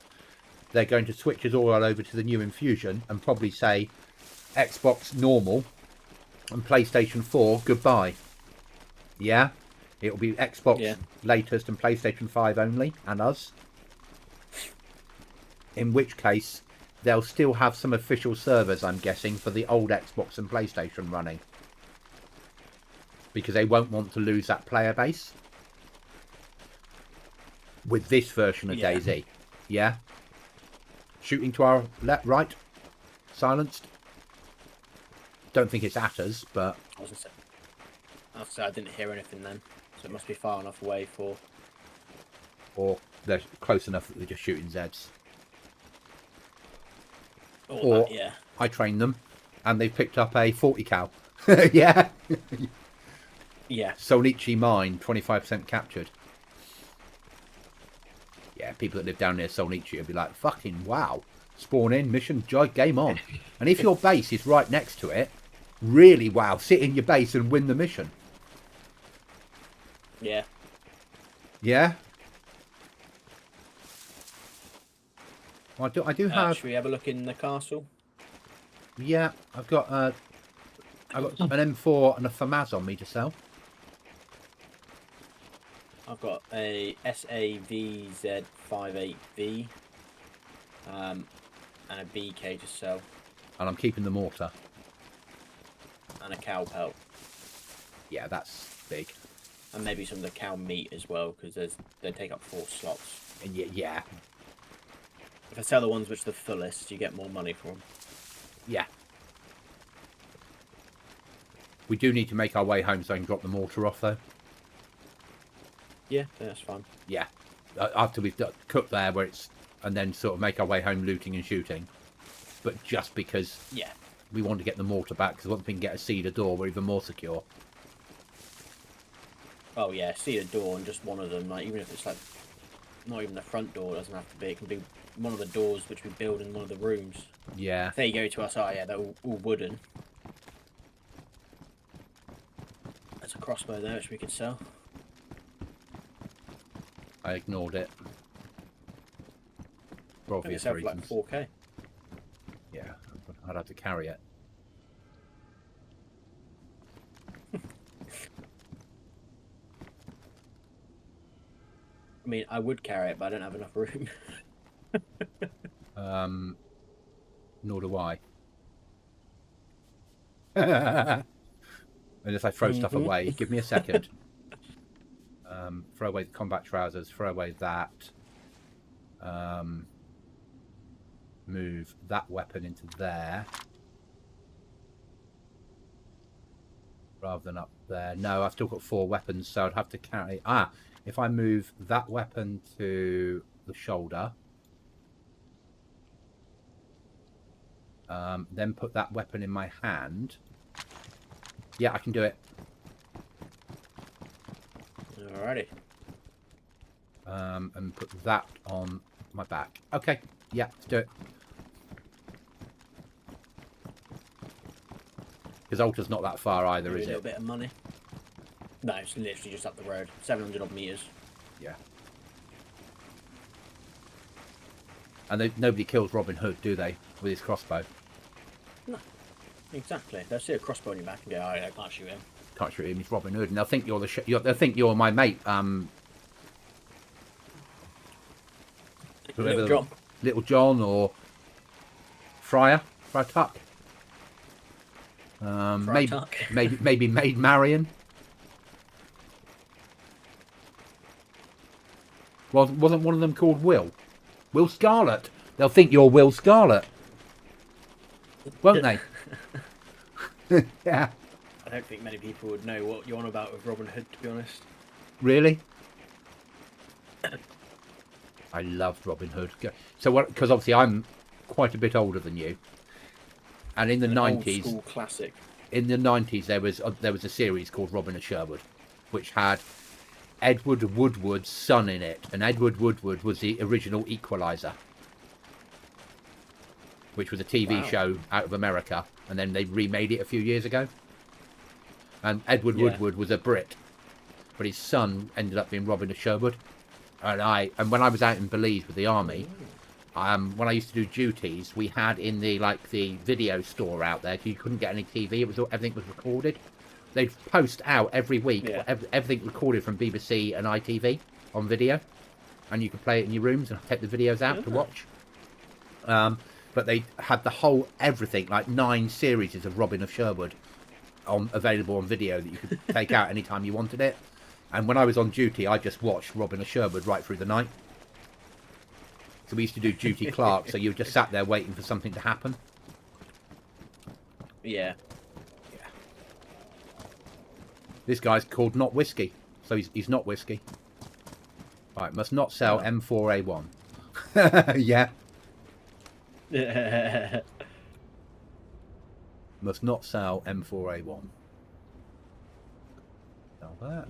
they're going to switch us all over to the new Infusion and probably say Xbox normal and PlayStation 4 goodbye. Yeah? It'll be Xbox latest and PlayStation 5 only, and us. In which case, they'll still have some official servers, I'm guessing, for the old Xbox and PlayStation running. Because they won't want to lose that player base. With this version of DayZ. Yeah? Shooting to our left, right. Silenced. Don't think it's at us, but... I didn't hear anything then. So it must be far enough away for... Or they're close enough that they're just shooting Zeds. Or that, yeah. I trained them, and they've picked up a 40 cal. Yeah. Yeah. Solnichi mine, 25% captured. Yeah, people that live down near Solnichi will be like, fucking wow. Spawn in, mission, joy, game on. And if your base is right next to it, really wow, sit in your base and win the mission. Yeah. Yeah? Well, I do have... Should we have a look in the castle? Yeah, I've got an M4 and a FAMAS on me to sell. I've got a SAVZ58V and a BK to sell. And I'm keeping the mortar. And a cow pelt. Yeah, that's big. And maybe some of the cow meat as well, because they take up 4 slots. And yeah. If I sell the ones which are the fullest, you get more money for them. Yeah. We do need to make our way home so I can drop the mortar off, though. Yeah, that's fine. Yeah. After we've cooked there, and then sort of make our way home looting and shooting. But just because... Yeah. we want to get the mortar back because once we can get a cedar door, we're even more secure. Oh yeah, see a door and just one of them. Like even if it's like not even the front door, it doesn't have to be. It can be one of the doors which we build in one of the rooms. Yeah. If they go to us, oh yeah, they're all wooden. There's a crossbow there which we could sell. I ignored it. For I obvious sell for like reasons. 4K. Yeah, I'd have to carry it. I mean, I would carry it, but I don't have enough room. Nor do I. Unless I throw stuff away. Give me a second. Throw away the combat trousers. Throw away that. Move that weapon into there. Rather than up there. No, I've still got 4 weapons, so I'd have to carry... if I move that weapon to the shoulder... then put that weapon in my hand... Yeah, I can do it. Alrighty. And put that on my back. Okay, yeah, let's do it. Because Altar's not that far either, Maybe is a it? little bit of money. No, it's literally just up the road. 700 odd meters. Yeah. And nobody kills Robin Hood, do they? With his crossbow. No, exactly. They'll see a crossbow on your back and go, oh yeah, I can't shoot him. Can't shoot him, he's Robin Hood. And they'll think you're they'll think you're my mate. Little John. Little John or Friar Tuck. Maybe Maid Marian. Wasn't one of them called Will? Will Scarlet. They'll think you're Will Scarlet, won't they? Yeah. I don't think many people would know what you're on about with Robin Hood, to be honest. Really? I loved Robin Hood. So what? Because obviously I'm quite a bit older than you. And in the 90s, old school classic. In the 90s, there was a series called Robin of Sherwood, which had Edward Woodward's son in it, and Edward Woodward was the original Equalizer, which was a TV show out of America, and then they remade it a few years ago. And Edward Woodward was a Brit, but his son ended up being Robin of Sherwood. And when I was out in Belize with the army. When I used to do duties, we had in the video store out there. You couldn't get any TV; everything was recorded. They'd post out every week everything recorded from BBC and ITV on video, and you could play it in your rooms and take the videos out to watch. But they had the whole everything, like 9 series of Robin of Sherwood, available on video that you could take out anytime you wanted it. And when I was on duty, I just watched Robin of Sherwood right through the night. So we used to do duty clerk, so you just sat there waiting for something to happen. Yeah. Yeah. This guy's called Not Whiskey, so he's not whiskey. Right, must not sell M4A1. Yeah. Must not sell M4A1. Sell that.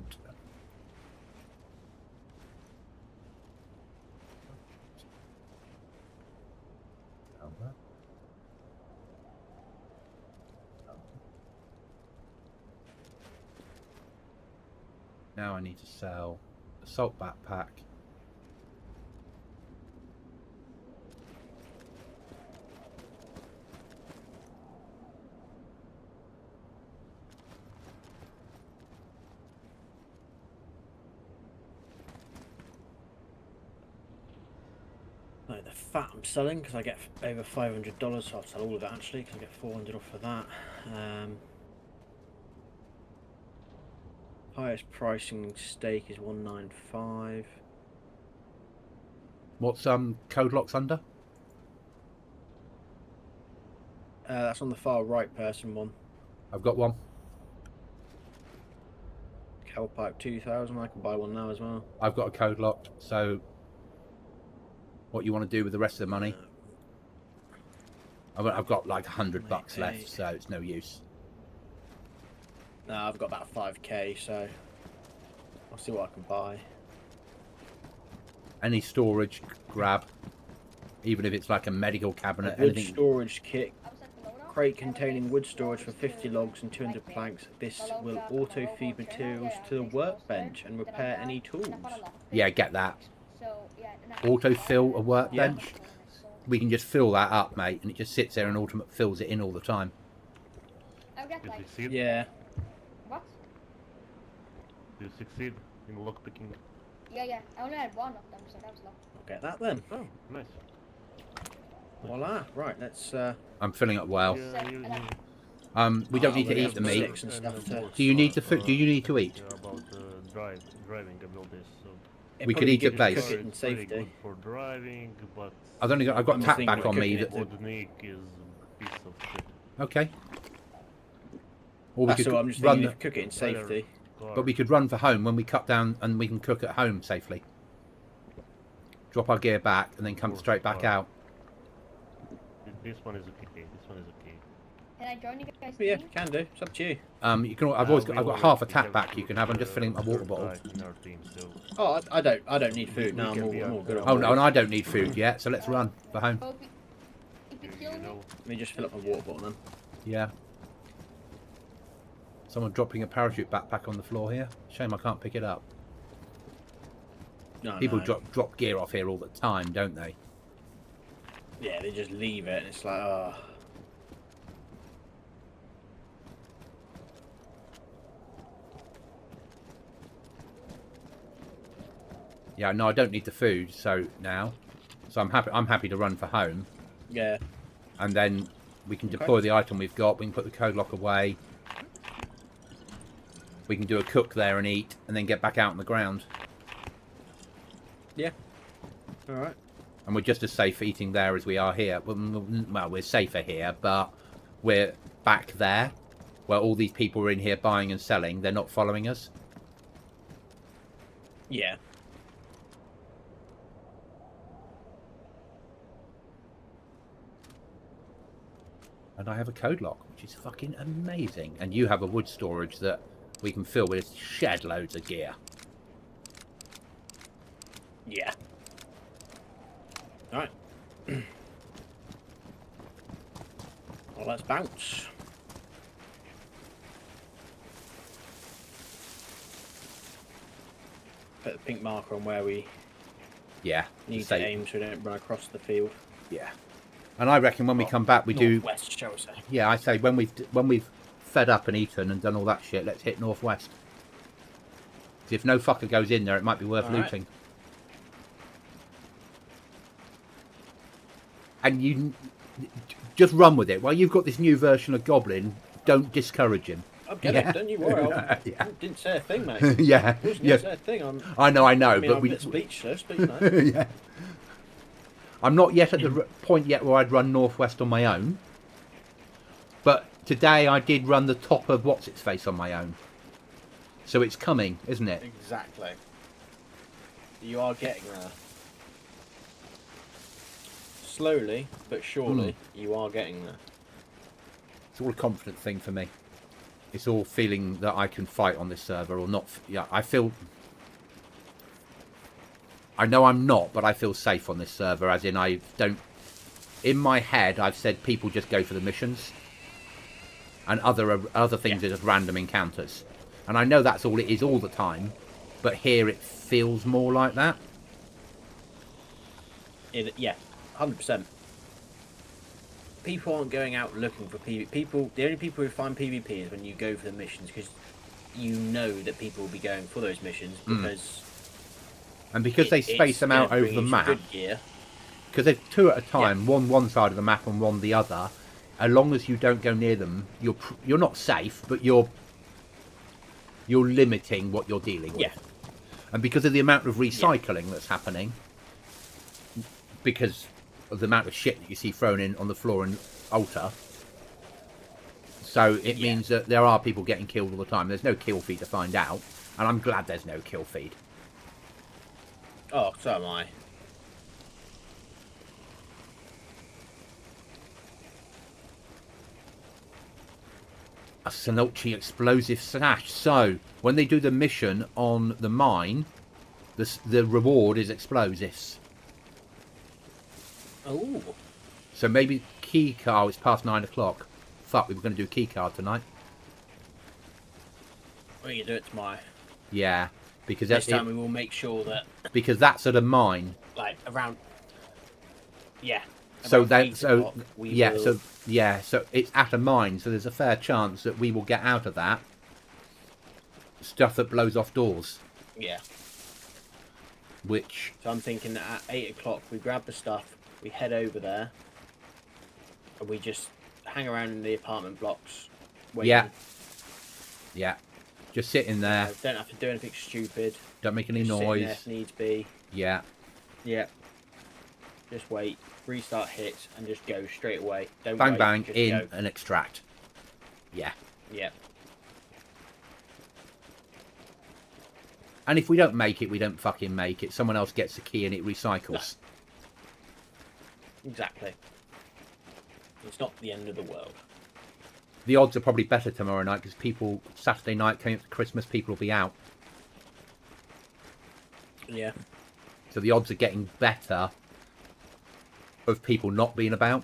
Now I need to sell assault backpack. No, the fat I'm selling because I get over $500, so I'll sell all of it actually because I get 400 off for that. Highest pricing steak is 195. What's code locks under? That's on the far right person one. I've got one. Hellpipe 2000. I can buy one now as well. I've got a code locked. So, what you want to do with the rest of the money? I've got like $100 Okay. left, so it's no use. No, I've got about 5k, so I'll see what I can buy. Any storage, grab. Even if it's like a medical cabinet, A wood anything. storage kit. Crate containing wood storage for 50 logs and 200 planks. This will auto-feed materials to the workbench and repair any tools. Yeah, get that. Autofill a workbench. We can just fill that up, mate, and it just sits there and fills it in all the time. You succeed? Yeah. What? You succeed in lockpicking? Yeah. I only had one of them, so that was lucky. I'll get that then. Oh, nice. Voila. Right, let's... I'm filling up well. Yeah, We don't need to we eat have the meat. sticks and stuff to... Do you need to do you need to eat? Yeah, about driving abilities. So It'd We could probably eat be at good to base. cook it in it's very safety. good for driving, but I've got I'm just tap thinking back of on me. cooking it That, wood meat is a piece of shit. okay. Or we That's could what I'm just run, thinking, if you cook it in safety. but we could run for home when we cut down, and we can cook at home safely. Drop our gear back and then come straight back out. This one is okay. This one is okay. Can I join you guys? But yeah, team? can do. It's up to you. You can. I've got half a tap back. You can have. I'm just filling my water bottle. In our team, so Oh, I don't need food now. I'm all good. Oh no, and I don't need food yet, so let's run for home. Well, if you kill you me, know, Let me just fill up my water bottle then. Yeah. Someone dropping a parachute backpack on the floor here. Shame I can't pick it up. No, People no. drop gear off here all the time, don't they? Yeah, they just leave it, and it's like, oh. Yeah, no, I don't need the food. So now, so I'm happy. I'm happy to run for home, Yeah. and then we can deploy the item we've got. We can put the code lock away. We can do a cook there and eat, and then get back out on the ground. Yeah. All right. And we're just as safe eating there as we are here. Well, we're safer here, but we're back there, where all these people are in here buying and selling. They're not following us. Yeah. And I have a code lock, which is fucking amazing. And you have a wood storage that we can fill with shed loads of gear. Yeah. All right. Well, let's bounce. Put the pink marker on where we Yeah. need to safe. aim so we don't run across the field. Yeah. And I reckon when we come back, we do. Northwest, shall we say? Yeah, I say when we've fed up and eaten and done all that shit, let's hit northwest. 'Cause if no fucker goes in there, it might be worth All right. looting. And you just run with it. While you've got this new version of Goblin, don't discourage him. I'll get Yeah. it. Don't you worry. I Yeah. didn't say a thing, mate. Yeah, Didn't yeah. say a thing. I know, I mean, but I'm a we. bit speechless, but you know. Yeah. I'm not yet at the point yet where I'd run northwest on my own. But today I did run the top of what's its face on my own. So it's coming, isn't it? Exactly. You are getting there. Slowly, but surely, you are getting there. It's all a confidence thing for me. It's all feeling that I can fight on this server or not. Yeah, I feel. I know I'm not, but I feel safe on this server. As in, I don't. In my head, I've said people just go for the missions, and other things are just random encounters. And I know that's all it is all the time, but here it feels more like that. Yeah, 100%. People aren't going out looking for PvP. The only people who find PvP is when you go for the missions, because you know that people will be going for those missions because. And because they space them out over the map, because they're two at a time, one side of the map and one the other. As long as you don't go near them, you're not safe, but you're limiting what you're dealing with. Yeah. And because of the amount of recycling that's happening, because of the amount of shit that you see thrown in on the floor in Alta, so it means that there are people getting killed all the time. There's no kill feed to find out, and I'm glad there's no kill feed. Oh, so am I. A Sonochi explosive sash. So when they do the mission on the mine, the reward is explosives. Oh. So maybe key card. Oh, it's past 9 o'clock. Fuck, we were going to do key card tonight. We can do it tomorrow. Yeah, because This time we will make sure that, because that's at a mine. like, around. Yeah. So around that 8 so o'clock, we yeah will- so it's at a mine. So there's a fair chance that we will get out of that stuff that blows off doors. Yeah. Which So I'm thinking that at 8 o'clock we grab the stuff, we head over there, and we just hang around in the apartment blocks. Waiting. yeah, just sit in there. Don't have to do anything stupid. Don't make any Just sit in there noise. if needs be. Yeah. Yeah. Just wait. Restart hits and just go straight away. Don't Bang wait, bang just in go. and extract. Yeah. Yeah. And if we don't make it, we don't fucking make it. Someone else gets the key and it recycles. Exactly. It's not the end of the world. The odds are probably better tomorrow night because people, Saturday night coming up to Christmas, people will be out. Yeah. So the odds are getting better of people not being about.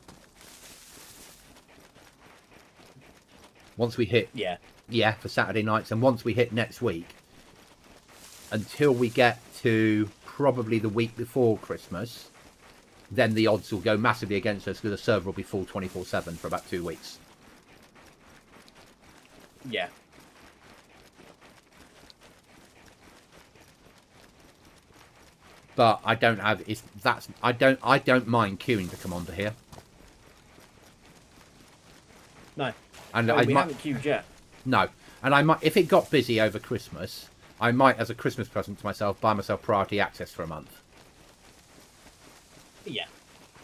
Once we hit, Yeah. for Saturday nights, and once we hit next week, until we get to probably the week before Christmas, then the odds will go massively against us because the server will be full 24/7 for about 2 weeks. Yeah. But I don't have I don't mind queuing to come onto here. No. And No, I we might haven't queued yet. no, and I might if it got busy over Christmas, I might as a Christmas present to myself buy myself priority access for a month. Yeah.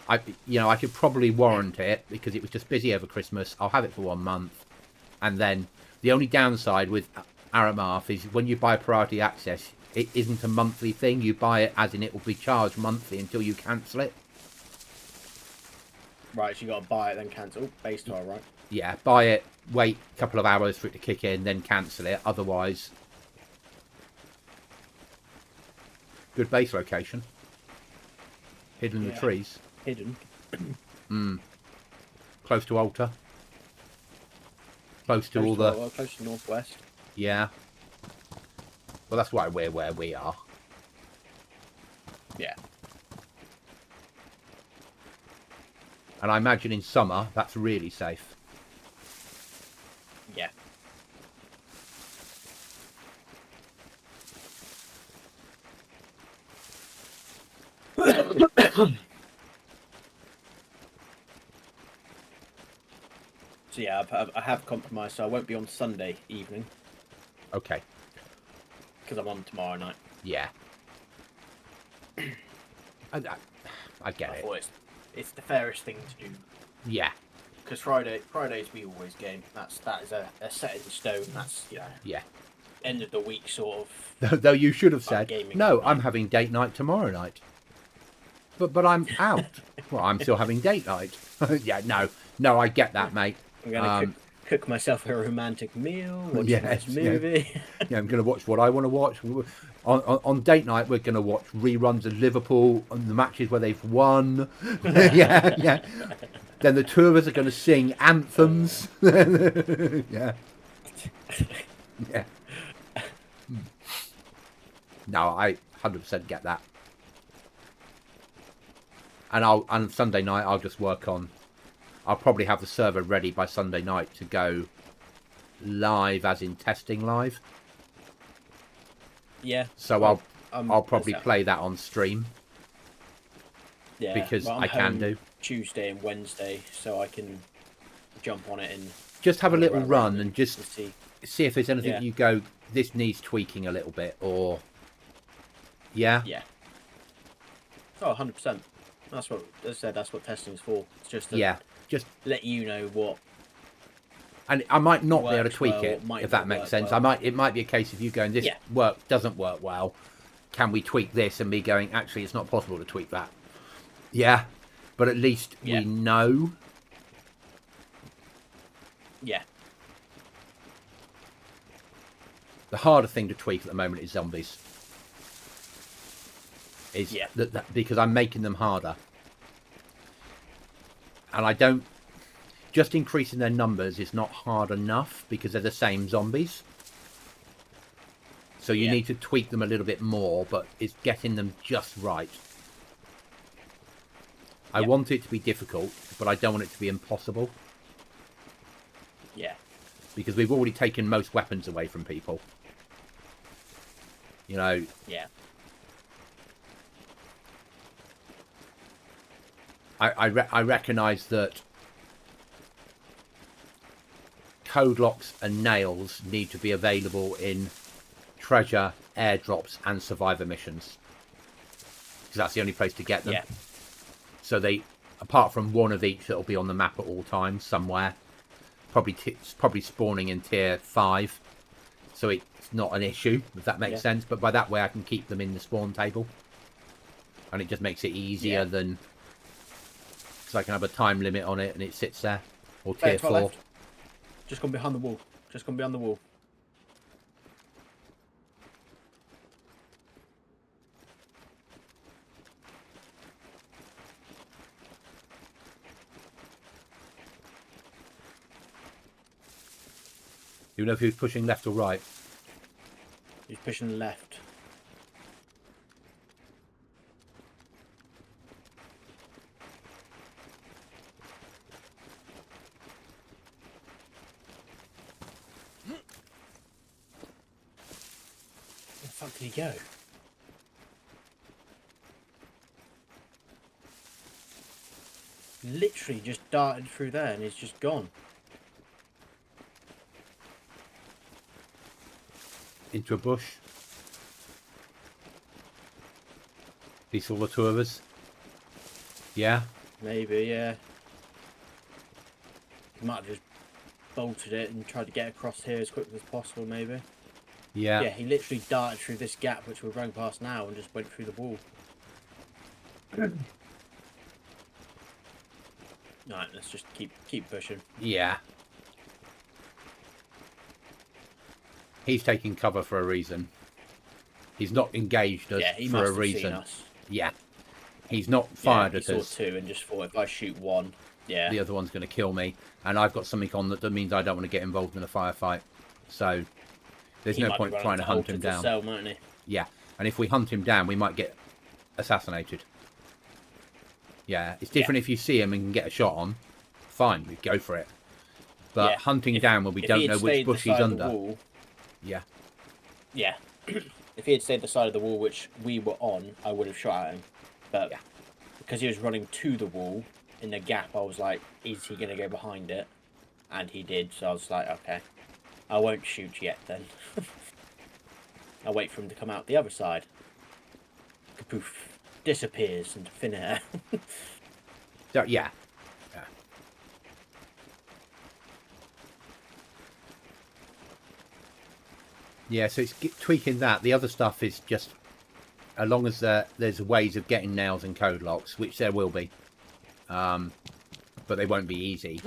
I could probably warrant it because it was just busy over Christmas. I'll have it for 1 month, and then the only downside with Aramarth is when you buy priority access, it isn't a monthly thing. You buy it as in it will be charged monthly until you cancel it. Right, so you got to buy it, then cancel. Base tile, right? Yeah, buy it, wait a couple of hours for it to kick in, then cancel it. Otherwise, good base location. Hidden in the Yeah. trees. Hidden. Close to altar. Close to all the... Well, close to northwest. Yeah. Well, that's why we're where we are. Yeah. And I imagine in summer, that's really safe. Yeah. So yeah, I have compromised, so I won't be on Sunday evening Okay. because I'm on tomorrow night. Yeah. I get I it. thought it's the fairest thing to do Yeah. because Fridays we always game. That is a set in stone. That's Yeah. end of the week sort of. Though you should have said, gaming no, tonight." I'm having date night tomorrow night. But I'm out. Well, I'm still having date night. Yeah, no, I get that, mate. I'm gonna cook myself a romantic meal. Watch a nice Yes, yeah. movie. Yeah, I'm going to watch what I want to watch. On date night, we're going to watch reruns of Liverpool and the matches where they've won. yeah. Then the two of us are going to sing anthems. Yeah. Yeah. No, I 100% get that. And on Sunday night, I'll just work on... I'll probably have the server ready by Sunday night to go live, as in testing live. Yeah. So Well, I'll probably play that on stream Yeah, because well, I'm I can home do. Tuesday and Wednesday, so I can jump on it and Just have a little run run around and just see. see if there's anything Yeah. you go, this needs tweaking a little bit, or... Yeah? Yeah. Oh, 100%. That's what, as I said, that's what testing's for. It's just to Yeah. Just... let you know what. And I might not be able to Works tweak well, it, might if not that makes work sense. well. It might be a case of you going, this Yeah. doesn't work well. Can we tweak this? And me going, actually, it's not possible to tweak that. Yeah. But at least Yeah. we know. Yeah. The harder thing to tweak at the moment is zombies. Yeah. Because I'm making them harder. And I don't... Just increasing their numbers is not hard enough because they're the same zombies. So you need to tweak them a little bit more, but it's getting them just right. I want it to be difficult, but I don't want it to be impossible. Yeah. Because we've already taken most weapons away from people. You know... Yeah. I recognise that code locks and nails need to be available in treasure, airdrops and survivor missions. Because that's the only place to get them. Yeah. So they, apart from one of each that'll be on the map at all times somewhere, probably spawning in tier 5. So it's not an issue, if that makes sense. But by that way I can keep them in the spawn table. And it just makes it easier than... Because I can have a time limit on it and it sits there. Or tier 4. Left. Just gone behind the wall. Just gone behind the wall. Do you know if he was pushing left or right? He's pushing left. Where the fuck did he go? Literally just darted through there and he's just gone. Into a bush. These all the two of us. Yeah. Maybe, yeah. He might have just bolted it and tried to get across here as quickly as possible, maybe. Yeah. Yeah, he literally darted through this gap which we're running past now and just went through the wall. Alright, let's just keep pushing. Yeah. He's taking cover for a reason. He's not engaged us he for must a have reason. seen us. Yeah. He's not fired at he us. saw two and just thought if I shoot one, The other one's going to kill me. And I've got something on that means I don't want to get involved in a firefight. So there's he no might point be running trying to hunt to him the down. cell, mightn't he? Yeah. And if we hunt him down, we might get assassinated. Yeah. It's different if you see him and can get a shot on. Fine, we go for it. But hunting down when we don't know which bush he's under. Wall, yeah. Yeah. If he had stayed the side of the wall which we were on, I would have shot at him. But because he was running to the wall in the gap, I was like, is he going to go behind it? And he did, so I was like, okay. I won't shoot yet then. I'll wait for him to come out the other side. Kapoof. Disappears into thin air. So, yeah. Yeah, so it's tweaking that. The other stuff is just, as long as there's ways of getting nails and code locks, which there will be, but they won't be easy.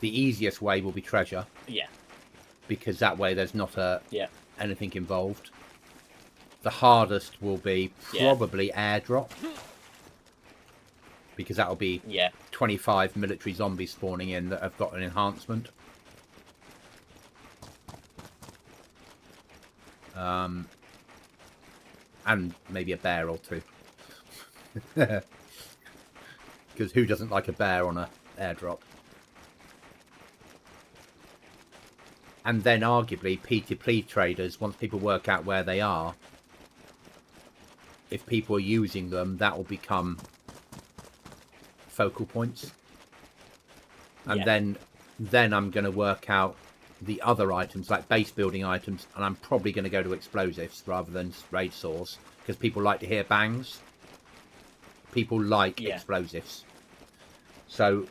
The easiest way will be treasure. Yeah. Because that way there's not anything involved. The hardest will be probably airdrop. Because that'll be 25 military zombies spawning in that have got an enhancement. And maybe a bear or two. Because who doesn't like a bear on a airdrop? And then arguably P2P traders, once people work out where they are, if people are using them, that will become focal points. And then I'm going to work out the other items, like base building items, and I'm probably going to go to explosives rather than raid saws, because people like to hear bangs. People like explosives. So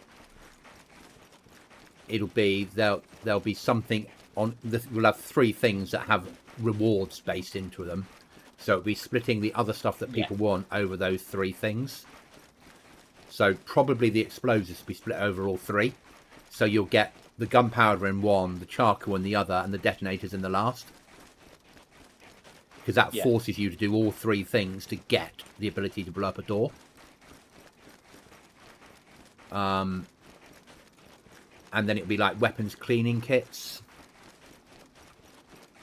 it'll be, there'll be something on, we'll have 3 things that have rewards based into them. So it'll be splitting the other stuff that people want over those 3 things. So probably the explosives will be split over all 3. So you'll get the gunpowder in one, the charcoal in the other, and the detonators in the last. because that Yeah. forces you to do all 3 things to get the ability to blow up a door. And then it'll be like weapons cleaning kits,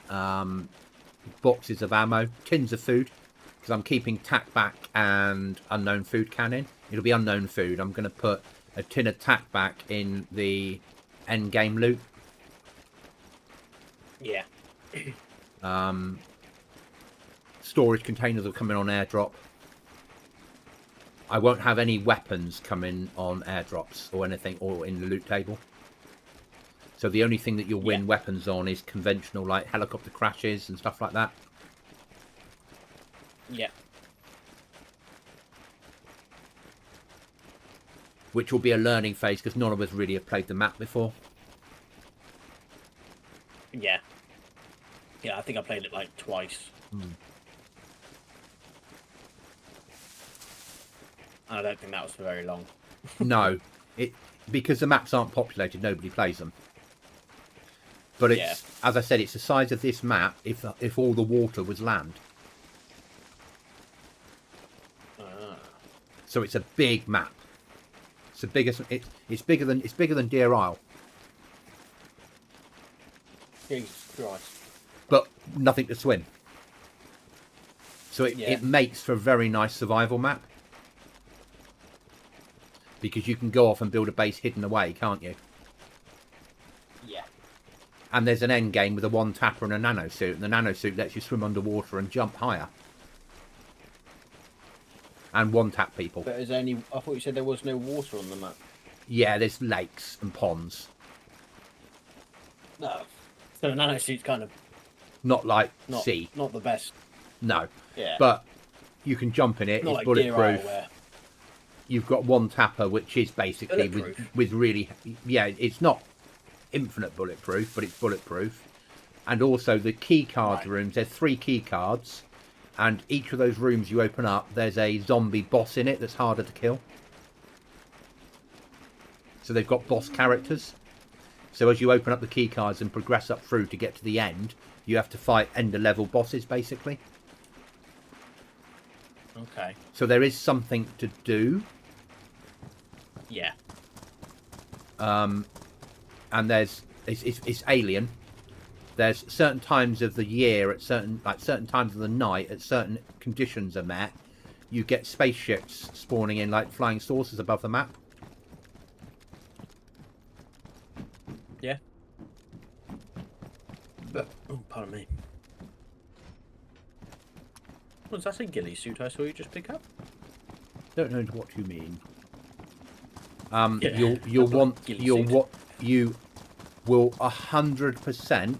boxes of ammo, tins of food, because I'm keeping tack back and unknown food cannon. It'll be unknown food. I'm going to put a tin of tack back in the end game loot. Yeah. Storage containers will come in on airdrop. I won't have any weapons coming on airdrops or anything, or in the loot table. So the only thing that you'll win weapons on is conventional, like helicopter crashes and stuff like that. Yeah. Which will be a learning phase, because none of us really have played the map before. Yeah. Yeah, I think I played it like twice. I don't think that was for very long. No, because the maps aren't populated, nobody plays them. But it's, as I said, it's the size of this map if all the water was land. So it's a big map. It's the biggest. It's bigger than Deer Isle. Jesus Christ. But nothing to swim. So it makes for a very nice survival map. Because you can go off and build a base hidden away, can't you? Yeah. And there's an end game with a one tapper and a nano suit, and the nano suit lets you swim underwater and jump higher. And one tap people. But there's only... I thought you said there was no water on the map. Yeah, there's lakes and ponds. No. So the nano suit's kind of... Not like sea. Not the best. No. Yeah. But you can jump in it. Not It's like bulletproof. Deer Isle, where... You've got one tapper, which is basically with really... Yeah, it's not infinite bulletproof, but it's bulletproof. And also the key card rooms. There's 3 key cards. And each of those rooms you open up, there's a zombie boss in it that's harder to kill. So they've got boss characters. So as you open up the key cards and progress up through to get to the end, you have to fight ender level bosses, basically. Okay. So there is something to do. Yeah. And it's alien. There's certain times of the year, at certain times of the night, at certain conditions are met, you get spaceships spawning in like flying saucers above the map. Yeah. But, oh, pardon me. Was that a ghillie suit I saw you just pick up? Don't know what you mean. Yeah, You'll want ghillie you will 100%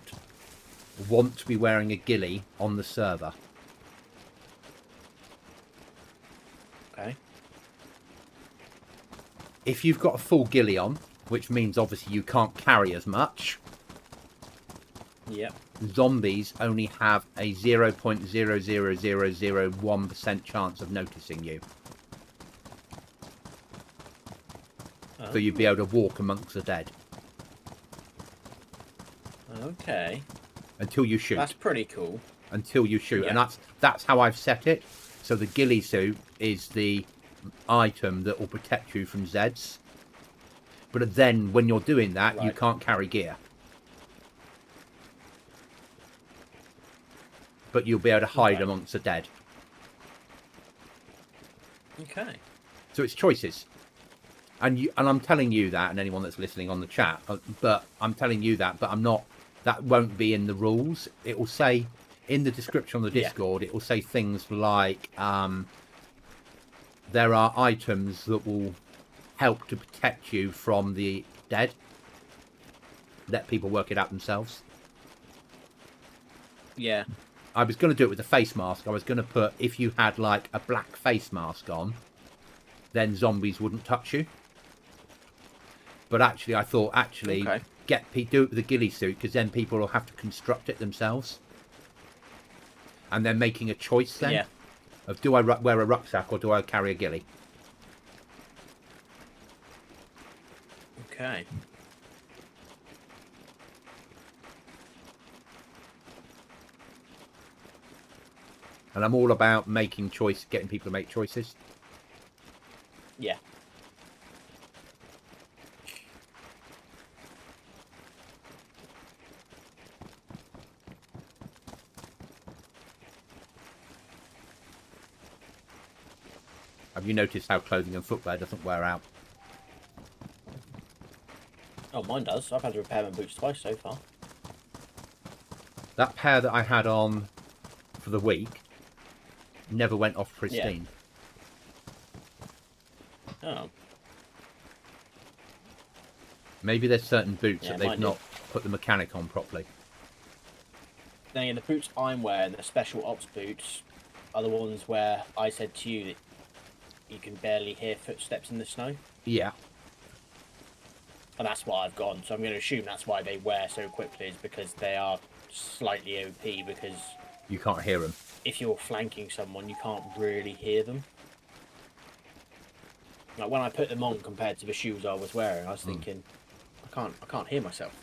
want to be wearing a ghillie on the server. Okay. If you've got a full ghillie on, which means obviously you can't carry as much, Yep. zombies only have a 0.00001% chance of noticing you. Oh. So you'd be able to walk amongst the dead Okay. until you shoot. That's pretty cool. Until you shoot, Yeah. and that's how I've set it. So the ghillie suit is the item that will protect you from Zeds. But then when you're doing that, you Right. can't carry gear. But you'll be able to hide Okay. amongst the dead. Okay. So it's choices. And I'm telling you that, and anyone that's listening on the chat, but I'm telling you that, but I'm not, that won't be in the rules. It will say, in the description on the Yeah. Discord, it will say things like, there are items that will help to protect you from the dead. Let people work it out themselves. Yeah. I was going to do it with a face mask. I was going to put, if you had like a black face mask on, then zombies wouldn't touch you. But actually, I thought, Okay. do it with a ghillie suit, because then people will have to construct it themselves. And they're making a choice then Yeah. of, do I wear a rucksack or do I carry a ghillie? Okay. And I'm all about getting people to make choices. Yeah. Have you noticed how clothing and footwear doesn't wear out? Oh, mine does. I've had to repair my boots twice so far. That pair that I had on for the week never went off pristine. Yeah. Oh. Maybe there's certain boots Yeah, that they've mine not put the mechanic on properly. Now, the boots I'm wearing, the special ops boots, are the ones where I said to you that you can barely hear footsteps in the snow. Yeah. And that's what I've gone. So I'm going to assume that's why they wear so quickly, is because they are slightly OP, because You can't hear them. if you're flanking someone, you can't really hear them. Like when I put them on compared to the shoes I was wearing, I was thinking, I can't hear myself.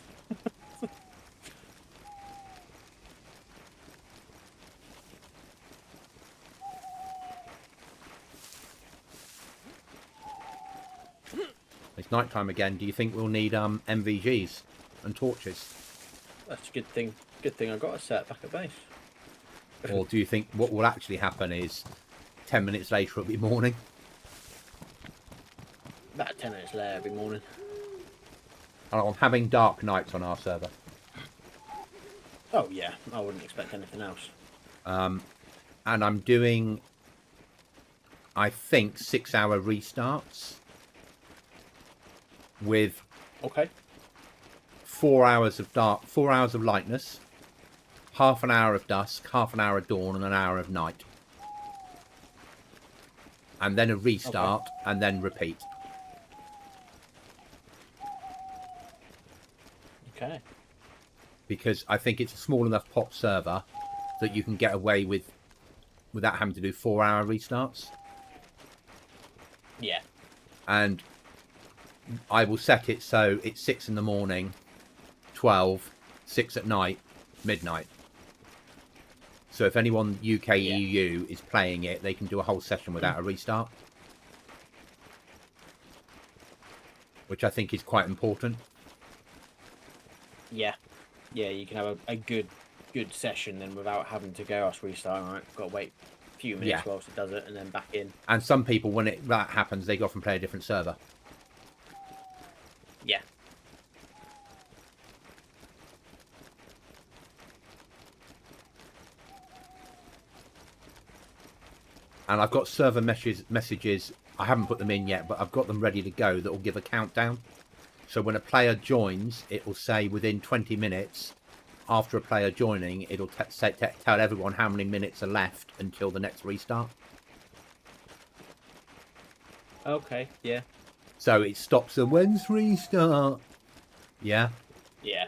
It's night time again. Do you think we'll need MVGs and torches? That's a good thing. Good thing I got a set back at base. Or do you think what will actually happen is 10 minutes later it'll be morning? About 10 minutes later every morning. I'm having dark nights on our server. Oh yeah, I wouldn't expect anything else. And I'm doing, I think, 6-hour restarts with Okay. 4 hours of dark, 4 hours of lightness, half an hour of dusk, half an hour of dawn, and an hour of night. And then a restart, and then repeat. Okay. Because I think it's a small enough pop server that you can get away without having to do 4-hour restarts. Yeah. And I will set it so it's 6 in the morning, 12, 6 at night, midnight. So if anyone UK, EU is playing it, they can do a whole session without a restart. Which I think is quite important. Yeah. Yeah, you can have a good session then without having to go, us restart, right? Got to wait a few minutes whilst it does it and then back in. And some people, when that happens, they go off and play a different server. Yeah. And I've got server messages, I haven't put them in yet, but I've got them ready to go that will give a countdown. So when a player joins, it will say within 20 minutes after a player joining, it'll tell everyone how many minutes are left until the next restart. Okay, yeah. So it stops the when's restart. Yeah. Yeah.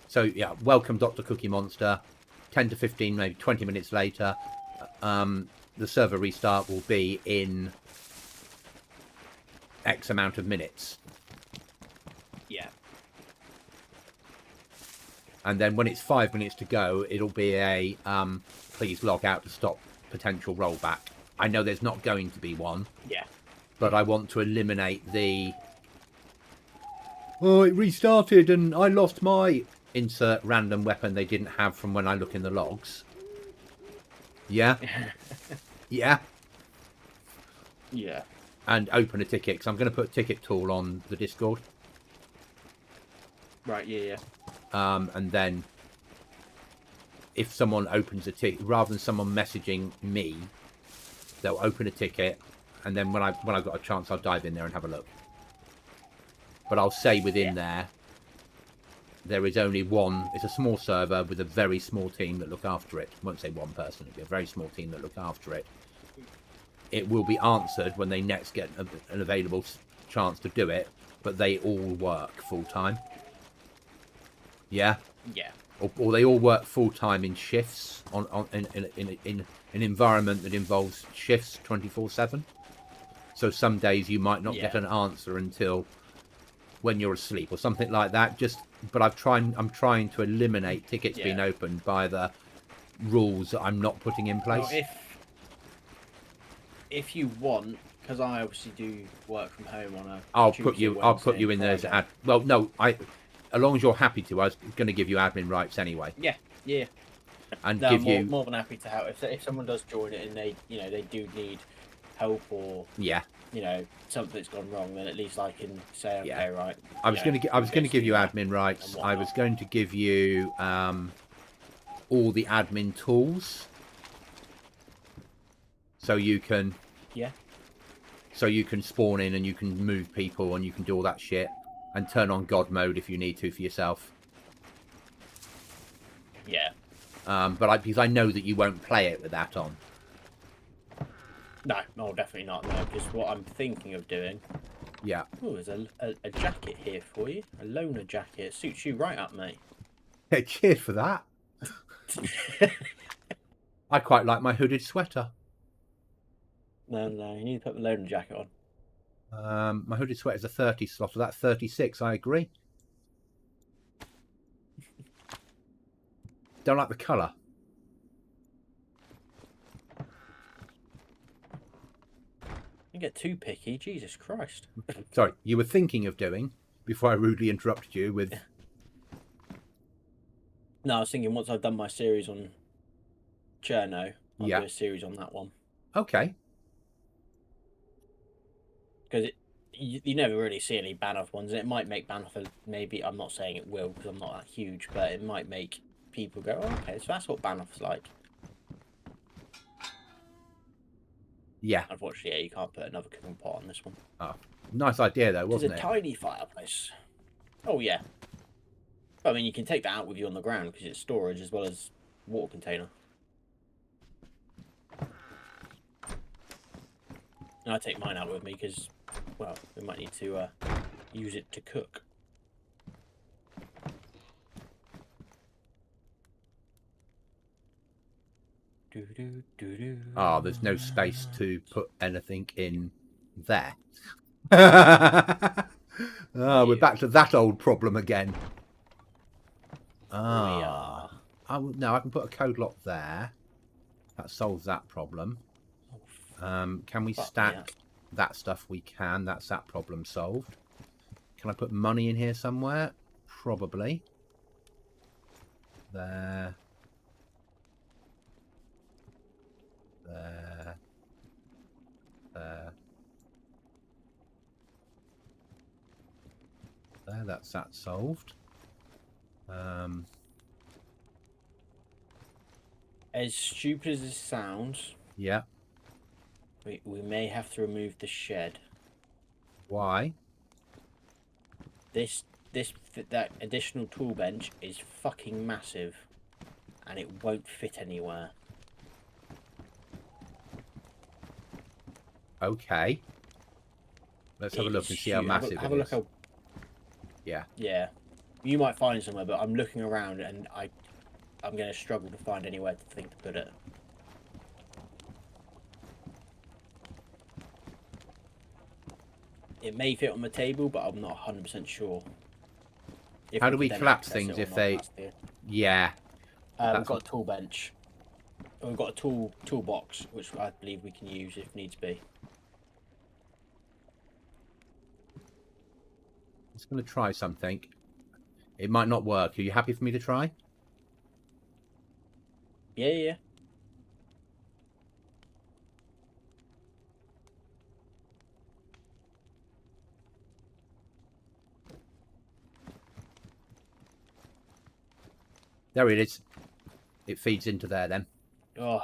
So yeah, welcome Dr. Cookie Monster. 10 to 15, maybe 20 minutes later, the server restart will be in X amount of minutes. Yeah. And then when it's 5 minutes to go, it'll be a please log out to stop potential rollback. I know there's not going to be one. Yeah. But I want to eliminate the it restarted and I lost my insert random weapon they didn't have from when I look in the logs. Yeah. Yeah. Yeah. And open a ticket, because I'm going to put a ticket tool on the Discord. Right, yeah. And then if someone opens a ticket, rather than someone messaging me, they'll open a ticket, and then when I've got a chance, I'll dive in there and have a look. But I'll say within there is only one. It's a small server with a very small team that look after it. I won't say one person. It'll be a very small team that look after it. It will be answered when they next get an available chance to do it, but they all work full time. Yeah. Yeah. Or they all work full time in shifts in an environment that involves shifts 24/7. So some days you might not get an answer until when you're asleep or something like that. But I'm trying to eliminate tickets being opened by the rules that I'm not putting in place? Well, if you want, because I obviously do work from home on a I'll Tuesday, put you Wednesday, in there as Friday. ad. Well, no, as long as you're happy to, I was going to give you admin rights anyway, Yeah, yeah. and No, give I'm you more than happy to help. If someone does join it and they they do need help or yeah. something's gone wrong, then at least I can say, okay, Yeah. right. I was going to give you admin rights. and I was whatnot. going to give you all the admin tools, so you can spawn in and you can move people and you can do all that shit and turn on God mode if you need to for yourself. Yeah. Because I know that you won't play it with that on. No, definitely not. No, because what I'm thinking of doing. Yeah. Oh, there's a jacket here for you. A loner jacket. It suits you right up, mate. Yeah, cheers for that. I quite like my hooded sweater. No, you need to put the loner jacket on. My hooded sweater is a 30 slot, so that's 36. I agree. Don't like the colour. You get too picky, Jesus Christ. Sorry, you were thinking of doing before I rudely interrupted you with. No, I was thinking once I've done my series on Cherno, I'll Yeah. do a series on that one. Okay. Because you never really see any Banoff ones. And it might make Banoff maybe, I'm not saying it will because I'm not that huge, but it might make people go, oh, okay, so that's what Banoff's like. Yeah. Unfortunately, yeah, you can't put another cooking pot on this one. Oh, nice idea though, wasn't It's it? a tiny fireplace. Oh, yeah. I mean, you can take that out with you on the ground because it's storage as well as water container. And I take mine out with me because, well, we might need to use it to cook. Ah, there's no space to put anything in there. We're back to that old problem again. are. No, I can put a code lock there. That solves that problem. Can we stack that stuff? We can. That's that problem solved. Can I put money in here somewhere? Probably. There. There. There. There, that's that solved. As stupid as it sounds, Yeah. we may have to remove the shed. Why? That additional tool bench is fucking massive, and it won't fit anywhere. Okay. Let's have a look and see how massive it is. Have a look how. Yeah. Yeah, you might find somewhere, but I'm looking around and I'm going to struggle to find anywhere to think to put it. It may fit on the table, but I'm not 100% sure. How do we collapse things if they? Yeah. We've got a tool bench. We've got a toolbox, which I believe we can use if needs be. I'm just going to try something. It might not work. Are you happy for me to try? Yeah. There it is. It feeds into there then. Oh.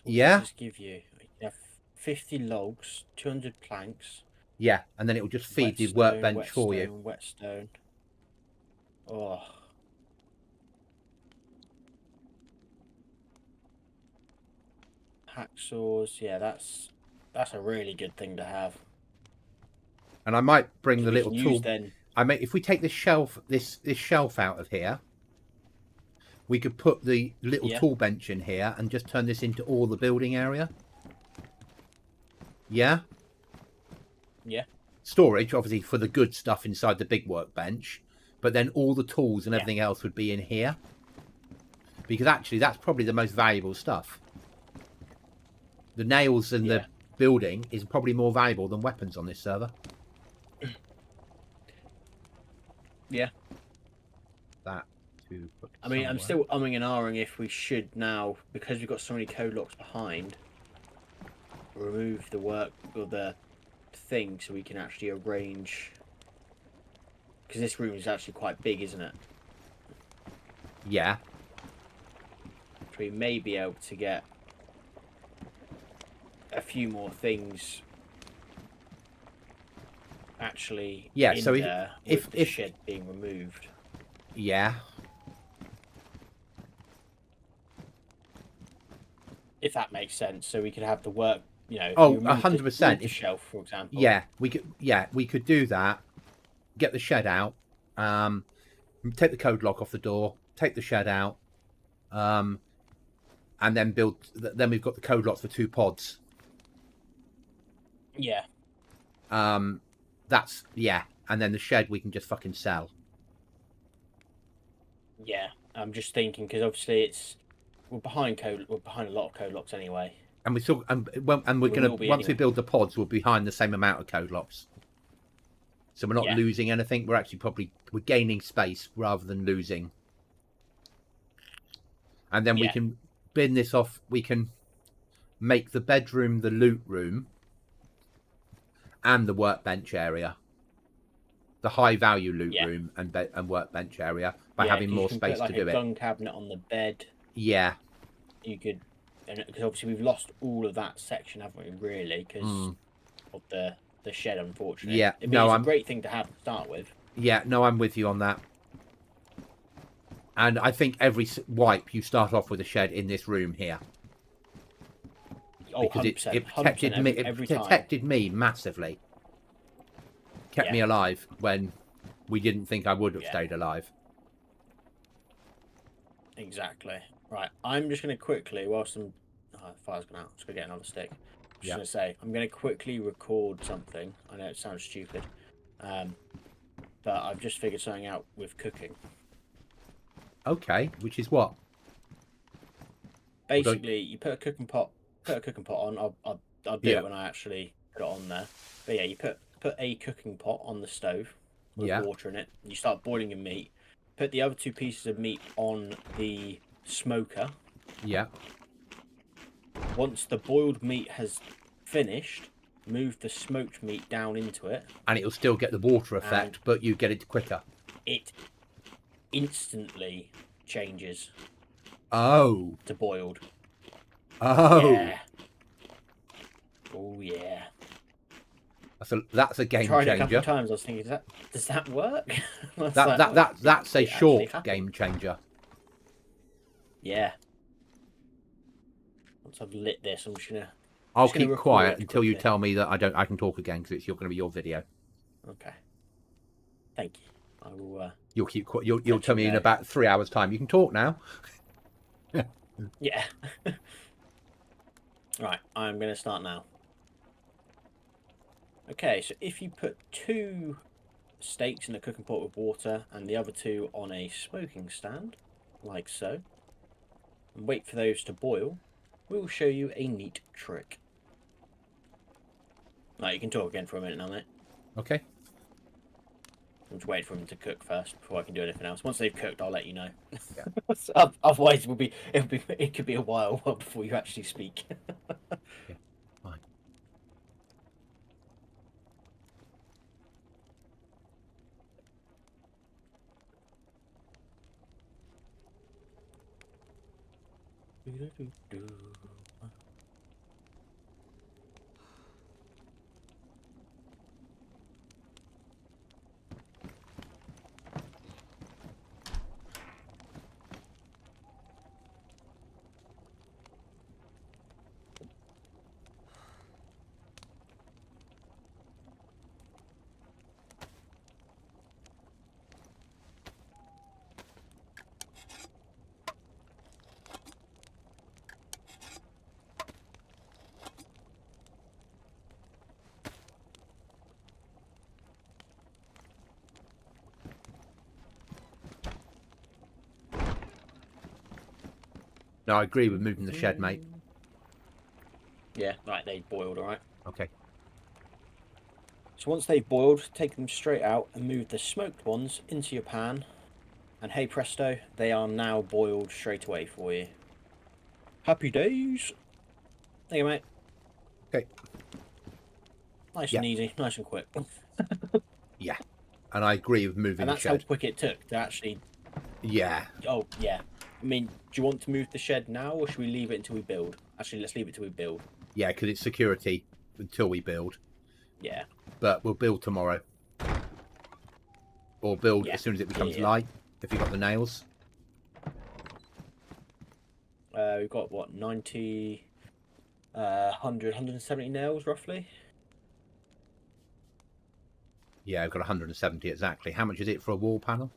Yeah? Just give you. You have 50 logs, 200 planks. Yeah, and then it will just feed the workbench for you. Whetstone. Oh. Hacksaws, yeah, that's a really good thing to have. And I might bring the little tool. Then. If we take this shelf out of here, we could put the little tool bench in here and just turn this into all the building area. Yeah? Yeah. Storage, obviously, for the good stuff inside the big workbench, but then all the tools and everything else would be in here. Because actually, that's probably the most valuable stuff. The nails and the building is probably more valuable than weapons on this server. Yeah. That to put I mean, I'm somewhere. still umming and ahhing if we should now, because we've got so many code locks behind, remove the work or the thing so we can actually arrange. Because this room is actually quite big, isn't it? Yeah. So we may be able to get a few more things actually in so there with the shed being removed. Yeah. If that makes sense, so we could have the work, you know. Oh, 100%. The shelf, for example. Yeah, we could. Yeah, we could do that. Get the shed out. Take the code lock off the door. Take the shed out. And then build. Then we've got the code locks for 2 pods. Yeah. And then the shed we can just fucking sell. Yeah, I'm just thinking because obviously we're behind a lot of code locks anyway. And we're gonna once we build the pods, we're behind the same amount of code locks. So we're not losing anything. We're actually we're gaining space rather than losing. And then we can bin this off. We can make the bedroom the loot room and the workbench area. The high value loot room and workbench area by having more space to do it. A gun cabinet on the bed. Yeah. You could, because obviously we've lost all of that section, haven't we? Really, because of the shed, unfortunately. Yeah. It's a great thing to have to start with. Yeah. No, I'm with you on that. And I think every wipe you start off with a shed in this room here. Oh, because 100%, it protected me. It protected me massively. Kept me alive when we didn't think I would have stayed alive. Exactly. Right. I'm just going to quickly, whilst the fire's gone out, I'm just going to get another stick. Just going to say, I'm going to quickly record something. I know it sounds stupid, but I've just figured something out with cooking. Okay, which is what? Basically, you put a cooking pot on. I'll do it when I actually put it on there. But yeah, you put a cooking pot on the stove with water in it. You start boiling your meat. Put the other 2 pieces of meat on the smoker. Yeah. Once the boiled meat has finished, move the smoked meat down into it. And it'll still get the water effect, but you get it quicker. It instantly changes. Oh. To boiled. Oh. Yeah. Oh yeah. That's a game Tried changer. It a couple of times. I was thinking, does that work? That's a short game changer. Yeah. Once I've lit this, I'm just gonna. I'll keep quiet until you tell me that I can talk again because it's going to be your video. Okay. Thank you. I will. You'll keep quiet. You'll tell me in about 3 hours' time. You can talk now. Yeah. Right. I'm going to start now. Okay, so if you put 2 steaks in a cooking pot with water and the other 2 on a smoking stand, like so, and wait for those to boil, we will show you a neat trick. Right, you can talk again for a minute now, mate. Okay. I'm just waiting for them to cook first before I can do anything else. Once they've cooked, I'll let you know. Yeah. Otherwise, it could be a while before you actually speak. Yeah. Fine. No, I agree with moving the shed, mate. Yeah, right, they boiled, alright. Okay. So once they've boiled, take them straight out and move the smoked ones into your pan. And hey presto, they are now boiled straight away for you. Happy days! There you go, mate. Okay. Nice Yeah. and easy, nice and quick. Yeah. And I agree with moving And the that's how shed. quick it took to actually... Yeah. Oh, yeah. I mean, do you want to move the shed now, or should we leave it until we build? Actually, let's leave it till we build. Yeah, because it's security until we build. Yeah. But we'll build tomorrow. Or build Yeah. as soon as it becomes Yeah. light, if you've got the nails. We've got, what, 90... 100, 170 nails, roughly? Yeah, I've got 170 exactly. How much is it for a wall panel?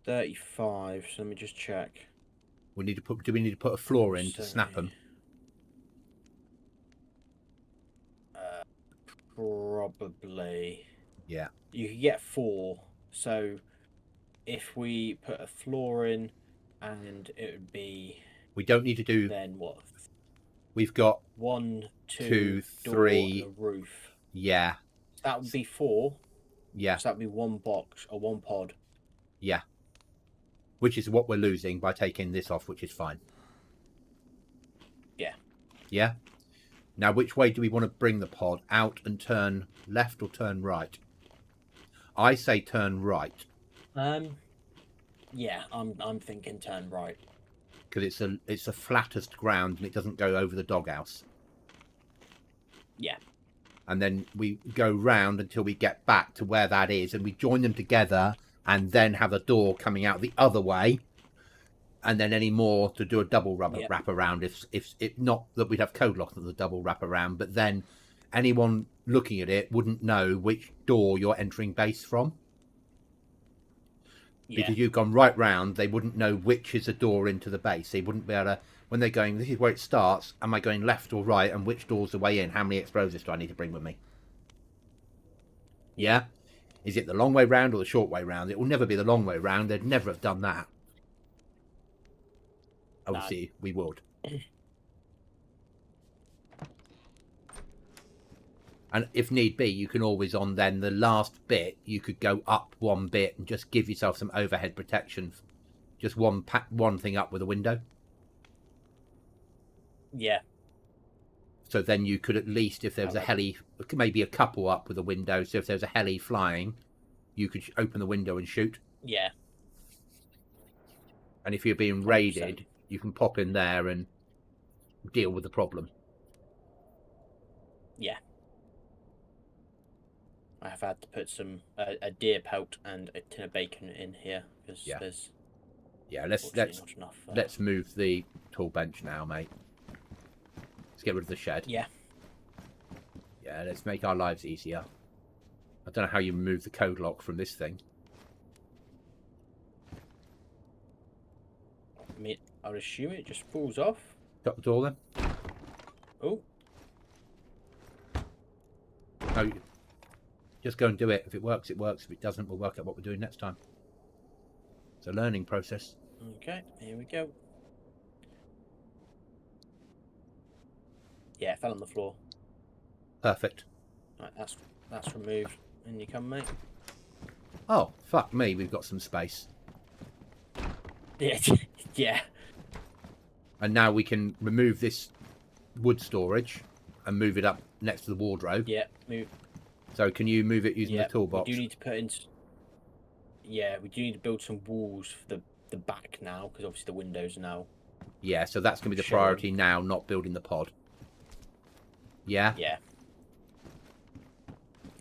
35, so let me just check. We need to put. Do we need to put a floor in to snap them? Probably. Yeah. You could get 4, so if we put a floor in, and it would be We don't need to do. then what? We've got 1, 2, Two, door, three. and a roof. Yeah. That would be 4. Yeah. So that would be 1 box or 1 pod. Yeah. Which is what we're losing by taking this off, which is fine. Yeah. Yeah. Now, which way do we want to bring the pod? Out and turn left or turn right? I say turn right Yeah, I'm thinking turn right. because it's the flattest ground and it doesn't go over the doghouse. Yeah. And then we go round until we get back to where that is, and we join them together, and then have a door coming out the other way, and then any more to do a double wrap around. If not that we'd have code lock of the double wrap around, but then anyone looking at it wouldn't know which door you're entering base from. Yeah. Because you've gone right round, they wouldn't know which is a door into the base. They wouldn't be able to, when they're going, this is where it starts, am I going left or right, and which door's the way in? How many explosives do I need to bring with me? Yeah? Is it the long way round or the short way round? It will never be the long way round. They'd never have done that. Obviously, we would. And if need be, you can always, on then the last bit, you could go up 1 bit and just give yourself some overhead protection. Just one thing up with a window. Yeah. So then you could at least, if there was a heli, maybe a couple up with a window. So if there's a heli flying, you could open the window and shoot. Yeah. And if you're being raided, you can pop in there and deal with the problem. Yeah. I have had to put some a deer pelt and a tin of bacon in here because there's let's not enough. Let's move the tool bench now, mate. Let's get rid of the shed. Yeah. Yeah, let's make our lives easier. I don't know how you remove the code lock from this thing. I mean, I would assume it just falls off. Got the door then? Oh. No, just go and do it. If it works, it works. If it doesn't, we'll work out what we're doing next time. It's a learning process. Okay, here we go. Yeah, it fell on the floor. Perfect. Right, that's removed. In you come, mate. Oh, fuck me, we've got some space. Yeah, yeah. And now we can remove this wood storage and move it up next to the wardrobe. Yeah, move. So can you move it using the toolbox? We do need to put in. Yeah, we do need to build some walls for the back now because obviously the windows are now. Yeah, so that's going to be the priority now, not building the pod. Yeah? Yeah.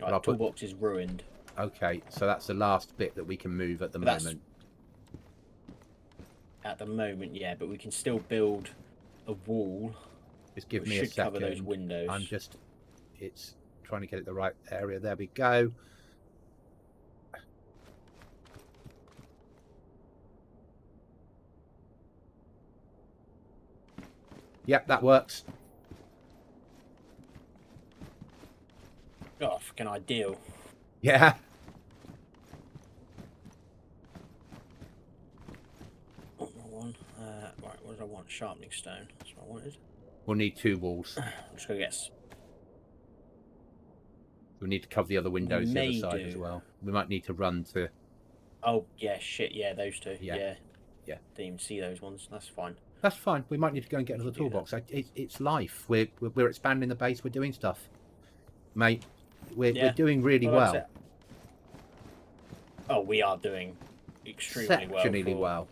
Right, the toolbox is ruined. Okay, so that's the last bit that we can move at the moment. At the moment, yeah, but we can still build a wall. Just give me a should second. cover those windows. It's trying to get it the right area. There we go. Yep, that works. Oh, fucking ideal. Yeah. one. Right, what did I want? Sharpening stone. That's what I wanted. We'll need 2 walls. I'm just gonna get. We need to cover the other windows the other May side do. as well. We might need to run to. Oh yeah, shit. Yeah, those two. Yeah. Yeah. Yeah. Didn't even see those ones. That's fine. That's fine. We might need to go and get We another can do toolbox. It's life. We're expanding the base. We're doing stuff, mate. We're doing really Well, well. Oh, we are doing extremely Exceptionally well. well.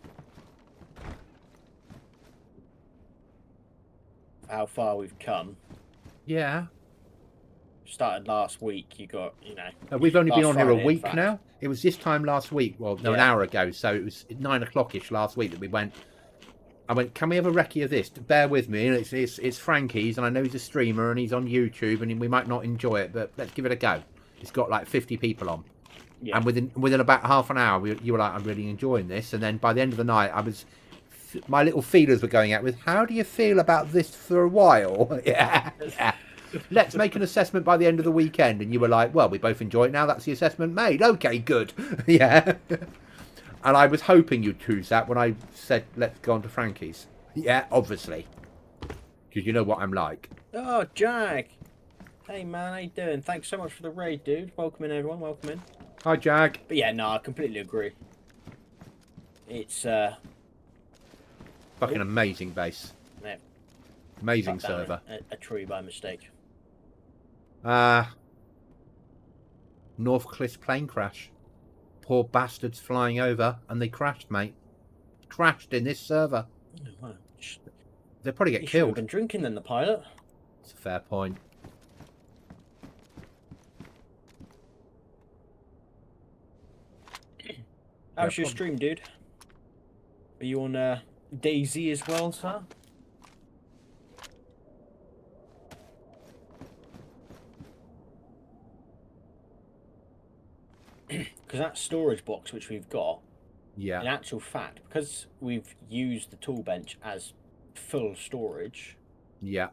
For how far we've come. Yeah. Started last week. You got, We've only been last on here Friday, a in week fact. now. It was this time last week. Well, no, an Yeah. hour ago. So it was 9 o'clock-ish last week that we went. I went, can we have a recce of this? Bear with me. And it's Frankie's, and I know he's a streamer and he's on YouTube, and we might not enjoy it, but let's give it a go. It's got like 50 people on. Yeah. And within about half an hour, you were like, I'm really enjoying this. And then by the end of the night, my little feelers were going out with, how do you feel about this for a while? Yeah. Let's make an assessment by the end of the weekend. And you were like, well, we both enjoy it now. That's the assessment made. Okay, good. Yeah. And I was hoping you'd choose that when I said, let's go on to Frankie's. Yeah, obviously. Because you know what I'm like. Oh, Jack. Hey, man. How you doing? Thanks so much for the raid, dude. Welcome in, everyone. Welcome in. Hi, Jag. But yeah, no, I completely agree. It's, Fucking amazing base. yeah, Amazing cut down server. a tree by mistake. North Cliffs plane crash. Poor bastards flying over, and they crashed, mate. Crashed in this server. Oh, wow. They'll probably get You should have killed. been drinking then, the pilot. It's a fair point. How's your stream, dude? Are you on DayZ as well, sir? Because that storage box which we've got, in Yeah. actual fact, because we've used the tool bench as full storage, Yeah.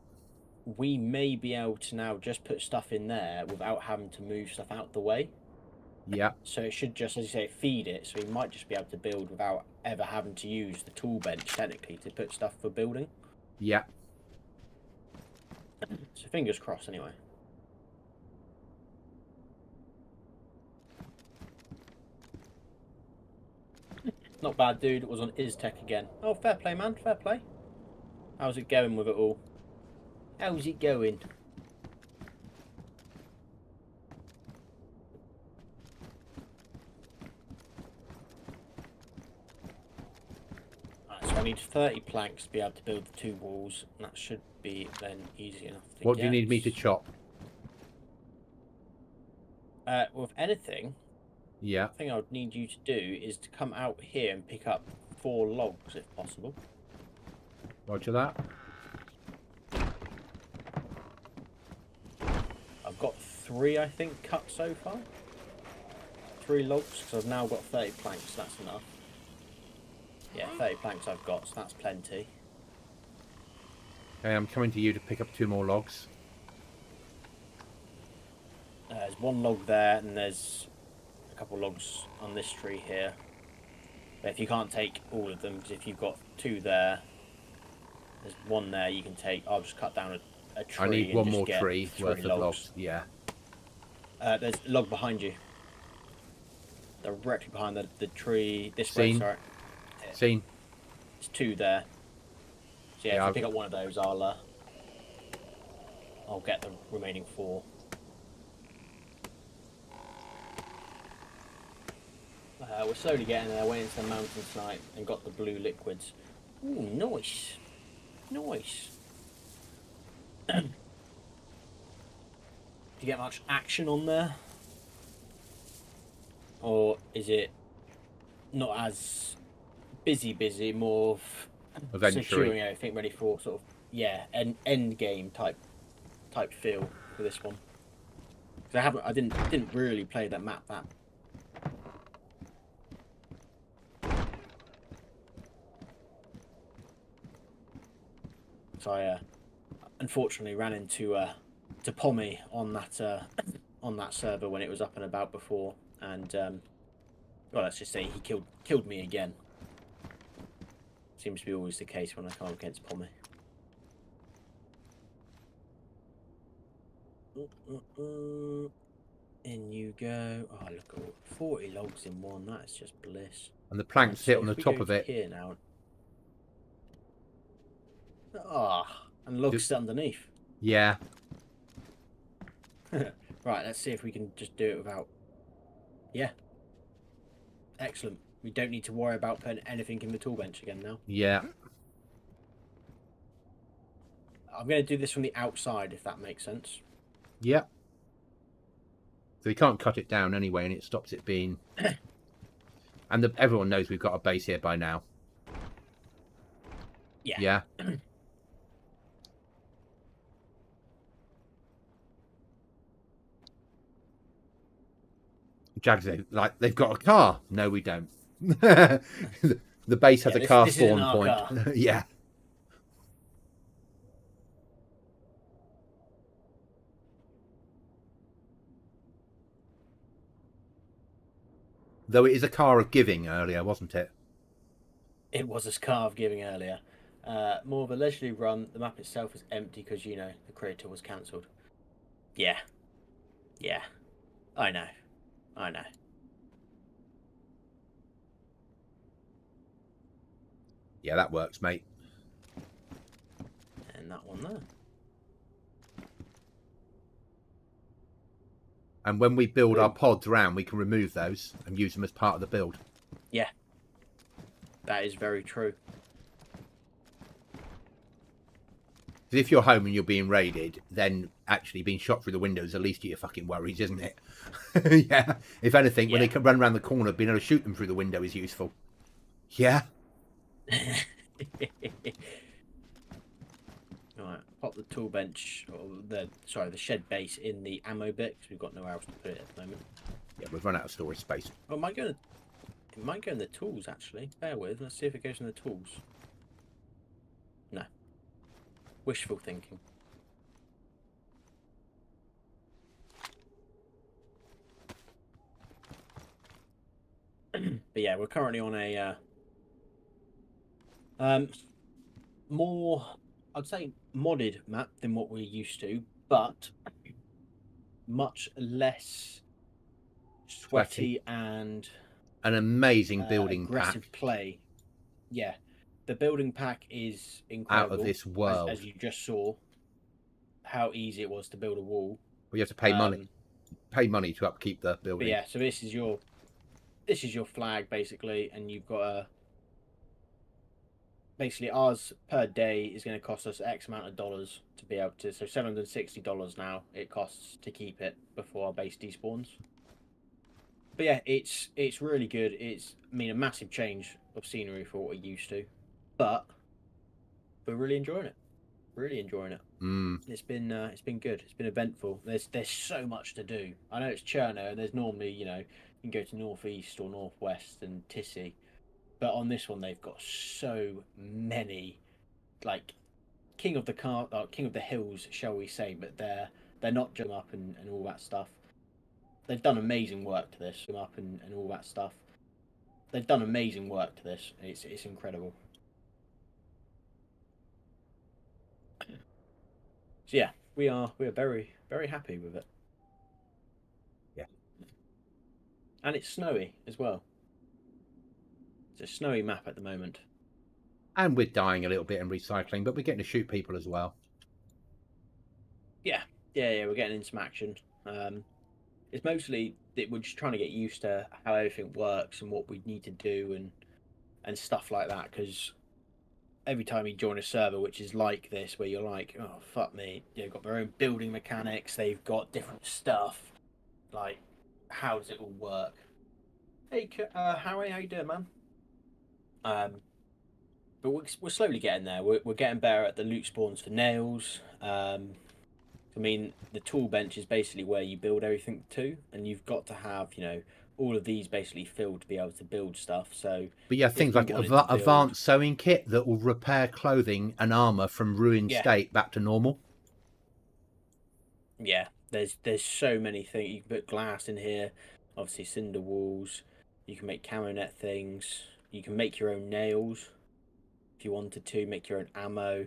we may be able to now just put stuff in there without having to move stuff out the way. Yeah. So it should just, as you say, feed it. So we might just be able to build without ever having to use the tool bench, technically, to put stuff for building. Yeah. So fingers crossed, anyway. Not bad, dude. It was on IzTech again. Oh, fair play, man. Fair play. How's it going with it all? How's it going? Right, so I need 30 planks to be able to build the 2 walls. And that should be then easy enough to What do you need me to get. chop? With anything, Yeah. the thing I would need you to do is to come out here and pick up 4 logs if possible. Roger that. I've got 3, I think, cut so far. 3 logs, because I've now got 30 planks, so that's enough. Yeah, 30 planks I've got, so that's plenty. Okay, I'm coming to you to pick up 2 more logs. There's 1 log there, and there's a couple logs on this tree here. But if you can't take all of them, because if you've got 2 there, there's 1 there you can take. I'll just cut down a tree. I need and 1 just more get tree 3 worth of logs. Yeah. There's a log behind you. Directly behind the tree. This way, Seen. sorry. Seen. There's 2 there. So yeah, Yeah, if I I've- pick up one of those, I'll get the remaining 4. We're slowly getting there. Went into the mountain tonight and got the blue liquids. Ooh, nice, nice. Do you get much action on there, or is it not as busy? More of Adventure-y. securing everything ready for sort of end game type feel for this one. Because I didn't really play that map that. So I unfortunately ran into Pommy on that server when it was up and about before, and well, let's just say he killed me again. So Seems to be always the case when I come up against Pommy. In you go. Oh, look at all 40 logs in one. That's just bliss. And the planks sit on the If we top go of to it. Here now. Ah, and logs sit underneath. Yeah. Right, let's see if we can just do it without. Yeah. Excellent. We don't need to worry about putting anything in the tool bench again now. Yeah. I'm going to do this from the outside, if that makes sense. Yep. So you can't cut it down anyway, and it stops it being. And everyone knows we've got a base here by now. Yeah. Yeah. Jags, they've got a car. No, we don't. The base has a car spawn point. Car. Yeah. Though it is a car of giving earlier, wasn't it? It was a car of giving earlier. More of a leisurely run. The map itself is empty because, you know, the creator was cancelled. Yeah. Yeah. I know. I know. Yeah, that works, mate. And that one there. And when we build our pods round, we can remove those and use them as part of the build. Yeah. That is very true. Because if you're home and you're being raided, then actually being shot through the window is the least of your fucking worries, isn't it? Yeah. If anything, when they can run around the corner, being able to shoot them through the window is useful. Yeah. Alright, pop the tool bench, or the shed base in the ammo bit, because we've got nowhere else to put it at the moment. Yeah, we've run out of storage space. Oh, it might go in the tools, actually. Bear with, let's see if it goes in the tools. No. Wishful thinking. But yeah, we're currently on a more, I'd say, modded map than what we're used to, but much less sweaty and an amazing building aggressive pack. Play. Yeah, the building pack is incredible. Out of this world. As you just saw, how easy it was to build a wall. We have to pay money. Pay money to upkeep the building. But yeah, so this is your flag basically, and you've got a. Basically, ours per day is going to cost us X amount of dollars to be able to. So $760 now it costs to keep it before our base despawns. But yeah, it's really good. It's, I mean, a massive change of scenery for what we're used to, but we're really enjoying it. Really enjoying it. It's been good. It's been eventful. There's so much to do. I know it's Cherno, and there's normally, you know, you can go to northeast or northwest and Tissy. But on this one, they've got so many, like, king of the hills, shall we say? But they're not jump up and all that stuff. They've done amazing work to this. Jump up and all that stuff. They've done amazing work to this. It's incredible. So yeah, we are very very happy with it. Yeah. And it's snowy as well. It's a snowy map at the moment. And we're dying a little bit and recycling, but we're getting to shoot people as well. Yeah, we're getting into some action. It's mostly that we're just trying to get used to how everything works and what we need to do and stuff like that. Because every time you join a server which is like this, where you're like, oh fuck me, they've got their own building mechanics, they've got different stuff. Like, how does it all work? Hey, Harry, how you doing, man? But we're slowly getting there. We're getting better at the loot spawns for nails. I mean, the tool bench is basically where you build everything to, and you've got to have, you know, all of these basically filled to be able to build stuff. So, but yeah, things like advanced sewing kit that will repair clothing and armor from ruined state back to normal. Yeah, there's so many things. You can put glass in here, obviously cinder walls. You can make camo net things. You can make your own nails. if you wanted to. Make your own ammo.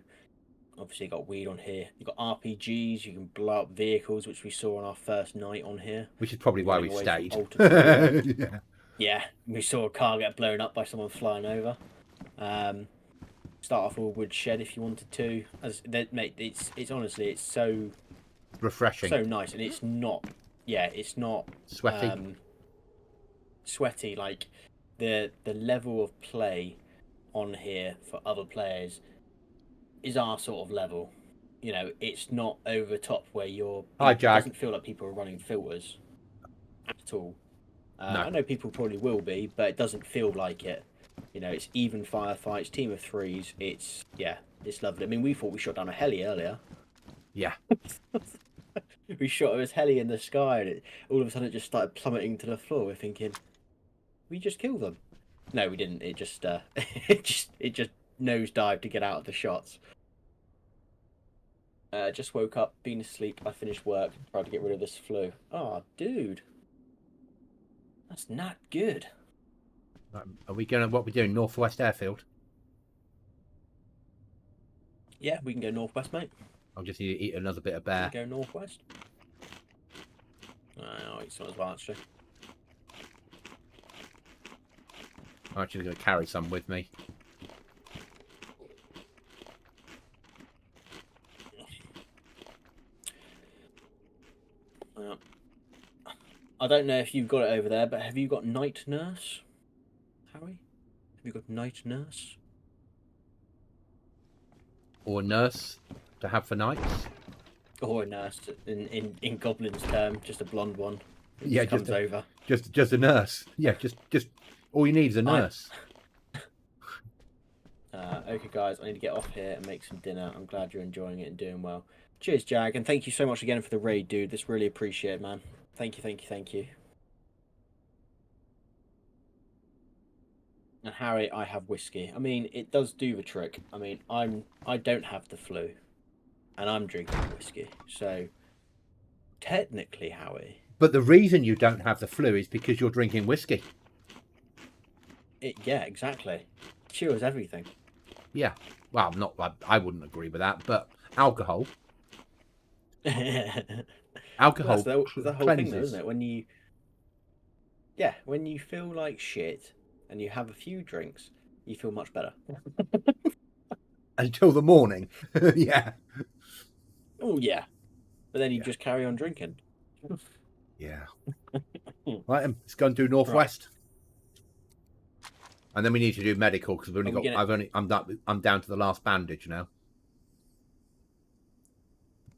Obviously, you got weed on here. You got RPGs. You can blow up vehicles, which we saw on our first night on here. Which is probably why we Running away stayed. from Alta. Yeah. Yeah, we saw a car get blown up by someone flying over. Start off with a wood shed if you wanted to. Mate, it's honestly, it's so Refreshing. so nice, and it's not. Yeah, it's not Sweaty. Sweaty. Like the level of play on here for other players is our sort of level. You know, it's not over the top where you're. Hi, It Jack. doesn't feel like people are running filters at all. No. I know people probably will be, but it doesn't feel like it. You know, it's even firefights, team of threes. It's lovely. I mean, we thought we shot down a heli earlier. Yeah. We shot his heli in the sky, and all of a sudden it just started plummeting to the floor. We're thinking, we just killed them. No, we didn't. It just it just nosedived to get out of the shots. Just woke up, been asleep. I finished work, tried to get rid of this flu. Oh, dude, that's not good. Are we going to, what we're doing, Northwest Airfield? Yeah, we can go northwest, mate. I'll just eat another bit of bear. Go northwest. I'll eat some as well, actually. I'm actually going to carry some with me. I don't know if you've got it over there, but have you got night nurse, Harry? Have you got night nurse? Or a nurse to have for nights? Or a nurse in Goblin's term, just a blonde one. Who Yeah, just comes over. Just a nurse. Yeah, just all you need is a nurse. Okay, guys, I need to get off here and make some dinner. I'm glad you're enjoying it and doing well. Cheers, Jag, and thank you so much again for the raid, dude. This really appreciated, man. Thank you, thank you, thank you. And Harry, I have whiskey. I mean, it does do the trick. I mean, I don't have the flu, and I'm drinking whiskey. So, technically, Harry, But the reason you don't have the flu is because you're drinking whiskey. yeah, exactly. Cures everything. Yeah. Well, not. I wouldn't agree with that, but alcohol. Alcohol That's the whole thing, though, cleanses. isn't it? When you feel like shit and you have a few drinks, you feel much better. Until the morning. Yeah. Oh yeah, but then you Yeah. just carry on drinking. Yeah. Right, let's go and do Northwest. And then we need to do medical because we've only Are we got. I'm down to the last bandage now.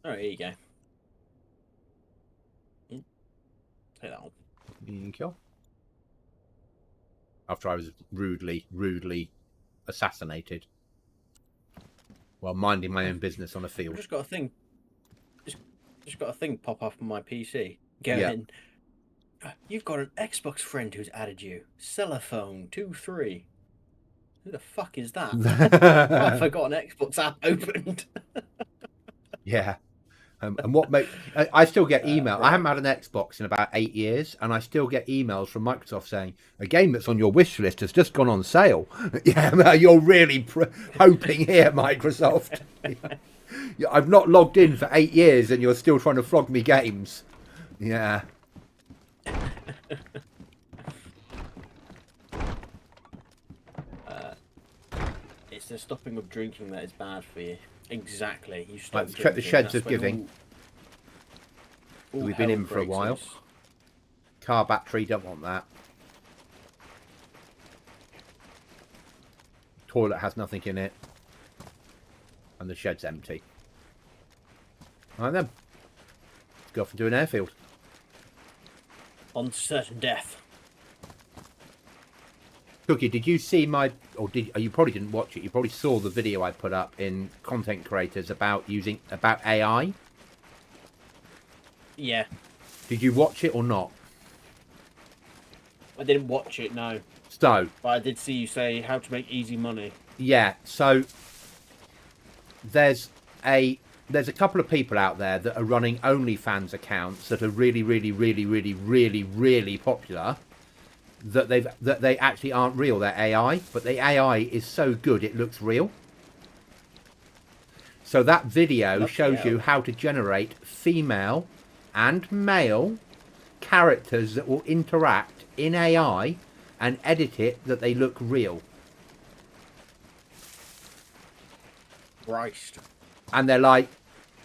All right, here you go. Take that one. Thank you. After I was rudely assassinated while minding my own business on a I've field. just got a thing. Just got a thing pop up on my PC. Going. Yeah. You've got an Xbox friend who's added you. Cellophone 23. Who the fuck is that? I forgot an Xbox app opened. Yeah. And what make I still get email. Right. I haven't had an Xbox in about 8 years, and I still get emails from Microsoft saying a game that's on your wish list has just gone on sale. Yeah, you're really hoping here, Microsoft. Yeah, I've not logged in for 8 years, and you're still trying to flog me games. Yeah. It's the stopping of drinking that is bad for you. Exactly. You stop Right, check the drinking, sheds that's of when giving. all We've been hell in for a breaks while. loose. Car battery, don't want that. Toilet has nothing in it. And the shed's empty. All right then. Let's go off and do an airfield. On certain death. Cookie, did you see my, or you probably didn't watch it, you probably saw the video I put up in Content Creators about AI? Yeah. Did you watch it or not? I didn't watch it, no. So, But I did see you say how to make easy money. yeah, so there's a couple of people out there that are running OnlyFans accounts that are really, really, really, really, really, really popular. that they actually aren't real. They're AI, but the AI is so good it looks real. So that video shows you how to generate female and male characters that will interact in AI and edit it that they look real. Christ. And they're like,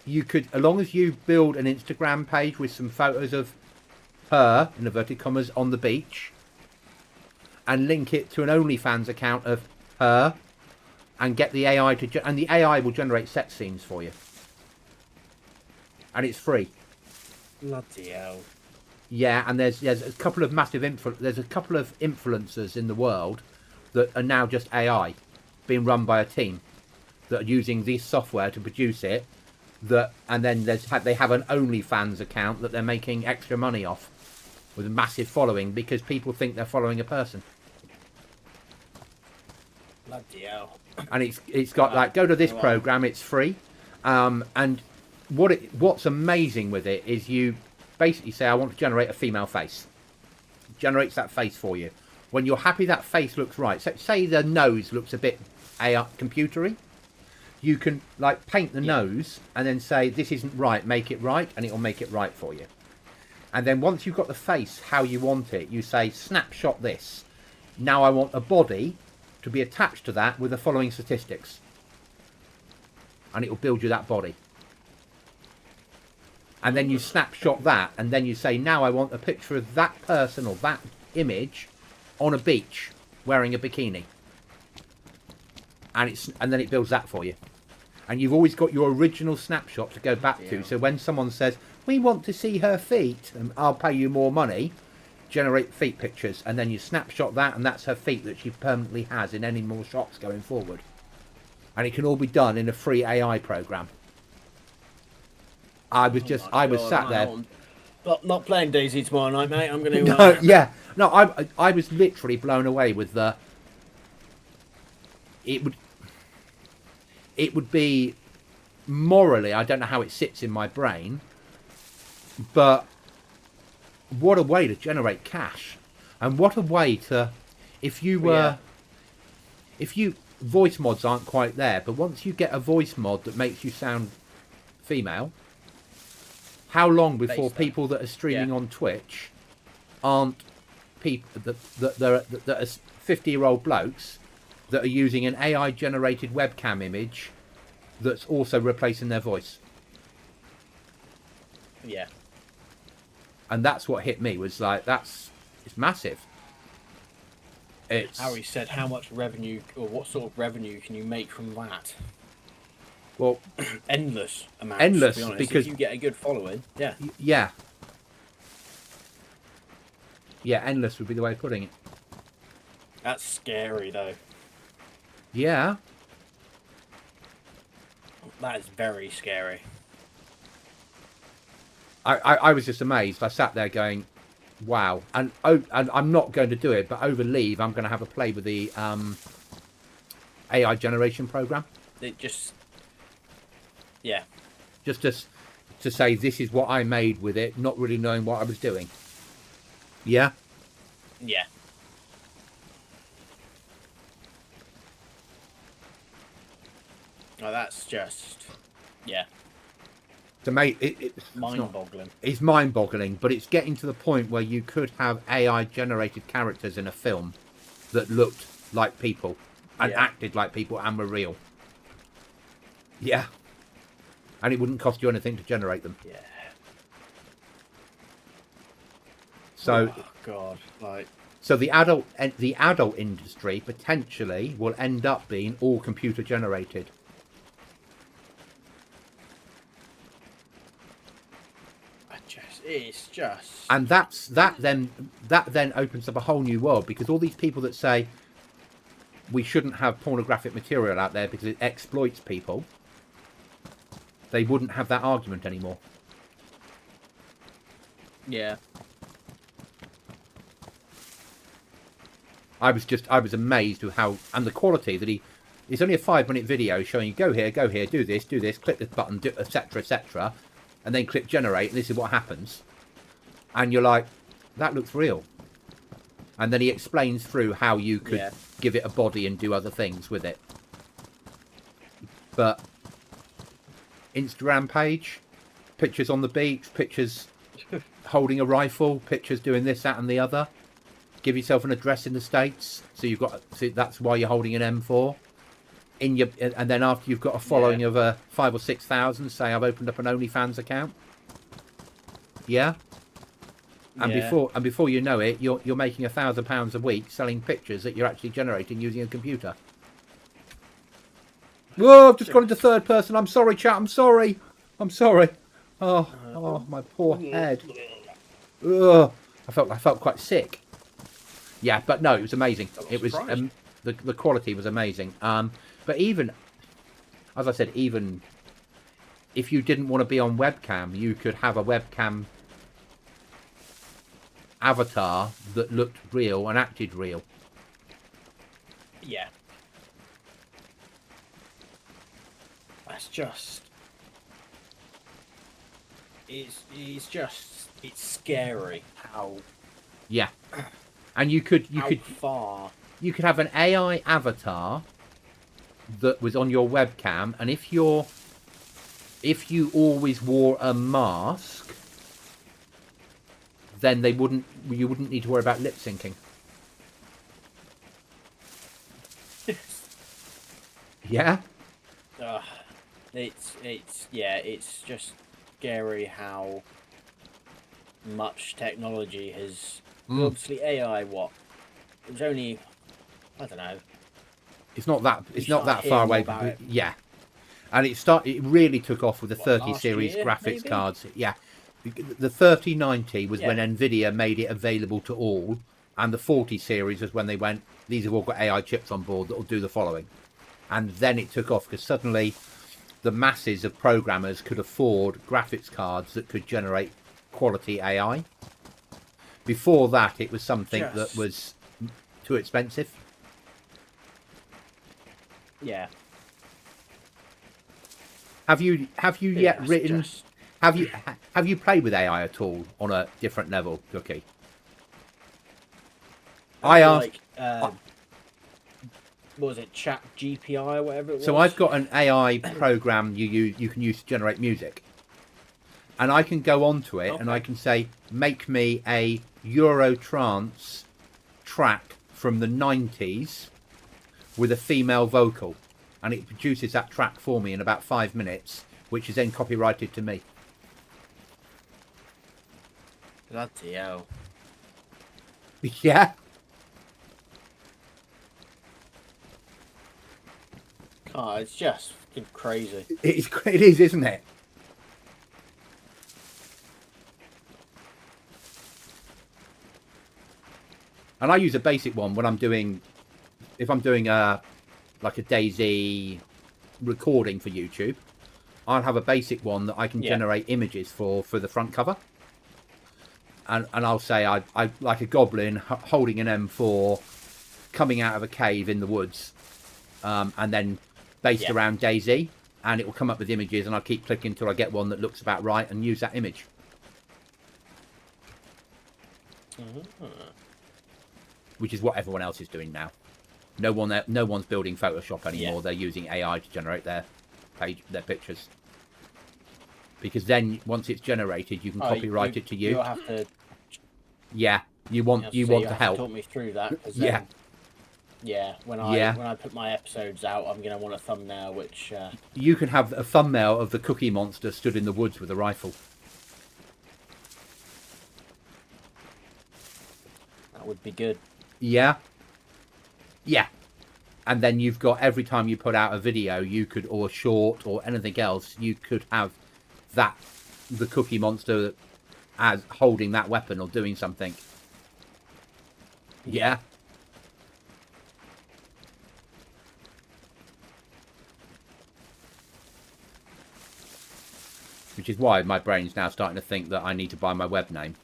you could, as long as you build an Instagram page with some photos of her, in inverted commas, on the beach, and link it to an OnlyFans account of her, and get the AI to, and the AI will generate sex scenes for you. And it's free. Bloody hell. Yeah, and there's a couple of there's a couple of influencers in the world that are now just AI, being run by a team that are using this software to produce it. And then they have an OnlyFans account that they're making extra money off, with a massive following because people think they're following a person. Bloody hell. And it's got like, go to this program, it's free, and what's amazing with it is you basically say, I want to generate a female face. It generates that face for you. When you're happy that face looks right, so say the nose looks a bit AI computery, you can like paint the nose and then say, this isn't right, make it right, and it'll make it right for you. And then once you've got the face how you want it, you say, snapshot this. Now I want a body to be attached to that with the following statistics. And it will build you that body. And then you snapshot that, and then you say, now I want a picture of that person or that image on a beach wearing a bikini. And then it builds that for you. And you've always got your original snapshot to go back to. So when someone says, we want to see her feet, and I'll pay you more money, generate feet pictures, and then you snapshot that, and that's her feet that she permanently has in any more shots going forward. And it can all be done in a free AI program. I was sat there. But not playing DayZ tomorrow night, mate. I'm going to. No, I was literally blown away with the. It would be morally, I don't know how it sits in my brain, but what a way to generate cash, and what a way to, if voice mods aren't quite there, but once you get a voice mod that makes you sound female, how long before people that are streaming on Twitch aren't people that are 50-year-old blokes that are using an AI generated webcam image that's also replacing their voice? Yeah. And that's what hit me, was like, it's massive. Harry said, how much revenue, or what sort of revenue can you make from that? Well, endless amounts. Endless, to be honest. because if you get a good following, yeah, endless would be the way of putting it. That's scary, though. Yeah, that is very scary. I was just amazed. I sat there going, wow. And I'm not going to do it, but over leave, I'm going to have a play with the AI generation program. It just, yeah. Just to say, this is what I made with it, not really knowing what I was doing. Yeah? Yeah. Oh, that's just, yeah. To make it's mind-boggling. It's mind-boggling, but it's getting to the point where you could have AI-generated characters in a film that looked like people and acted like people and were real. Yeah. And it wouldn't cost you anything to generate them. Yeah. So, oh God, like. So the adult industry potentially will end up being all computer generated. It's just. And that then opens up a whole new world, because all these people that say we shouldn't have pornographic material out there because it exploits people, they wouldn't have that argument anymore. Yeah. I was amazed with how, and the quality that it's only a 5-minute video showing you go here, do this, click this button, etc, etc, and then click generate, and this is what happens. And you're like, that looks real. And then he explains through how you could Yeah. give it a body and do other things with it. But Instagram page, pictures on the beach, pictures holding a rifle, pictures doing this, that, and the other. Give yourself an address in the States, so you've got. So that's why you're holding an M4. And then after you've got a following of 5,000 or 6,000, say I've opened up an OnlyFans account. Yeah. And before you know it, you're making £1,000 a week selling pictures that you're actually generating using a computer. Whoa! I've just gone into third person. I'm sorry, chat. I'm sorry. Oh, my poor head. Ugh. I felt quite sick. Yeah, but no, it was amazing. It was the quality was amazing. But even, as I said, even if you didn't want to be on webcam, you could have a webcam avatar that looked real and acted real. Yeah. That's just... It's scary how... Yeah. And you could far... You could have an AI avatar that was on your webcam, and if you always wore a mask, then you wouldn't need to worry about lip syncing. Yeah? It's just scary how much technology has... Obviously AI, it was only... I don't know. It's not that far away. Yeah. And it really took off with the 30 series graphics cards. Yeah. The 3090 was when Nvidia made it available to all, and the 40 series was when they went, these have all got AI chips on board that will do the following. And then it took off because suddenly the masses of programmers could afford graphics cards that could generate quality AI. Before that, it was something that was too expensive. Yeah. Have you yet written? Have you played with AI at all on a different level, Cookie? I asked. What was it? Chat GPI or whatever it was. So I've got an AI program you can use to generate music, and I can go onto it and I can say, make me a Euro trance track from the 90s with a female vocal, and it produces that track for me in about 5 minutes, which is then copyrighted to me. Bloody hell. Yeah. Oh, it's just fucking crazy. It is, isn't it? And I use a basic one when I'm doing, if I'm doing like a DayZ recording for YouTube, I'll have a basic one that I can generate images for the front cover. And I'll say I like a goblin holding an M4 coming out of a cave in the woods, and then based around DayZ, and it will come up with images, and I'll keep clicking until I get one that looks about right and use that image. Which is what everyone else is doing now. No one's building Photoshop anymore. They're using AI to generate their pictures. Because then once it's generated, you can copyright it to you. You'll have to. Yeah, you want to help. Talk me through that. When I put my episodes out, I'm gonna want a thumbnail which. You can have a thumbnail of the Cookie Monster stood in the woods with a rifle. That would be good. Yeah. Yeah. And then you've got, every time you put out a video, you could, or a short or anything else, you could have the Cookie Monster as holding that weapon or doing something. Yeah. Which is why my brain's now starting to think that I need to buy my web name.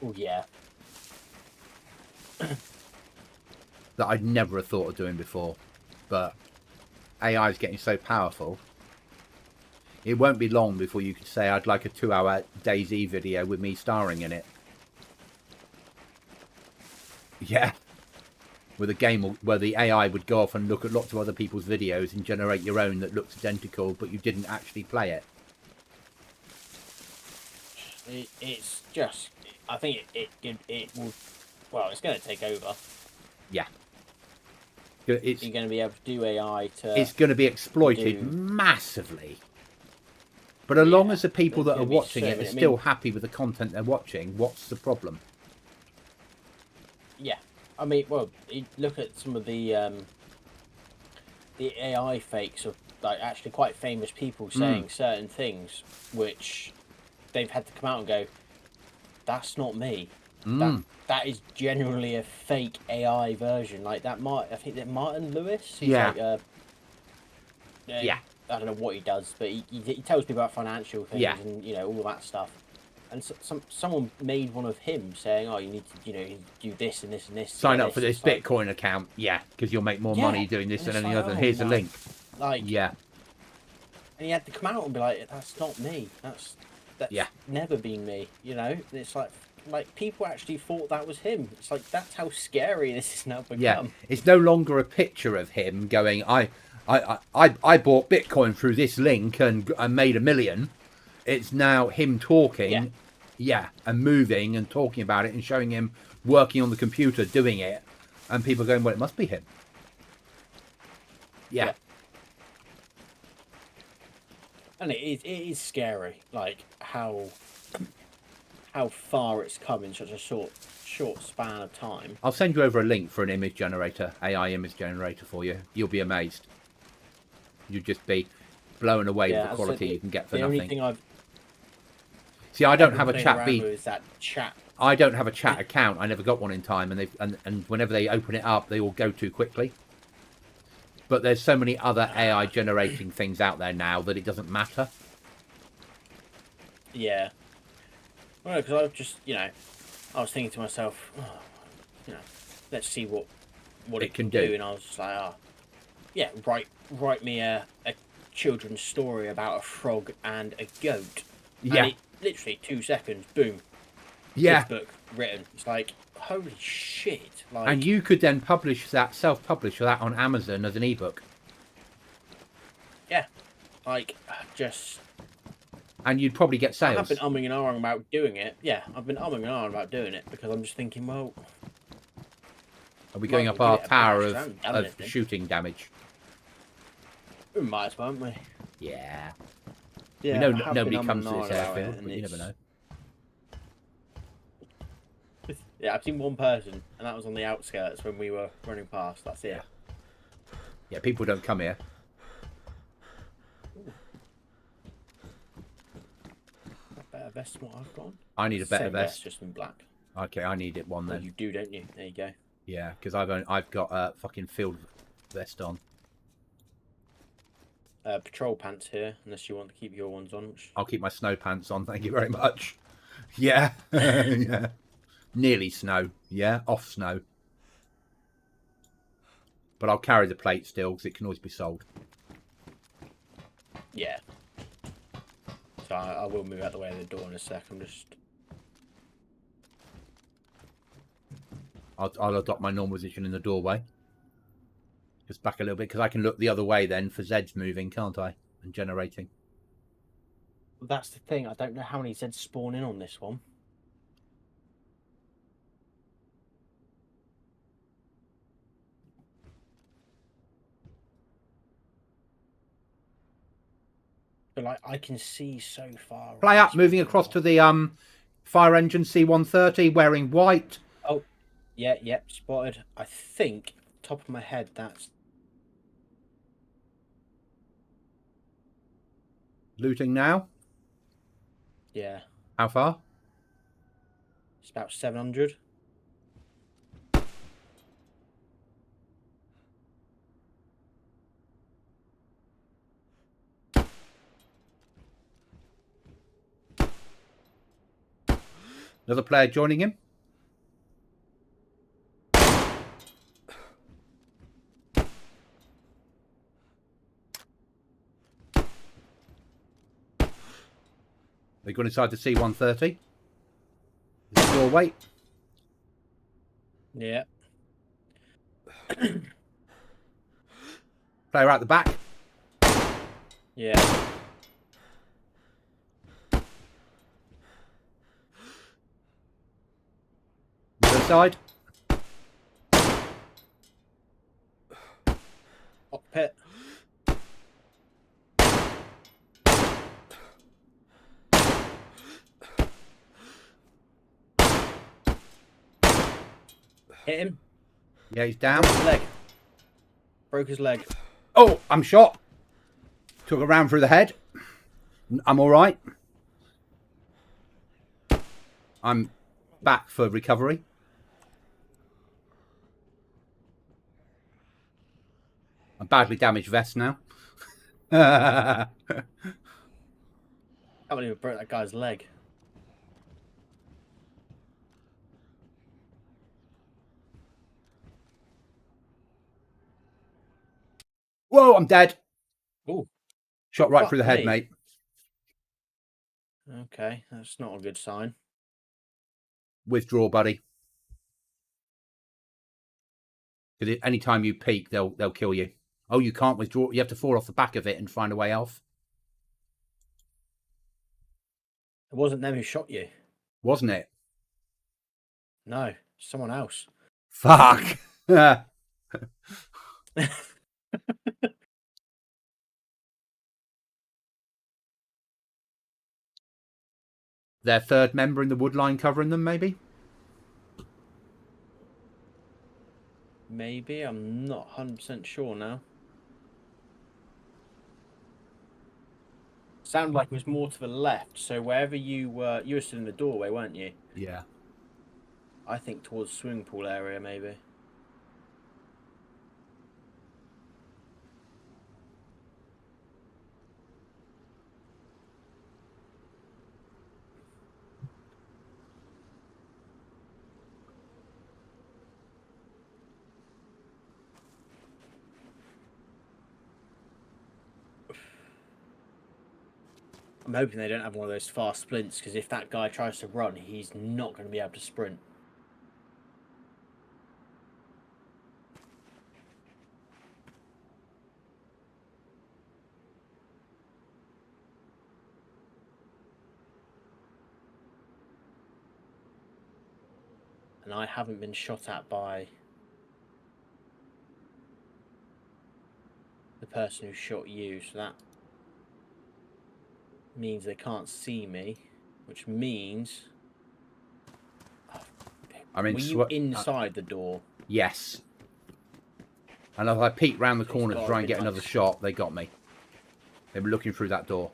Oh, yeah. That I'd never have thought of doing before. But AI is getting so powerful. It won't be long before you could say, I'd like a 2-hour DayZ video with me starring in it. Yeah. With a game where the AI would go off and look at lots of other people's videos and generate your own that looks identical, but you didn't actually play it. It's just, I think it will, well, it's going to take over. Yeah. You're going to be able to do AI to... It's going to be exploited massively. But as long as the people that are watching it are still happy with the content they're watching, what's the problem? Yeah. I mean, well, look at some of the AI fakes of like actually quite famous people saying certain things, which they've had to come out and go, "That's not me. That is genuinely a fake AI version." Like that, I think that Martin Lewis. He's like, I don't know what he does, but he tells people about financial things and all that stuff. And someone made one of him saying, "Oh, you need to, do this and this and this. Sign up for this Bitcoin account, because you'll make more money doing this than any other. And here's a link." And he had to come out and be like, "That's not me. That's never been me." And it's like people actually thought that was him. It's like that's how scary this is now become. Yeah, it's no longer a picture of him going, "I bought Bitcoin through this link and I made $1 million." It's now him talking, and moving and talking about it and showing him working on the computer doing it, and people going, "Well, it must be him." Yeah. And it is scary, like how far it's come in such a short span of time. I'll send you over a link for an image generator, AI image generator for you. You'll be amazed. You'll just be blown away with the quality you can get for nothing. Only thing See, I don't have a chat feed. Is that chat? I don't have a chat account. I never got one in time, and whenever they open it up, they all go too quickly. But there's so many other AI generating things out there now that it doesn't matter. Yeah. Well, because I've just, I was thinking to myself, let's see what it can do, and I was just like, write me a children's story about a frog and a goat. Yeah. And literally 2 seconds, boom. Yeah. This book written. It's like, holy shit. Like, and you could then self-publish that on Amazon as an ebook. Yeah. Like, just... And you'd probably get sales. I've been umming and ahhing about doing it. Yeah, I've been umming and ahhing about doing it because I'm just thinking, well... Are we going up our tower of shooting damage? We might as well, won't we? Yeah. Yeah, we know nobody comes to this airfield, but you never know. Yeah, I've seen one person, and that was on the outskirts when we were running past. That's it. Yeah, people don't come here. A better vest than what I've got. I need a better vest. Just in black. Okay, I need it one then. Well, you do, don't you? There you go. Yeah, because I've got a fucking field vest on. Patrol pants here, unless you want to keep your ones on. I'll keep my snow pants on, thank you very much. Yeah. Yeah. Nearly snow. Yeah, off snow. But I'll carry the plate still, because it can always be sold. Yeah. So I will move out the way of the door in a sec. I'm just... I'll adopt my normal position in the doorway. Just back a little bit, because I can look the other way then for Zeds moving, can't I? And generating. That's the thing. I don't know how many Zeds spawn in on this one. But like, I can see so far. Play up, moving across to the fire engine C-130, wearing white. Oh, yeah, yep, spotted. I think, top of my head, that's... Looting now. Yeah. How far? It's about 700. Another player joining him. They gone inside the C-130. Doorway. Yeah. Player out the back. Yeah. The other side. Cockpit. Hit him. Yeah, he's down. Broke his leg. Broke his leg. Oh, I'm shot. Took a round through the head. I'm all right. I'm back for recovery. A badly damaged vest now. I can't believe it broke that guy's leg. Whoa, I'm dead. Ooh. Shot right Fuck through the head, me. mate. Okay, that's not a good sign. Withdraw, buddy. Because any time you peek, they'll kill you. Oh, you can't withdraw. You have to fall off the back of it and find a way off. It wasn't them who shot you. Wasn't it? No, someone else. Fuck. Their third member in the wood line covering them, maybe? Maybe, I'm not 100% sure now. Sounded like it was more to the left, so wherever you were still in the doorway, weren't you? Yeah. I think towards the swimming pool area, maybe. I'm hoping they don't have one of those fast sprints, because if that guy tries to run, he's not going to be able to sprint. And I haven't been shot at by the person who shot you, so that means they can't see me, which means... I'm in were you inside the door? Yes. And as I peeked round the corner to gotta try and be get another nice. shot, they got me. They were looking through that door.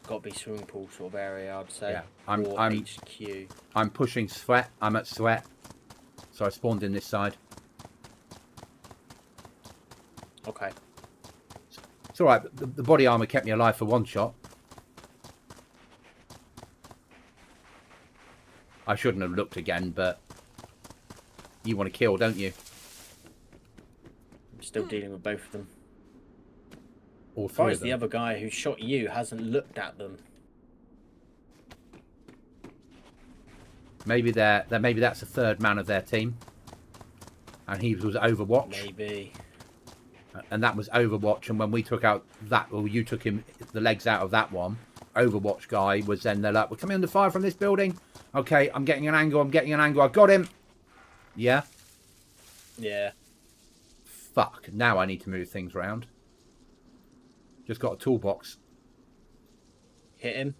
Got to be swimming pool sort of area, I'd say. Yeah, Or I'm HQ. I'm pushing sweat. I'm at sweat. So I spawned in this side. Okay. It's all right. The body armor kept me alive for one shot. I shouldn't have looked again, but you want to kill, don't you? I'm still dealing with both of them. All As three far of as them. the other guy who shot you hasn't looked at them. Maybe maybe that's the third man of their team, and he was Overwatch. Maybe. And that was Overwatch. And when we took out that, or you took him the legs out of that one, Overwatch guy was then they're like, "We're coming under fire from this building." Okay, I'm getting an angle. I got him. Yeah. Yeah. Fuck. Now I need to move things around. Just got a toolbox. Hit him.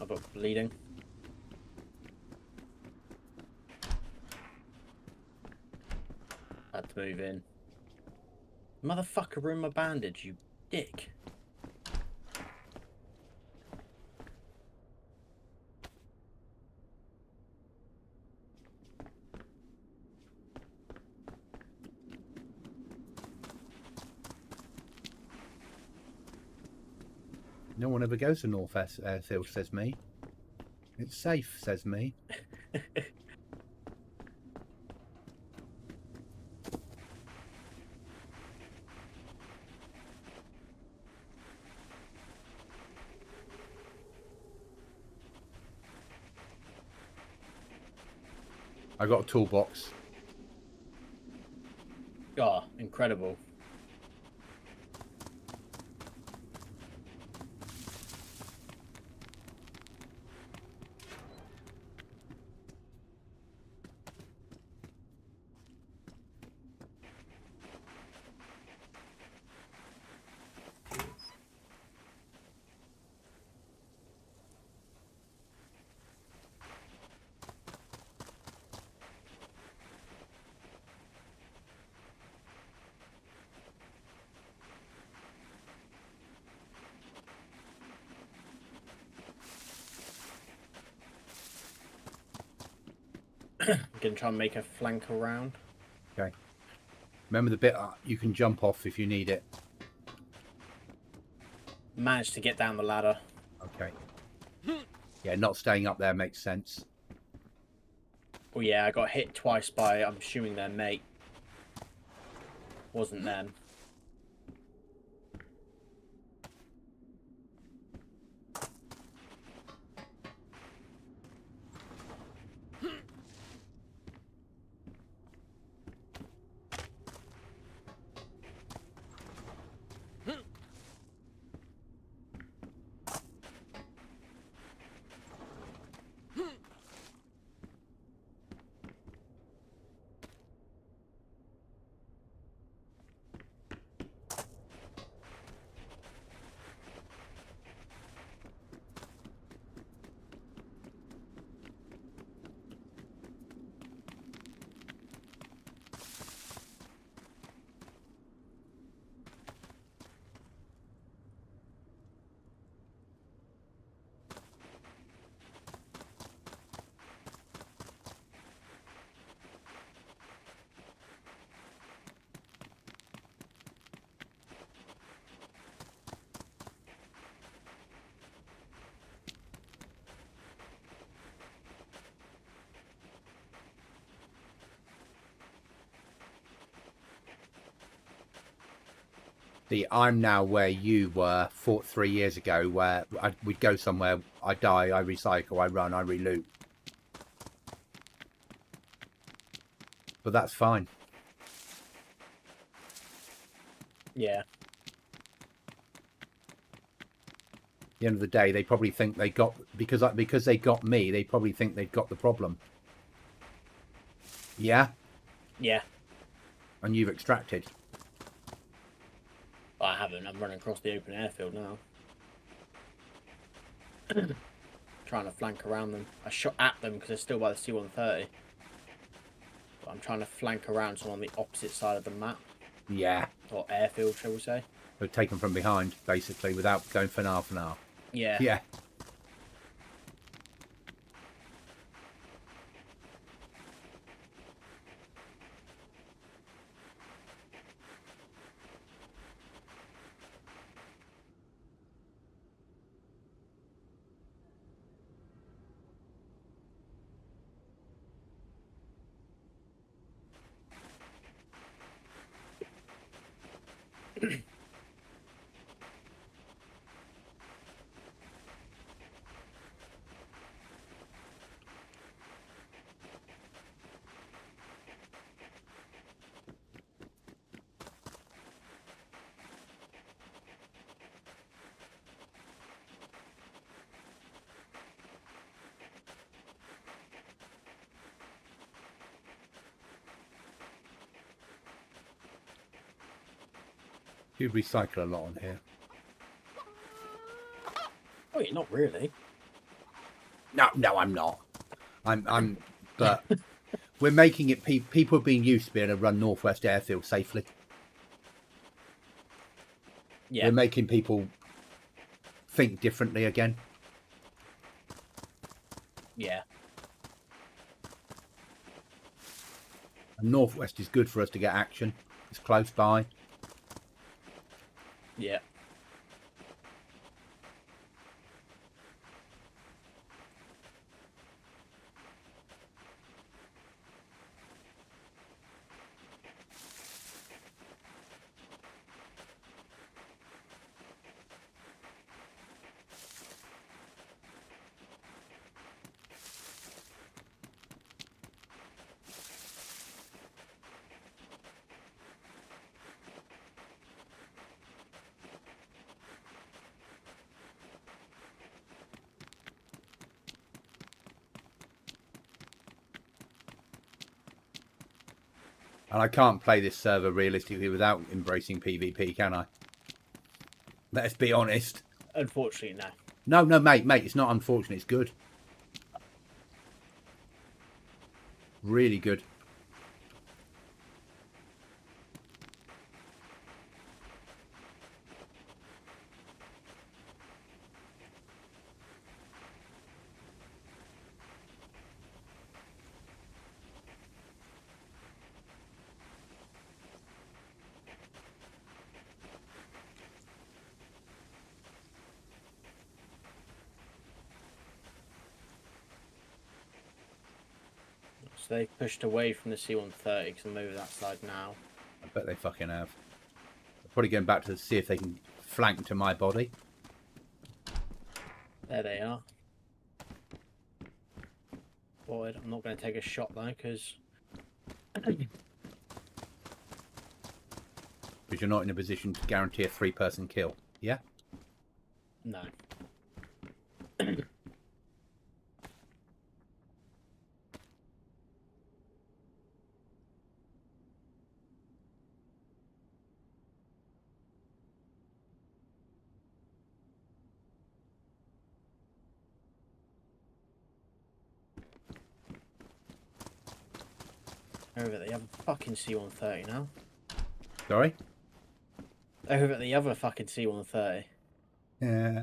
I've got bleeding. Had to move in. Motherfucker, ruined my bandage, you dick. No one ever goes to North Airfield, says me. It's safe, says me. I got a toolbox. Oh, incredible. I'm gonna try and make a flank around. Okay. Remember the bit you can jump off if you need it. Managed to get down the ladder. Okay. Yeah, not staying up there makes sense. Oh yeah, I got hit twice by, I'm assuming their mate. Wasn't them. See, I'm now where you were 3 years ago, where we'd go somewhere, I die, I recycle, I run, I reloot. But that's fine. Yeah. At the end of the day, they probably think they got, because they got me, they probably think they've got the problem. Yeah? Yeah. And you've extracted. I haven't. I'm running across the open airfield now. Trying to flank around them. I shot at them because they're still by the C-130. But I'm trying to flank around someone on the opposite side of the map. Yeah. Or airfield, shall we say. They're taken from behind, basically, without going for an hour. Yeah. Yeah. You recycle a lot on here. Oh, yeah, not really. No, I'm not. I'm, but we're making it. People are being used to being able to run Northwest Airfield safely. Yeah. We're making people think differently again. Yeah. And Northwest is good for us to get action. It's close by. Yeah. And I can't play this server realistically without embracing PvP, can I? Let's be honest. Unfortunately, no. No, mate, it's not unfortunate. It's good. Really good. So they've pushed away from the C-130 because I'm over that side now. I bet they fucking have. They're probably going back to see if they can flank to my body. There they are. Boy, I'm not going to take a shot though because... Because you're not in a position to guarantee a 3-person kill. Yeah? No. Over at the other fucking C-130 now. Sorry? Over at the other fucking C-130. Yeah.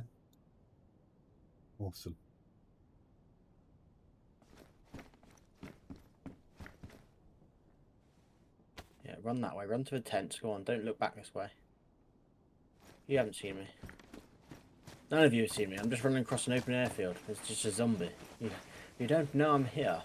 Awesome. Yeah, run that way. Run to the tents. Go on, don't look back this way. You haven't seen me. None of you have seen me. I'm just running across an open airfield. It's just a zombie. You don't know I'm here.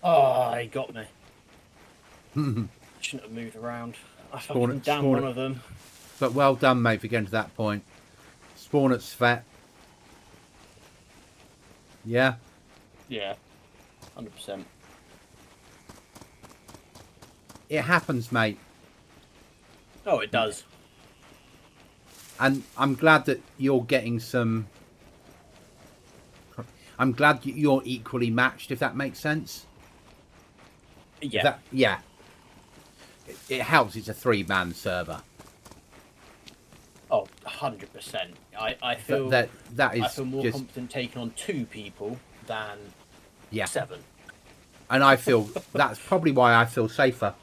Oh, he got me. Shouldn't have moved around. I fucking downed one of them. But well done, mate, for getting to that point. Spawn at Svet. Yeah? Yeah. 100%. It happens, mate. Oh, it does. And I'm glad that you're getting some... I'm glad you're equally matched, if that makes sense. Yeah. Yeah. It helps. It's a 3-man server. Oh, 100%. I feel That is I feel more just confident taking on 2 people than yeah. 7. And I feel that's probably why I feel safer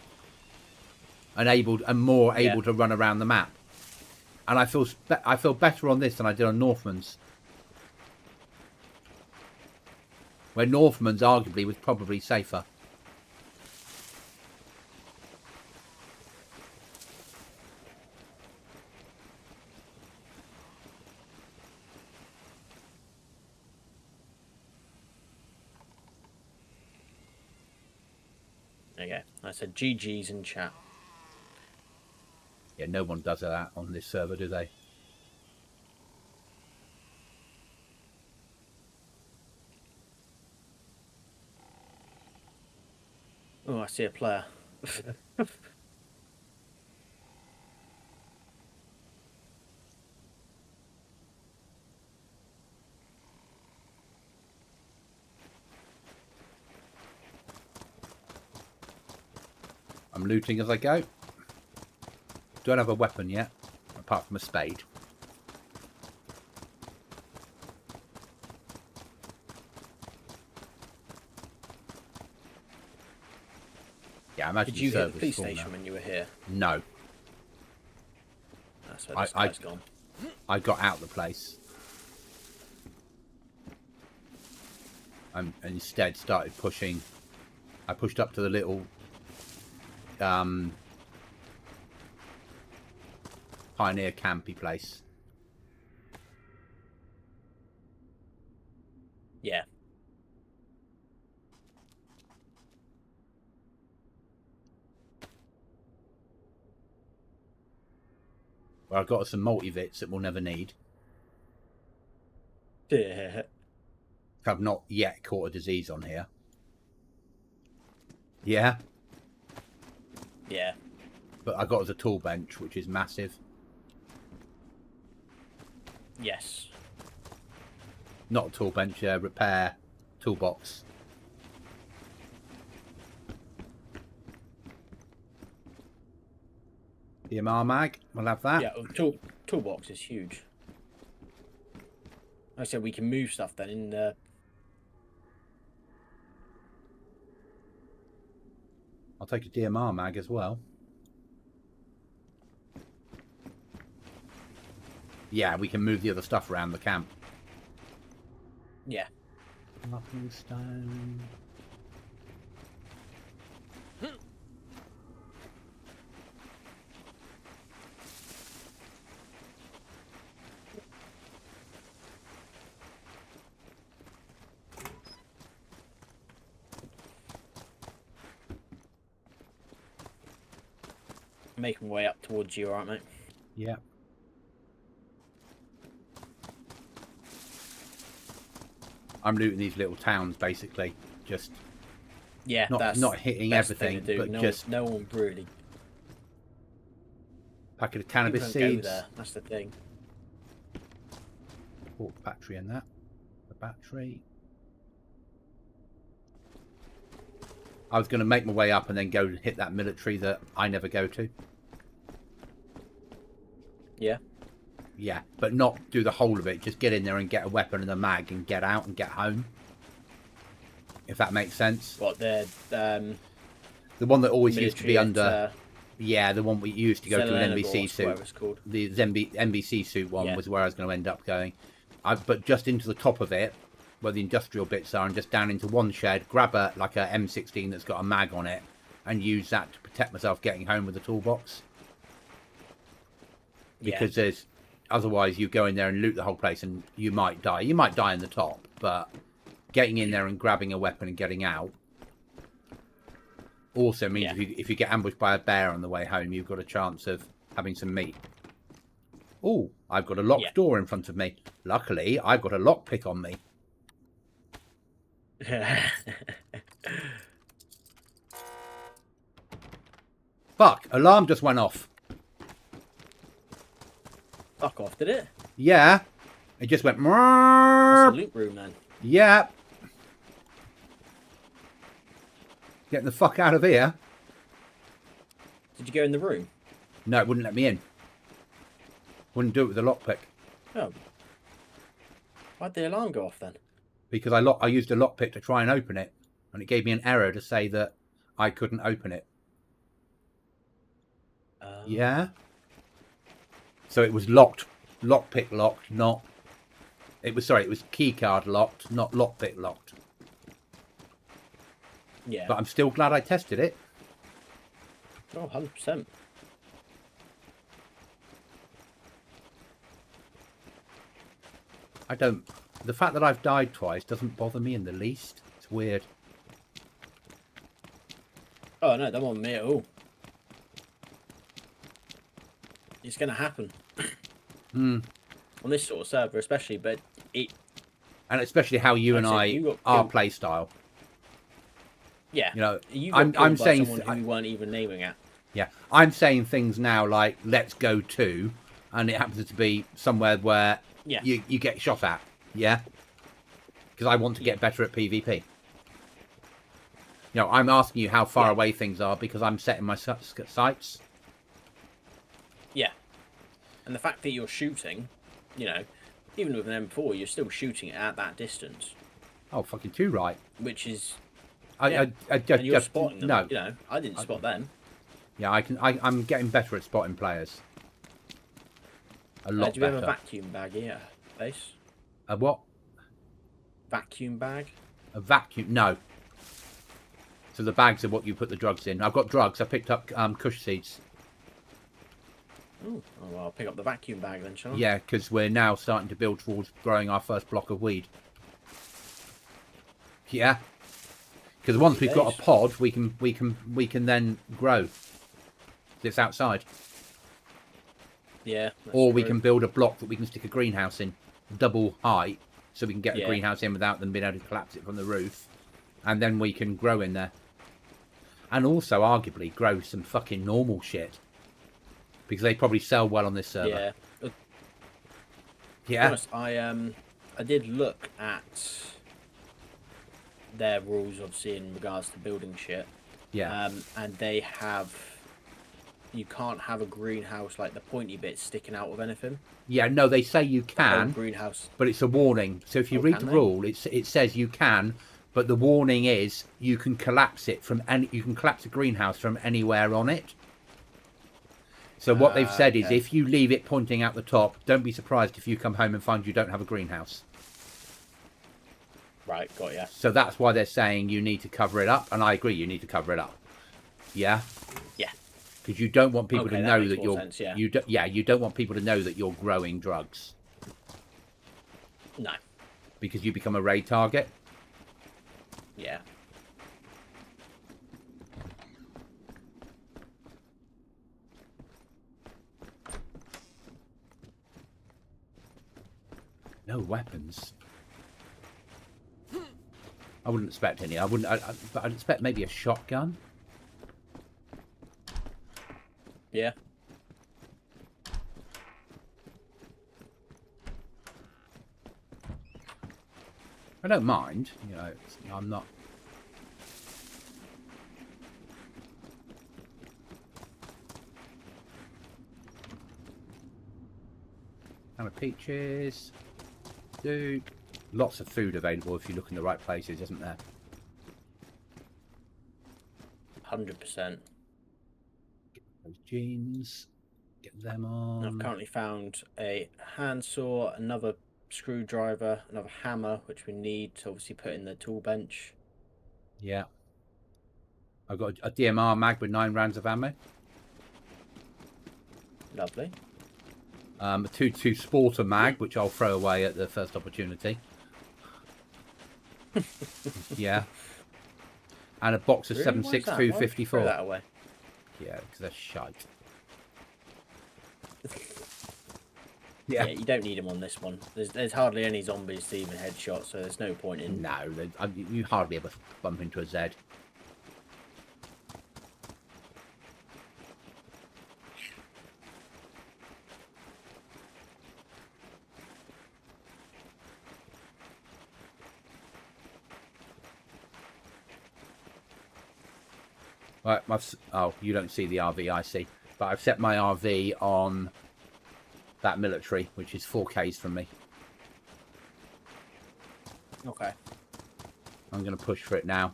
and more able to run around the map. And I feel better on this than I did on Northman's. Where Northman's arguably was probably safer. Okay, I said GG's in chat. Yeah, no one does that on this server, do they? Oh, I see a player. I'm looting as I go. Don't have a weapon yet, apart from a spade. Yeah, I imagine. Did you hit the police station when you were here? No. That's where this guy's gone. I got out of the place. And instead started pushing. I pushed up to the little pioneer campy place. Yeah. Where I got some multivits that we'll never need. Yeah. I've not yet caught a disease on here. Yeah. Yeah. But I got us a tool bench, which is massive. Yes. Not a tool bench, repair toolbox. EMR mag, we'll have that. Yeah, toolbox is huge. Like I said, we can move stuff then in the... I'll take a DMR mag as well. Yeah, we can move the other stuff around the camp. Yeah. Nothing stone. Making my way up towards you, alright, mate? Yeah. I'm looting these little towns, basically. Just Yeah, not hitting best everything, thing to do. but just no one really. packet of cannabis People don't seeds. go there. That's the thing. Oh, battery in that. The battery. I was going to make my way up and then go hit that military that I never go to. Yeah. Yeah, but not do the whole of it. Just get in there and get a weapon and a mag and get out and get home. If that makes sense. What, the one that always used to be military under... at, yeah, the one we used to go to an NBC suit. whatever it's called. The NBC suit one Yeah. was where I was going to end up going. But just into the top of it, where the industrial bits are, and just down into one shed, grab a M16 that's got a mag on it, and use that to protect myself getting home with the toolbox. Because there's... Otherwise, you go in there and loot the whole place and you might die. You might die in the top, but getting in there and grabbing a weapon and getting out also means if you get ambushed by a bear on the way home, you've got a chance of having some meat. Oh, I've got a locked door in front of me. Luckily, I've got a lockpick on me. Fuck, alarm just went off. Fuck off, did it? Yeah. It just went... That's a loot room, man. Yeah. Getting the fuck out of here. Did you go in the room? No, it wouldn't let me in. Wouldn't do it with a lockpick. Oh. Why'd the alarm go off then? Because I used a lockpick to try and open it, and it gave me an error to say that I couldn't open it. Yeah. So it was locked, lockpick locked, not. It was keycard locked, not lockpick locked. Yeah. But I'm still glad I tested it. Oh, 100%. I don't. The fact that I've died twice doesn't bother me in the least. It's weird. Oh no, don't want me at all. It's going to happen. On this sort of server, especially, but it. And especially how you and our play style. Yeah. You know, you got I'm by saying someone who we weren't even naming at. Yeah, I'm saying things now like "let's go to," and it happens to be somewhere where you get shot at. Yeah, because I want to get better at PvP. You know, I'm asking you how far away things are because I'm setting my sights. Yeah, and the fact that you're shooting, you know, even with an M4, you're still shooting it at that distance. Oh, fucking too right. Which is, and you're spotting them. No, you know, I didn't spot them. Yeah, I'm getting better at spotting players. A lot do you better. have a vacuum bag here, base? A what? Vacuum bag? A vacuum? No. So the bags are what you put the drugs in. I've got drugs. I picked up kush seeds. Oh, well, I'll pick up the vacuum bag then, shall I? Yeah, because we're now starting to build towards growing our first block of weed. Yeah. Because once we've got a pod, we can then grow. It's outside. Yeah. Or we can build a block that we can stick a greenhouse in, double height, so we can get a greenhouse in without them being able to collapse it from the roof, and then we can grow in there. And also, arguably, grow some fucking normal shit, because they probably sell well on this server. Yeah. Yeah. Honest, I did look at their rules, obviously, in regards to building shit. Yeah. And they have. You can't have a greenhouse like the pointy bits sticking out of anything. Yeah, no, they say you can, greenhouse. But it's a warning. So if you read the rule, it says you can, but the warning is you can collapse it from you can collapse a greenhouse from anywhere on it. So what they've said is if you leave it pointing out the top, don't be surprised if you come home and find you don't have a greenhouse. Right, got ya. So that's why they're saying you need to cover it up, and I agree, you need to cover it up. Yeah. Yeah. Because you don't want people to know that you're sense, yeah. you don't want people to know that you're growing drugs. No. Because you become a raid target. Yeah. No weapons. I wouldn't expect any. I wouldn't. But I'd expect maybe a shotgun. Yeah. I don't mind. You know, I'm not. Can of peaches. Dude. Lots of food available if you look in the right places, isn't there? 100%. Those jeans. Get them on. I've currently found a handsaw, another screwdriver, another hammer, which we need to obviously put in the tool bench. Yeah. I've got a DMR mag with 9 rounds of ammo. Lovely. A 2.2 Sporter mag, which I'll throw away at the first opportunity. Yeah. And a box of Really? 7.62 Why would you 54. throw that away? Yeah, because they're shite. Yeah, you don't need them on this one. There's hardly any zombies to even headshot, so there's no point in. No, you hardly ever bump into a Z. Right, oh, you don't see the RV, I see. But I've set my RV on that military, which is 4Ks from me. Okay. I'm going to push for it now.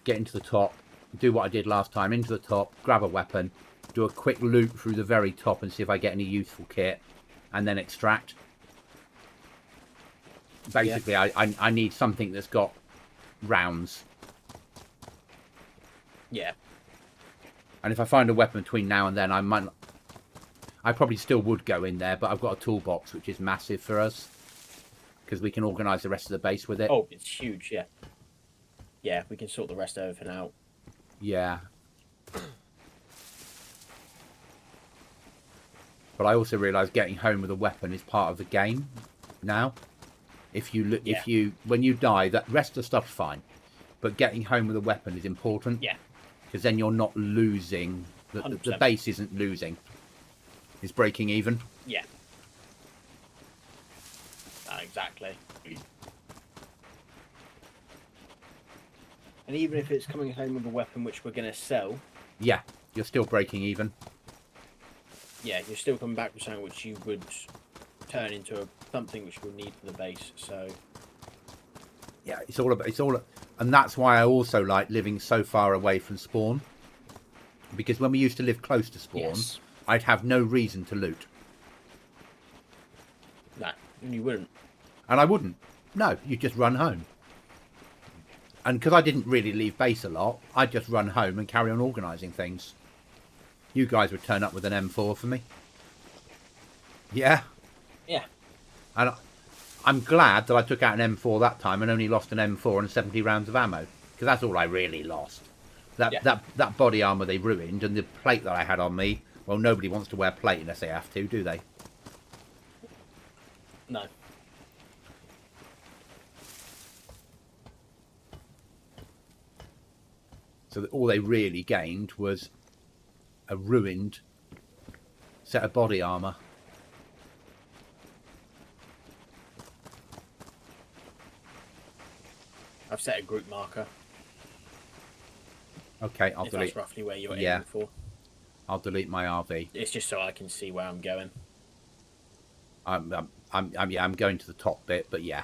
Get into the top. Do what I did last time. Into the top. Grab a weapon. Do a quick loop through the very top and see if I get any useful kit. And then extract. Basically, yeah. I need something that's got rounds. Yeah. And if I find a weapon between now and then, I probably still would go in there, but I've got a toolbox, which is massive for us. Because we can organise the rest of the base with it. Oh, it's huge, yeah. Yeah, we can sort the rest of everything out. Yeah. But I also realise getting home with a weapon is part of the game now. When you die, the rest of the stuff's fine. But getting home with a weapon is important. Yeah. Because then you're not losing. The base isn't losing. It's breaking even. Yeah. Exactly. And even if it's coming home with a weapon which we're going to sell... Yeah, you're still breaking even. Yeah, you're still coming back with something which you would turn into something which we'll need for the base, so... Yeah, and that's why I also like living so far away from spawn. Because when we used to live close to spawn, yes, I'd have no reason to loot. No, and you wouldn't. And I wouldn't. No, you'd just run home. And because I didn't really leave base a lot, I'd just run home and carry on organising things. You guys would turn up with an M4 for me. Yeah? Yeah. And I'm glad that I took out an M4 that time and only lost an M4 and 70 rounds of ammo. Because that's all I really lost. That body armour they ruined, and the plate that I had on me, well, nobody wants to wear plate unless they have to, do they? No. So that all they really gained was a ruined set of body armour. I've set a group marker. Okay, I'll delete. That's roughly where you're aiming for. I'll delete my RV. It's just so I can see where I'm going. I'm going to the top bit, but yeah.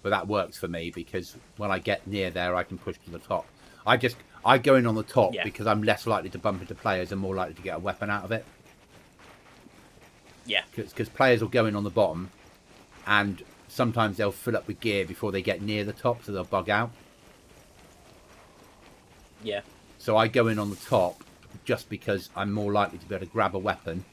But that works for me because when I get near there, I can push to the top. I go in on the top because I'm less likely to bump into players and more likely to get a weapon out of it. Yeah. Because players will go in on the bottom, and sometimes they'll fill up with gear before they get near the top, so they'll bug out. Yeah. So I go in on the top just because I'm more likely to be able to grab a weapon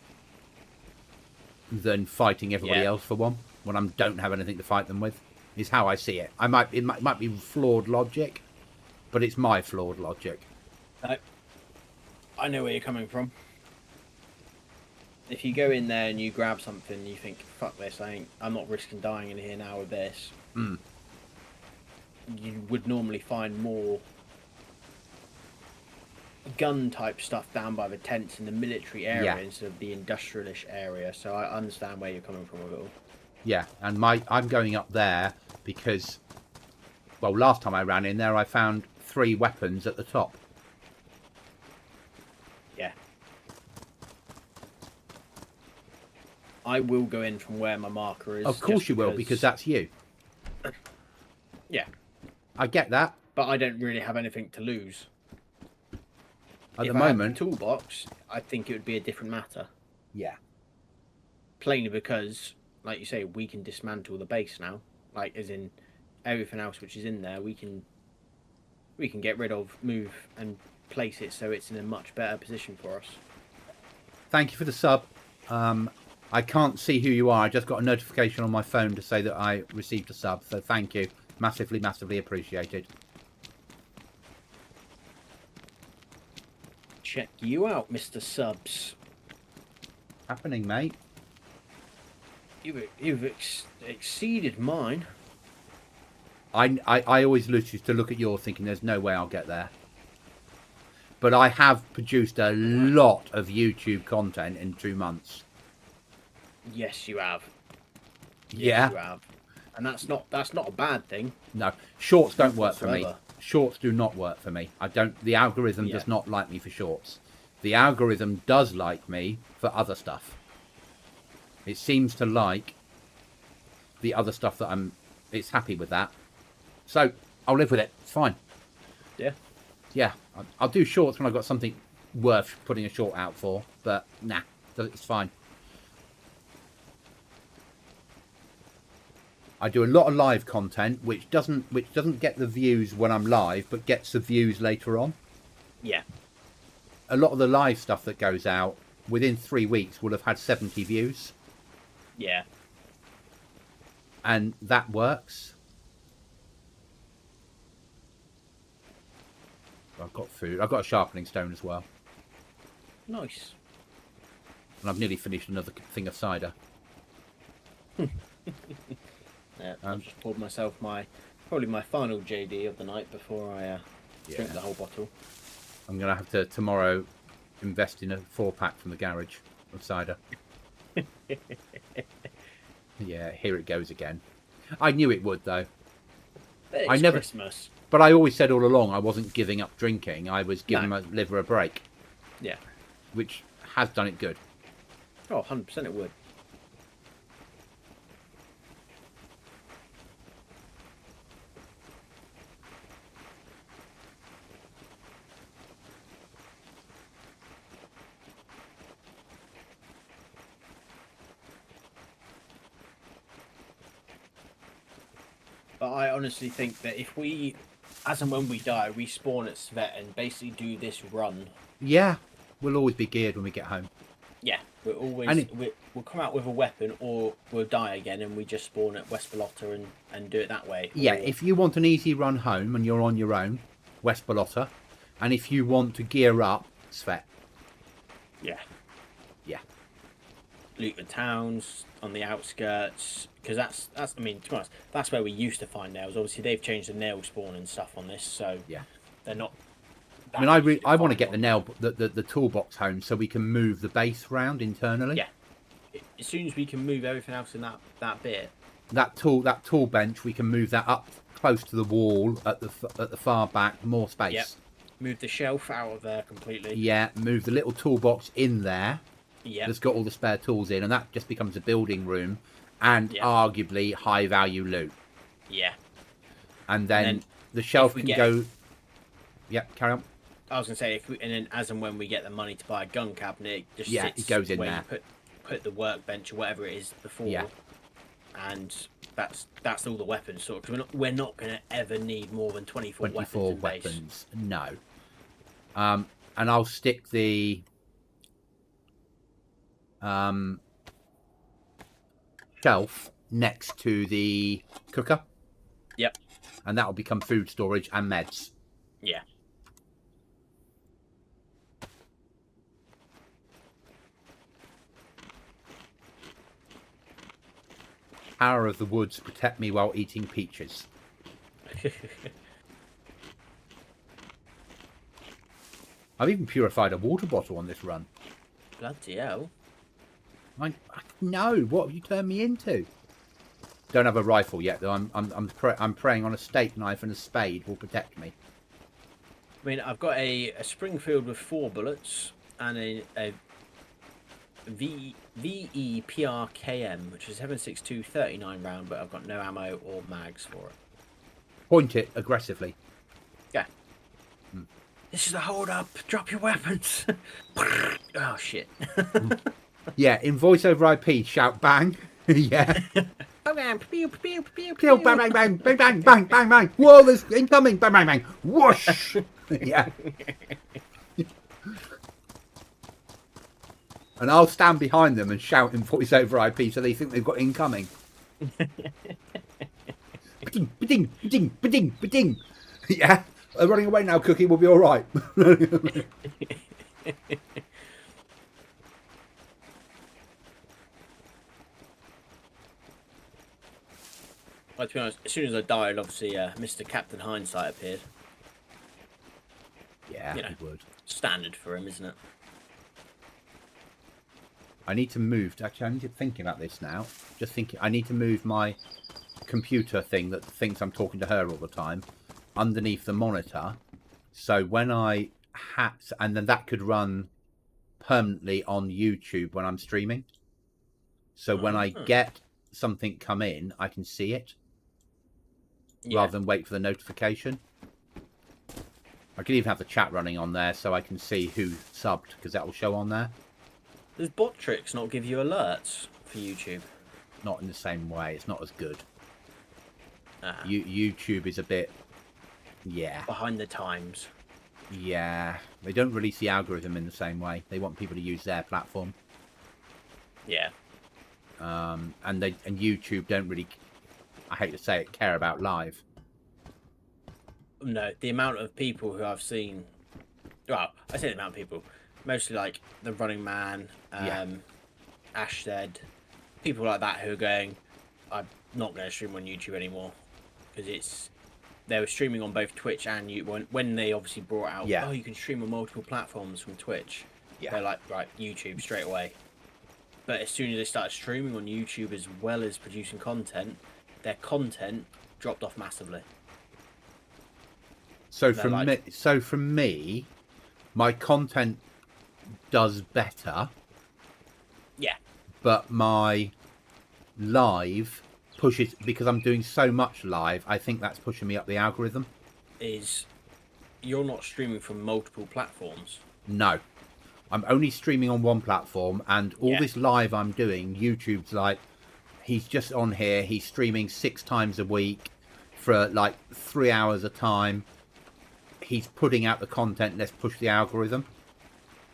than fighting everybody else for one when I don't have anything to fight them with. Is how I see it. It might be flawed logic, but it's my flawed logic. I know where you're coming from. If you go in there and you grab something, and you think, "Fuck this! I'm not risking dying in here now with this." Mm. You would normally find more gun type stuff down by the tents in the military area instead of the industrialish area. So I understand where you're coming from with it all. Yeah, and I'm going up there because, well, last time I ran in there, I found 3 weapons at the top. Yeah. I will go in from where my marker is. Of course you will, because that's you. Yeah. I get that. But I don't really have anything to lose. At if the I moment, had a toolbox, I think it would be a different matter. Yeah. Plainly because, like you say, we can dismantle the base now. Like, as in everything else which is in there, we can get rid of, move, and place it so it's in a much better position for us. Thank you for the sub. I can't see who you are. I just got a notification on my phone to say that I received a sub. So thank you. Massively, massively appreciated. Check you out, Mr. Subs. Happening, mate. You've exceeded mine. I always used to look at yours thinking there's no way I'll get there. But I have produced a lot of YouTube content in 2 months. Yes, you have. Yeah. Yes, you have. And that's not a bad thing. No, shorts don't work for me. Whatsoever. Shorts do not work for me. I don't. The algorithm Yeah. does not like me for shorts. The algorithm does like me for other stuff. It seems to like the other stuff that it's happy with that. So I'll live with it. It's fine. Yeah. Yeah, I'll do shorts when I've got something worth putting a short out for. But nah, it's fine. I do a lot of live content, which doesn't get the views when I'm live, but gets the views later on. Yeah. A lot of the live stuff that goes out within 3 weeks will have had 70 views, Yeah. and that works. I've got food. I've got a sharpening stone as well, Nice. and I've nearly finished another thing of cider. Yeah, I've just poured myself probably my final JD of the night before I drink the whole bottle. I'm gonna have to tomorrow invest in a 4-pack from the garage of cider. Yeah, here it goes again. I knew it would though. But it's I never- Christmas. But I always said all along I wasn't giving up drinking. I was giving my liver a break, Yeah. which has done it good. Oh, 100% it would. But I honestly think that if we, as and when we die, we spawn at Svet and basically do this run. Yeah, we'll always be geared when we get home. Yeah, we're always And we'll come out with a weapon, or we'll die again, and we just spawn at West Ballotta and do it that way. Yeah, Or- if you want an easy run home and you're on your own, West Ballotta. And if you want to gear up, Svet. yeah, Yeah. loot the towns on the outskirts, because that's I mean, to be honest, that's where we used to find nails. Obviously, they've changed the nail spawn and stuff on this, so Yeah. they're not. I mean, I want to get the toolbox home so we can move the base round internally. Yeah. As soon as we can move everything else in that bit. That tool bench, we can move that up close to the wall at the far back, more space. Yep. Move the shelf out of there completely. Yeah, move the little toolbox in there. Yeah. That's got all the spare tools in, and that just becomes a building room and Yeah. arguably high value loot. Yeah. And then, then the shelf we can get- go. Yep, carry on. I was gonna say, and then as and when we get the money to buy a gun cabinet, it just Yeah, sits it goes in where there. you put the workbench or whatever it is before. Yeah. And that's all the weapons sort. Because we're not gonna ever need more than 24 24 weapons in base. weapons. No. And I'll stick the shelf next to the cooker. Yep. And that will become food storage and meds. Yeah. Power of the woods protect me while eating peaches. I've even purified a water bottle on this run. Bloody hell. No, what have you turned me into? Don't have a rifle yet, though. I'm praying on a steak knife and a spade will protect me. I mean, I've got a Springfield with 4 bullets and a VEPRKM, which is 7.62 39 round, but I've got no ammo or mags for it. Point it aggressively. Yeah. This is a hold up. Drop your weapons. Oh shit. Yeah, in voice over IP, shout bang. Yeah. Pew, pew, pew, Kill, bang, bang, bang, bang, bang, bang, bang, bang. Whoa, there's incoming. Bang, bang, bang. Whoosh. Yeah. And I'll stand behind them and shout in voice over IP so they think they've got incoming. Ba-ding, ba-ding, ba-ding, ba-ding, ba-ding. Yeah. They're running away now, Cookie. We'll be all right. Well, to be honest, as soon as I died, obviously, Mr. Captain Hindsight appeared. Yeah, You know. it would. Standard for him, isn't it? I need to move. Actually, I need to think about this now. Just thinking. I need to move my computer thing that thinks I'm talking to her all the time underneath the monitor. So when I had, and then that could run permanently on YouTube when I'm streaming. So when I get something come in, I can see it rather than wait for the notification. I can even have the chat running on there so I can see who subbed, because that will show on there. Does bot tricks not give you alerts for YouTube? Not in the same way. It's not as good. YouTube is a bit, behind the times. Yeah, they don't release the algorithm in the same way. They want people to use their platform. Yeah. And YouTube don't really, I hate to say it, care about live. No, the amount of people who I've seen, well, I say the amount of people, mostly like the Running Man, Ashstead, people like that who are going, I'm not going to stream on YouTube anymore, because they were streaming on both Twitch and YouTube when they obviously brought out, oh, you can stream on multiple platforms from Twitch. They're like, right, YouTube straight away. But as soon as they started streaming on YouTube as well as producing content, their content dropped off massively. So from me, my content does better. Yeah. But my live pushes, because I'm doing so much live, I think that's pushing me up the algorithm. You're not streaming from multiple platforms? No. I'm only streaming on one platform, and all this live I'm doing, YouTube's like, he's just on here, he's streaming 6 times a week for like 3 hours a time. He's putting out the content, let's push the algorithm.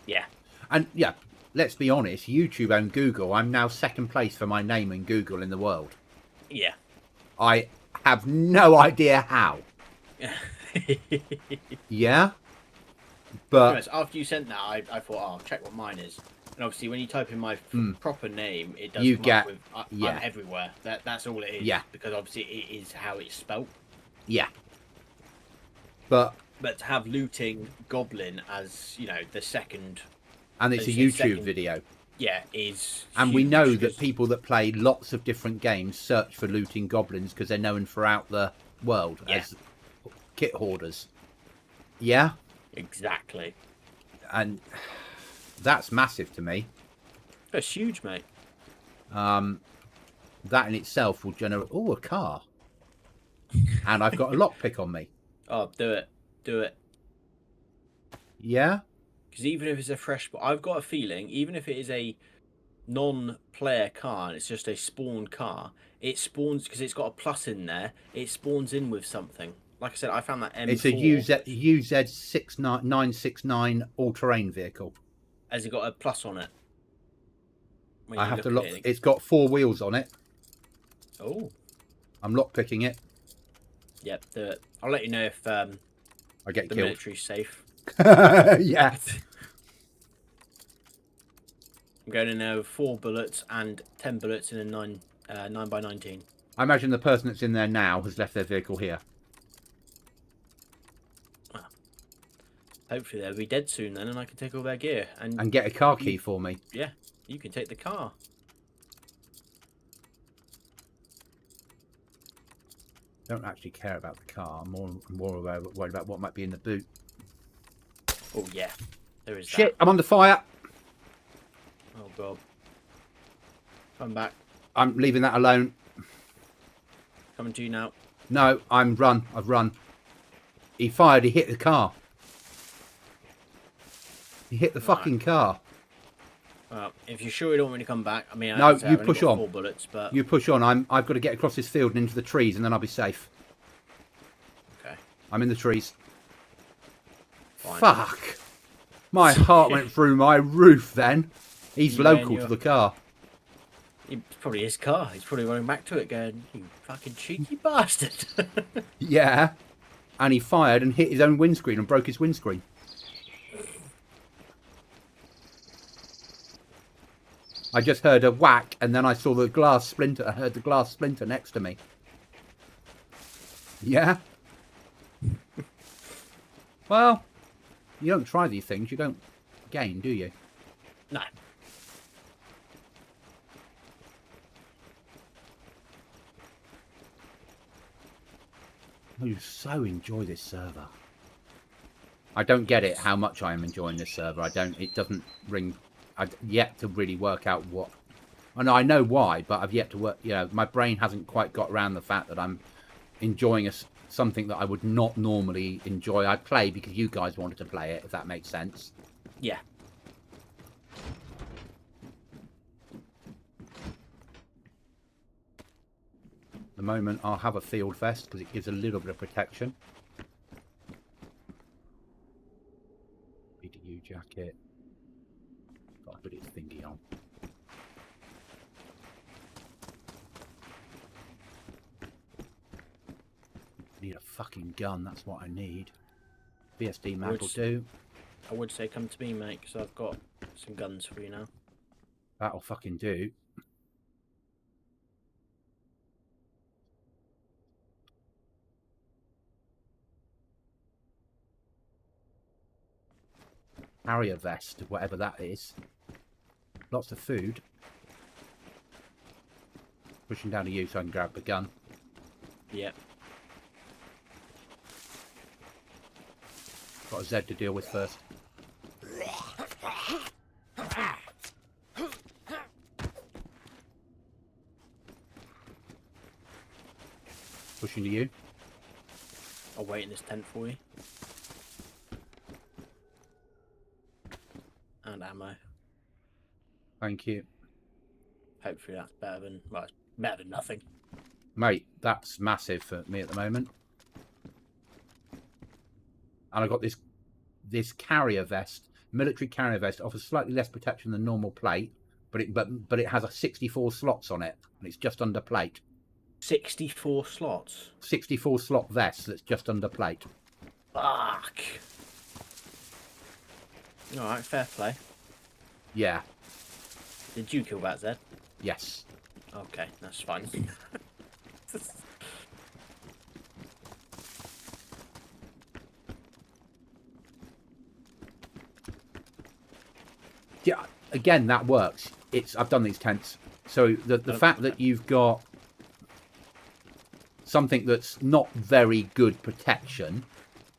Yeah. And yeah, let's be honest, YouTube and Google, I'm now second place for my name in Google in the world. Yeah. I have no idea how. Yeah? But after you sent that, I thought, I'll check what mine is. And obviously, when you type in my proper name, it does come up with, I'm everywhere. That's all it is. Yeah. Because obviously, it is how it's spelt. Yeah. But to have looting Goblin as, the second... And it's a YouTube video. Yeah, is And huge, we know that people that play lots of different games search for looting goblins because they're known throughout the world as kit hoarders. Yeah? Exactly. And that's massive to me. That's huge, mate. That in itself will generate... Oh, a car. And I've got a lockpick on me. Oh, do it. Do it. Yeah? Because even if it's a fresh... I've got a feeling, even if it is a non-player car and it's just a spawned car, it spawns... Because it's got a plus in there, it spawns in with something. Like I said, I found that M4... It's a UZ969 all-terrain vehicle. Has it got a plus on it? I have to lock... It's got 4 wheels on it. Oh. I'm lockpicking it. Yep, do it. I'll let you know if I get the killed. military's safe. Yeah. I'm going in there with 4 bullets and 10 bullets in a 9x19. I imagine the person that's in there now has left their vehicle here. Well, hopefully they'll be dead soon then, and I can take all their gear and get a car key for me. Yeah, you can take the car. Don't actually care about the car. I'm more worried about what might be in the boot. Oh yeah, there is. Shit! I'm under fire. Oh god. Come back. I'm leaving that alone. Coming to you now. No, I've run. He fired. He hit the car. He hit the fucking car. Well, if you're sure you don't want me to come back, I mean, no, you I've push got on. 4 bullets, but you push on. I've got to get across this field and into the trees, and then I'll be safe. Okay. I'm in the trees. Fine. Fuck! My heart went through my roof. Then he's local to the car. It's probably his car. He's probably running back to it, going, "You fucking cheeky bastard!" Yeah, and he fired and hit his own windscreen and broke his windscreen. I just heard a whack, and then I saw the glass splinter. I heard the glass splinter next to me. Yeah? Well, you don't try these things. You don't gain, do you? No. I so enjoy this server. I don't get it how much I am enjoying this server. I don't. It doesn't ring. I've yet to really work out what. And I know why, but I've yet to work. You know, my brain hasn't quite got around the fact that I'm enjoying something that I would not normally enjoy. I play because you guys wanted to play it, if that makes sense. Yeah. At the moment, I'll have a field vest because it gives a little bit of protection. BDU jacket. Got to put its thingy on. Need a fucking gun, that's what I need. BSD mag will do. I would say come to me, mate, because I've got some guns for you now. That'll fucking do. Carrier vest, whatever that is. Lots of food. Pushing down to you so I can grab the gun. Yep. Got a Z to deal with first. Pushing to you. I'll wait in this tent for you. And ammo. Thank you. Hopefully that's better than, well, it's better than nothing. Mate, that's massive for me at the moment. And I got this carrier vest, military carrier vest, offers slightly less protection than normal plate, but it has a 64 slots on it, and it's just under plate. 64 slots. 64 slot vest that's just under plate. Fuck. All right, fair play. Yeah. Did you kill that, Zed? Yes. Okay, that's fine. Yeah. Again, that works. I've done these tents, so the fact that you've got something that's not very good protection,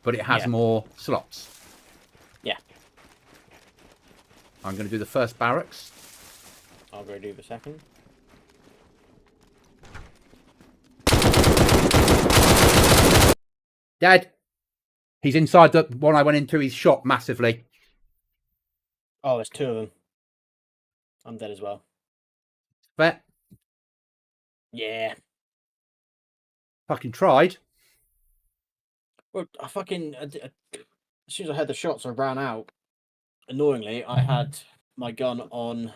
but it has more slots. Yeah. I'm going to do the first barracks. I'll go do the second. Dead. He's inside the one I went into. He's shot massively. Oh, there's two of them. I'm dead as well. Bet. Yeah. Fucking tried. Well, I fucking... as soon as I heard the shots, I ran out. Annoyingly, I had my gun on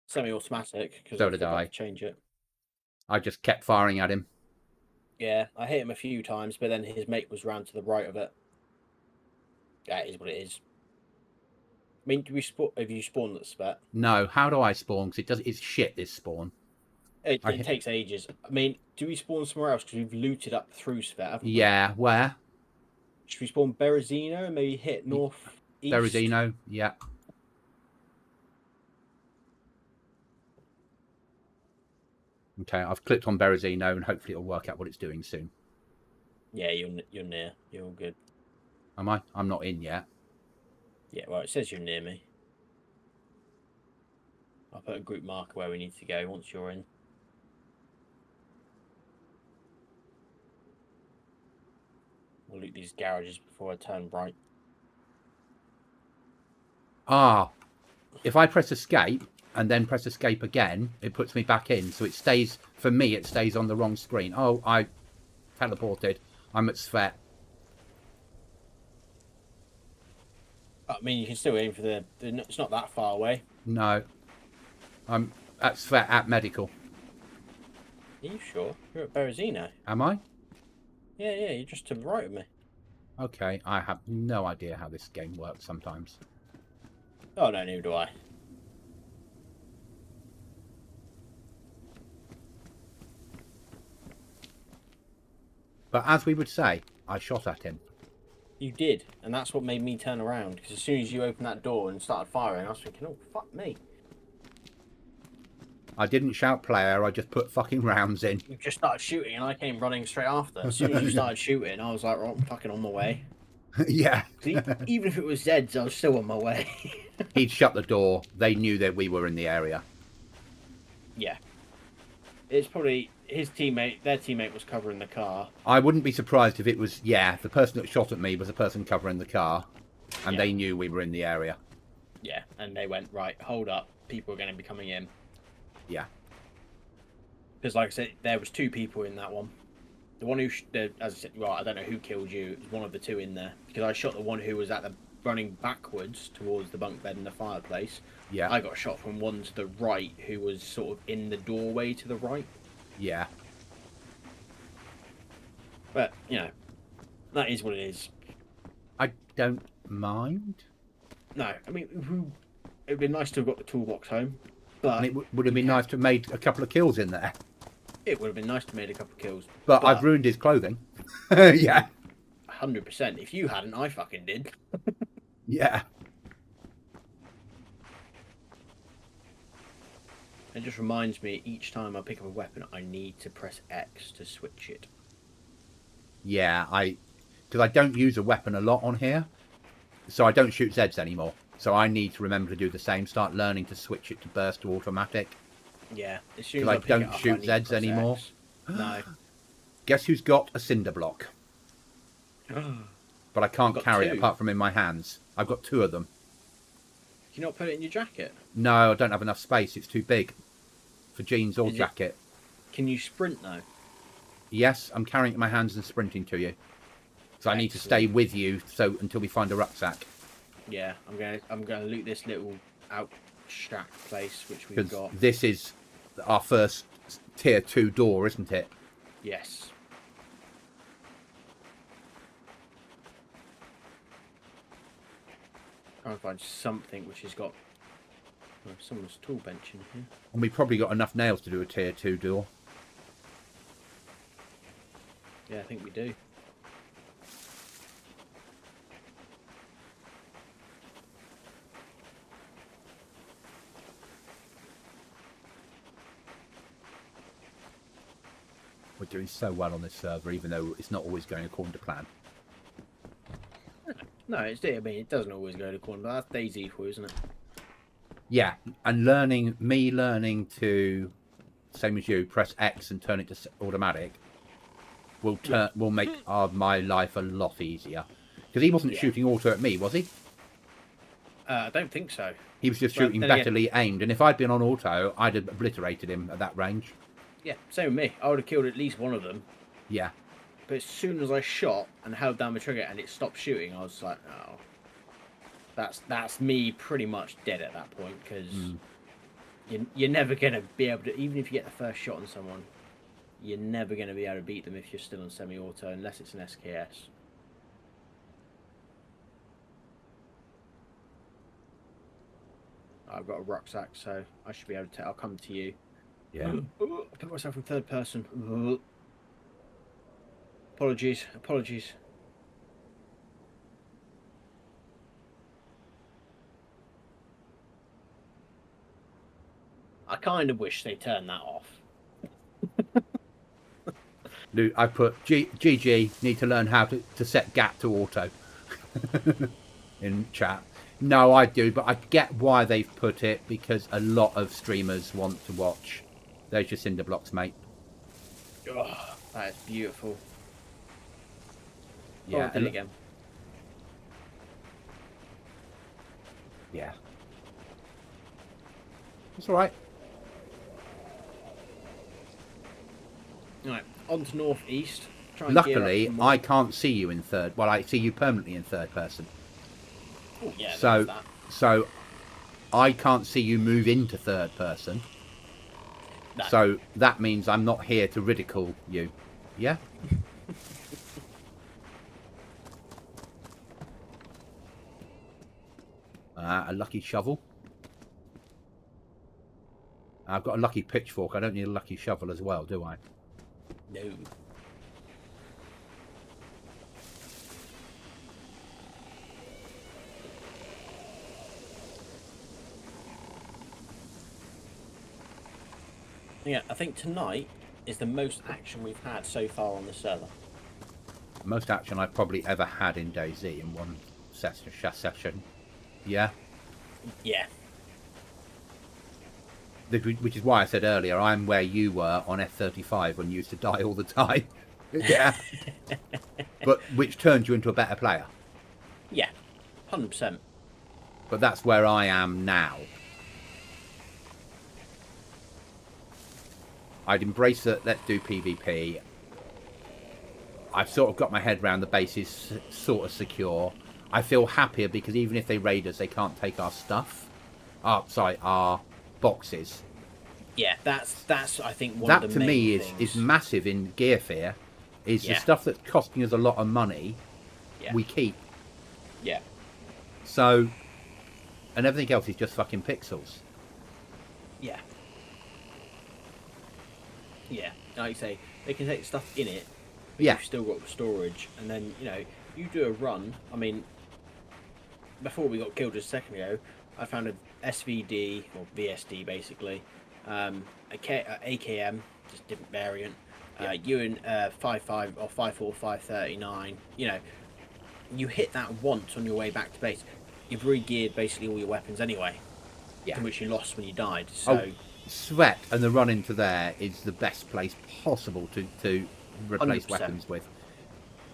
semi-automatic because So I did forgot I. to change it. I just kept firing at him. Yeah, I hit him a few times, but then his mate was round to the right of it. That is what it is. I mean, have you spawned at the spec? No, how do I spawn? Because it's shit, this spawn. It takes ages. I mean, do we spawn somewhere else? Because we've looted up through spec, haven't we? Yeah, where? Should we spawn Berezino and maybe hit north east? Berezino, yeah. Okay, I've clicked on Berezino and hopefully it'll work out what it's doing soon. Yeah, you're near. You're all good. Am I? I'm not in yet. Yeah, well, it says you're near me. I'll put a group marker where we need to go once you're in. We'll loot these garages before I turn right. Ah, if I press escape and then press escape again, it puts me back in. So it stays, for me, it stays on the wrong screen. Oh, I teleported. I'm at Svet. I mean, you can still aim for the... It's not that far away. No. I'm at Svet at medical. Are you sure? You're at Berezino. Am I? Yeah, you're just to the right of me. Okay, I have no idea how this game works sometimes. Oh, no, neither do I. But as we would say, I shot at him. You did, and that's what made me turn around, because as soon as you opened that door and started firing, I was thinking, oh, fuck me. I didn't shout player. I just put fucking rounds in. You just started shooting, and I came running straight after. As soon as you started shooting, I was like, right, I'm fucking on my way. Yeah. 'Cause even if it was Zed's, I was still on my way. He'd shut the door. They knew that we were in the area. Yeah. It's probably his teammate, their teammate was covering the car. I wouldn't be surprised if it was, yeah, the person that shot at me was the person covering the car. And Yeah. they knew we were in the area. Yeah, and they went, right, hold up, people are going to be coming in. Yeah. Because, like I said, there was 2 people in that one. The one who, as I said, well, I don't know who killed you. It was one of the 2 in there. Because I shot the one who was at the running backwards towards the bunk bed and the fireplace. Yeah. I got shot from one to the right, who was sort of in the doorway to the right. Yeah. But, you know, that is what it is. I don't mind. No, I mean, it would be nice to have got the toolbox home. But And it would have been nice to have made a couple of kills in there. it would have been nice to have made a couple of kills. But I've ruined his clothing. Yeah. 100%. If you hadn't, I fucking did. Yeah. It just reminds me, each time I pick up a weapon, I need to press X to switch it. Yeah, because I don't use a weapon a lot on here. So I don't shoot Zeds anymore. So I need to remember to do the same. Start learning to switch it to burst to automatic. Yeah, as soon as I I pick don't it up, shoot I need to Zeds press anymore. X. No. Guess who's got a cinder block? But I can't Got carry it 2. apart from in my hands. I've got 2 of them. Can you not put it in your jacket? No, I don't have enough space. It's too big for jeans or Is it- jacket. Can you sprint though? Yes, I'm carrying it in my hands and sprinting to you. So I need to stay Excellent. with you so until we find a rucksack. Yeah, I'm gonna loot this little out shack place which we've got. Because this is our first tier 2 door, isn't it? Yes. Trying to find something which has got someone's tool bench in here. And we probably got enough nails to do a tier 2 door. Yeah, I think we do. We're doing so well on this server, even though it's not always going according to plan. No, I mean, it doesn't always go to corner, but that's DayZ for you, isn't it? Yeah, and learning to, same as you, press X and turn it to automatic will make my life a lot easier. Because he wasn't shooting auto at me, was he? I don't think so. He was just Well, shooting then again- betterly aimed, and if I'd been on auto, I'd have obliterated him at that range. Yeah, same with me. I would have killed at least one of them. Yeah, But as soon as I shot and held down the trigger and it stopped shooting, I was like, oh. That's me pretty much dead at that point, because you're never going to be able to, even if you get the first shot on someone, you're never going to be able to beat them if you're still on semi-auto, unless it's an SKS. I've got a rucksack, so I should be able to, I'll come to you. yeah. I put myself in third person. Apologies. I kind of wish they turned that off. Dude, I put GG need to learn how to set gap to auto in chat. No, I do, but I get why they've put it, because a lot of streamers want to watch. There's your cinder blocks, mate. Oh, that is beautiful. Yeah, Oh, did it again. Yeah. It's all right. Right, on to northeast. Try and gear up Luckily, some more. I can't see you in third. Well, I see you permanently in third person. Oh, yeah, So, there's that. so I can't see you move into third person. No. So that means I'm not here to ridicule you. Yeah? A lucky shovel. I've got a lucky pitchfork. I don't need a lucky shovel as well, do I? No. Yeah, I think tonight is the most action we've had so far on the server. Most action I've probably ever had in DayZ in one session. Yeah. Yeah. Which is why I said earlier, I'm where you were on F-35 when you used to die all the time. Yeah. But which turns you into a better player. Yeah. 100%. But that's where I am now. I'd embrace that. Let's do PvP. I've sort of got my head around the base is sort of secure. I feel happier because even if they raid us, they can't take our stuff. Our boxes. Yeah, that's I think one That of to the main me things. is massive in Gear Fear. Is the Yeah. stuff that's costing us a lot of money, Yeah. we keep. Yeah. So, and everything else is just fucking pixels. Yeah. Yeah. Like you say, they can take stuff in it, but Yeah. you've still got storage, and then you do a run. I mean, before we got killed just a second ago, I found a SVD or VSD basically, AKM, just different variant. You in 5.5 or 5.4, 5.39. You hit that once on your way back to base. You've re-geared basically all your weapons anyway. Yeah. Which you lost when you died. So Sweat and the run into there is the best place possible to replace 100%. weapons with.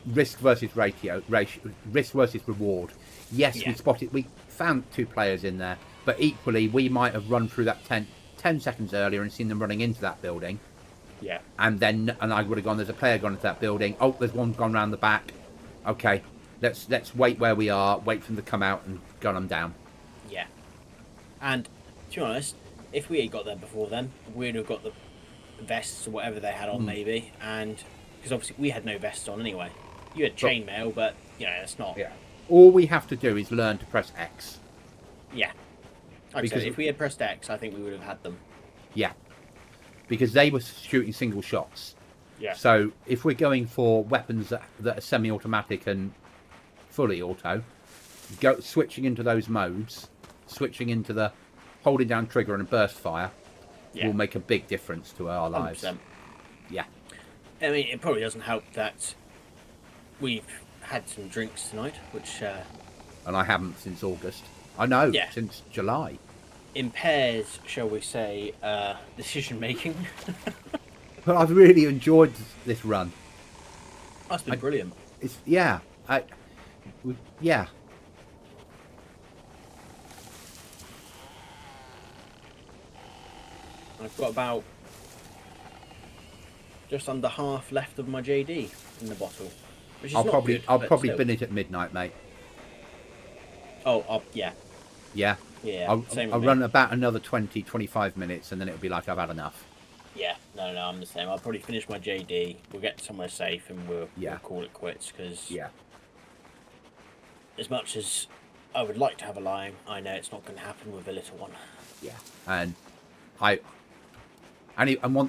Risk versus risk versus reward. Yes, Yeah. we found 2 players in there, but equally we might have run through that 10 seconds earlier and seen them running into that building. Yeah. And I would have gone, there's a player gone into that building. Oh, there's one gone round the back. Okay, let's wait where we are, wait for them to come out and gun them down. Yeah. And to be honest, if we had got there before then, we'd have got the vests or whatever they had on maybe, and because obviously we had no vests on anyway. You had chainmail, but it's not. Yeah. All we have to do is learn to press X. Yeah. Like Because- I said, if we had pressed X, I think we would have had them. Yeah. Because they were shooting single shots. Yeah. So if we're going for weapons that are semi-automatic and fully auto, switching into those modes, switching into the holding down trigger and burst fire, will make a big difference to our lives. 100%. Yeah. I mean, it probably doesn't help that we've had some drinks tonight, which And I haven't since August. I know, Yeah. since July. impairs, shall we say, decision making. But I've really enjoyed this run. That's been brilliant. It's yeah. Yeah. I've got about just under half left of my JD in the bottle, which is I'll not probably good, I'll but probably still. finish at midnight, mate. Yeah. Yeah. Yeah, same I'll with run me. about another 20-25 minutes and then it'll be like I've had enough. Yeah, no, I'm the same. I'll probably finish my JD. We'll get somewhere safe and we'll call it quits. Because Yeah. as much as I would like to have a lion, I know it's not going to happen with a little one. Yeah. And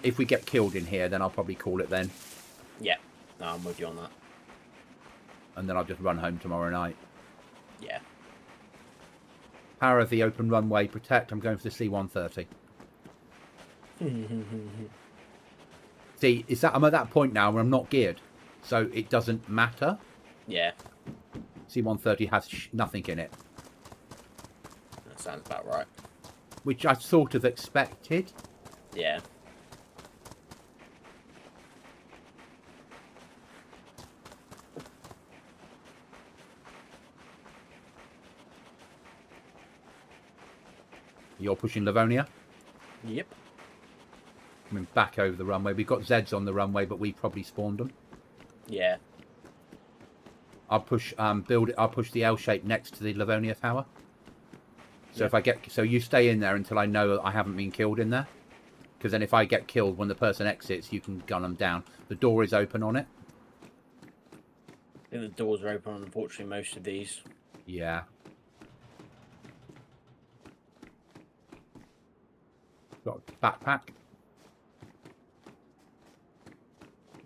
if we get killed in here, then I'll probably call it then, Yeah, no, I'm with you on that. and then I'll just run home tomorrow night. Yeah, Power of the open runway, protect. I'm going for the C-130. See, I'm at that point now where I'm not geared, so it doesn't matter. yeah, C-130 has nothing in it, that sounds about right. which I sort of expected. Yeah. You're pushing Livonia. Yep. I mean, back over the runway. We've got Zeds on the runway, but we probably spawned them. Yeah. I'll push I'll push the L shape next to the Livonia tower. So so you stay in there until I know I haven't been killed in there. Because then if I get killed when the person exits, you can gun them down. The door is open on it. I think the doors are open on, unfortunately, most of these. Yeah. Got a backpack.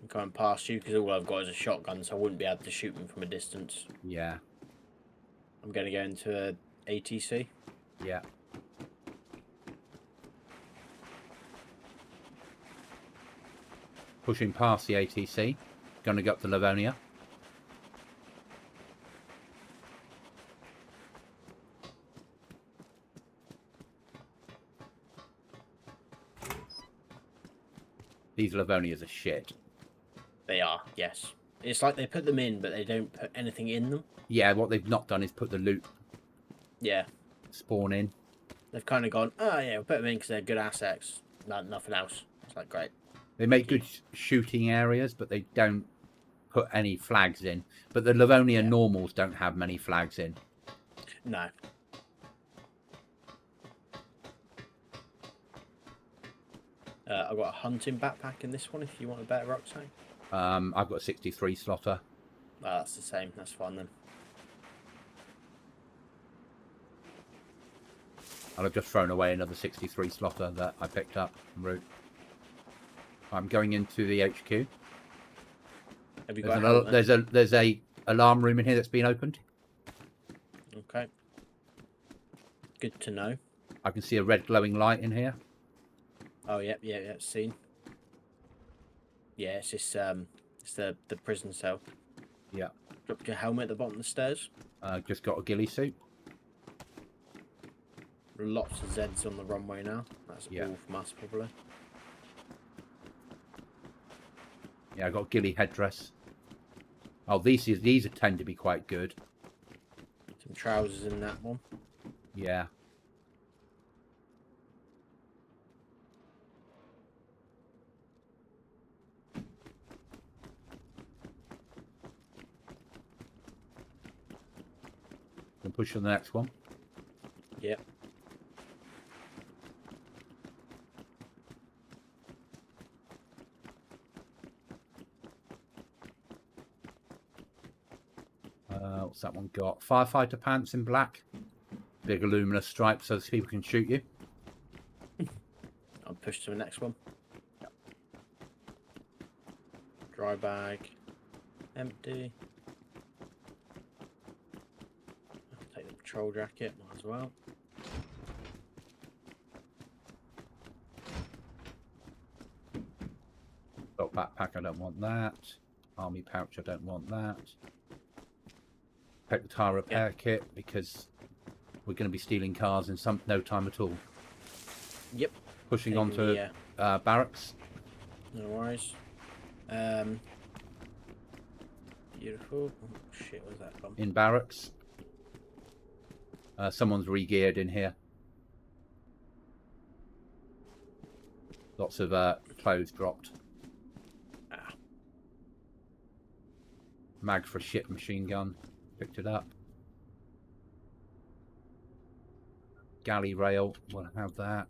I'm coming past you because all I've got is a shotgun, so I wouldn't be able to shoot them from a distance. Yeah. I'm going to go into a ATC. Yeah. Pushing past the ATC. Going to go up to Livonia. These Livonias are shit. They are, yes. It's like they put them in, but they don't put anything in them. Yeah, what they've not done is put the loot Yeah. spawn in. They've kind of gone, oh yeah, we'll put them in because they're good assets. Nothing else. It's like, great. They make good shooting areas, but they don't put any flags in. But the Livonia normals don't have many flags in. No. I've got a hunting backpack in this one if you want a better rucksack. I've got a 63 slotter. That's the same. That's fine then. And I've just thrown away another 63 slotter that I picked up en route. I'm going into the HQ. Have you got There's a alarm room in here that's been opened. Okay. Good to know. I can see a red glowing light in here. Oh yeah, seen. Yeah, it's this it's the prison cell. Yeah. Dropped your helmet at the bottom of the stairs. Just got a ghillie suit. Lots of Zeds on the runway now. That's all from us probably. Yeah, I got a ghillie headdress. Oh, these tend to be quite good. Some trousers in that one. Yeah. Can push on the next one. Yep. What's that one got? Firefighter pants in black. Big luminous stripes so people can shoot you. I'll push to the next one. Yep. Dry bag. Empty. I'll take the patrol jacket, might as well. Got backpack, I don't want that. Army pouch, I don't want that. Take the tire repair kit because we're going to be stealing cars in no time at all. Yep. Pushing on to barracks. No worries. Beautiful. Oh, shit, where's that from? In barracks. Someone's re-geared in here. Lots of clothes dropped. Mag for a shit machine gun. Picked it up. Galley rail. We'll have that.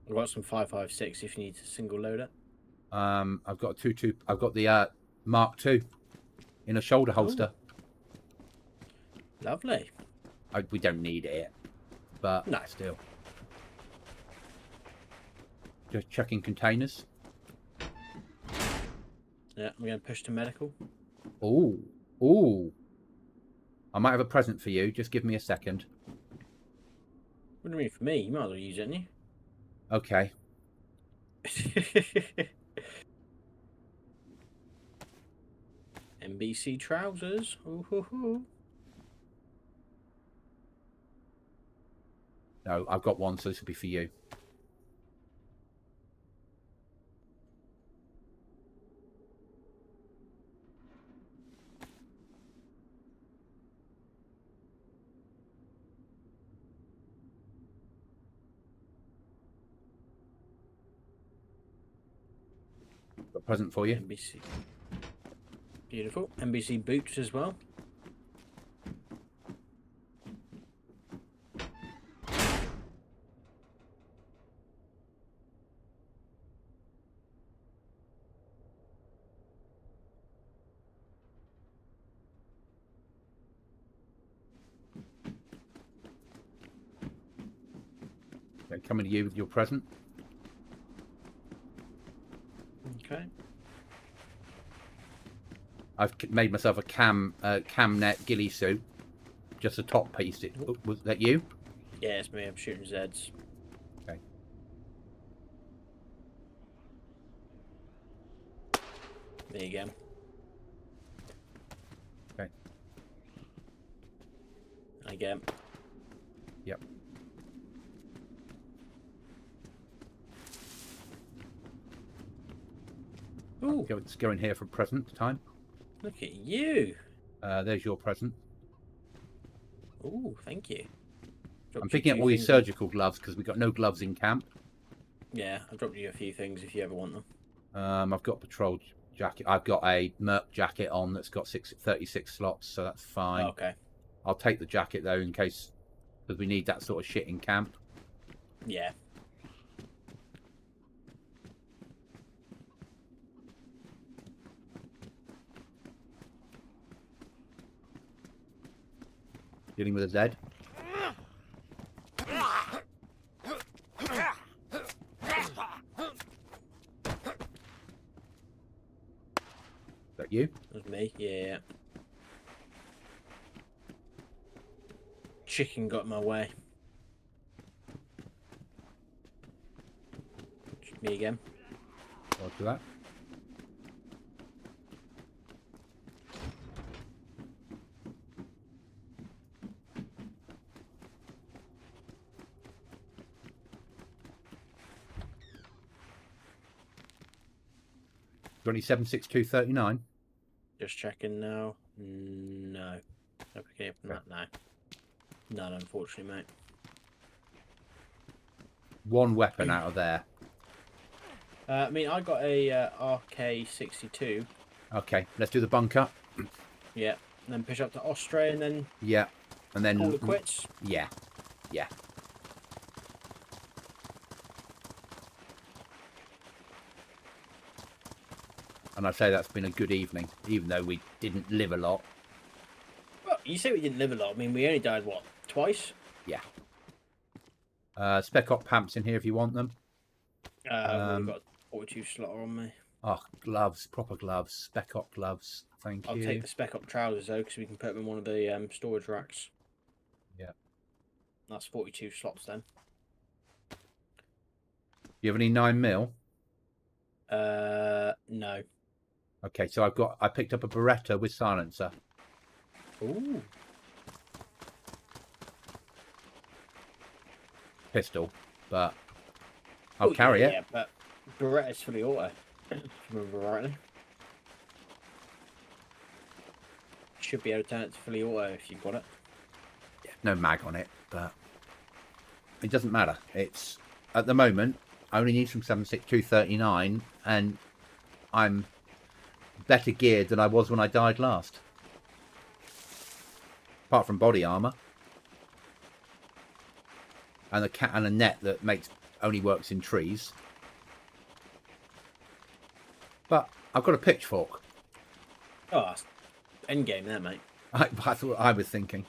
I've got some 5.56 if you need to single load it. I've got I've got the Mark II in a shoulder holster. Lovely. We don't need it, but no. Still. Just checking containers. Yeah, I'm going to push to medical. Ooh, ooh. I might have a present for you. Just give me a second. What do you mean for me? You might as well use it, haven't you? Okay. NBC trousers. Ooh, hoo, hoo. No, I've got one, so this will be for you. Got a present for you. NBC. Beautiful. NBC boots as well. Okay, coming to you with your present. Okay. I've made myself a camnet ghillie suit. Just a top piece. Was that you? Yeah, it's me. I'm shooting Zeds. Okay. There you go. Okay. Again. Yep. Ooh, Let's go in here for present time. look at you. There's your present. Ooh, thank you. Dropped I'm you picking up two all these things. surgical gloves because we've got no gloves in camp. Yeah, I've dropped you a few things if you ever want them. I've got a patrol jacket. I've got a Merc jacket on that's got 36 slots, so that's fine. Oh, okay. I'll take the jacket though in case, because we need that sort of shit in camp. Yeah. Dealing with a Zed. Is that you? That's me. Yeah. Chicken got in my way. Me again. Roger that. Got any 76239? Just checking now. No. No picking up on that now. None, unfortunately, mate. One weapon out of there. I mean, I got a RK62. Okay, let's do the bunker. Yeah. And then push up to Osprey and then Yeah, and then call it quits. Yeah, yeah. And I'd say that's been a good evening, even though we didn't live a lot. Well, you say we didn't live a lot. I mean, we only died, what, twice? Yeah. Spec Op pamps in here if you want them. I've got a 42 slot on me. Oh, gloves, proper gloves, Spec Op gloves. Thank I'll you. take the Spec Up trousers, though, because we can put them in one of the storage racks. Yeah. That's 42 slots, then. You have any 9mm? No. Okay, so I picked up a Beretta with silencer. Ooh. Pistol, but I'll carry it. Yeah, but Beretta's fully auto, if you remember rightly. Should be able to turn it to fully auto if you've got it. Yeah, no mag on it, but it doesn't matter. It's at the moment I only need some 76239, and I'm better geared than I was when I died last. Apart from body armor and a cat and a net that only works in trees. But I've got a pitchfork. Oh, that's end game there, mate. That's what I was thinking.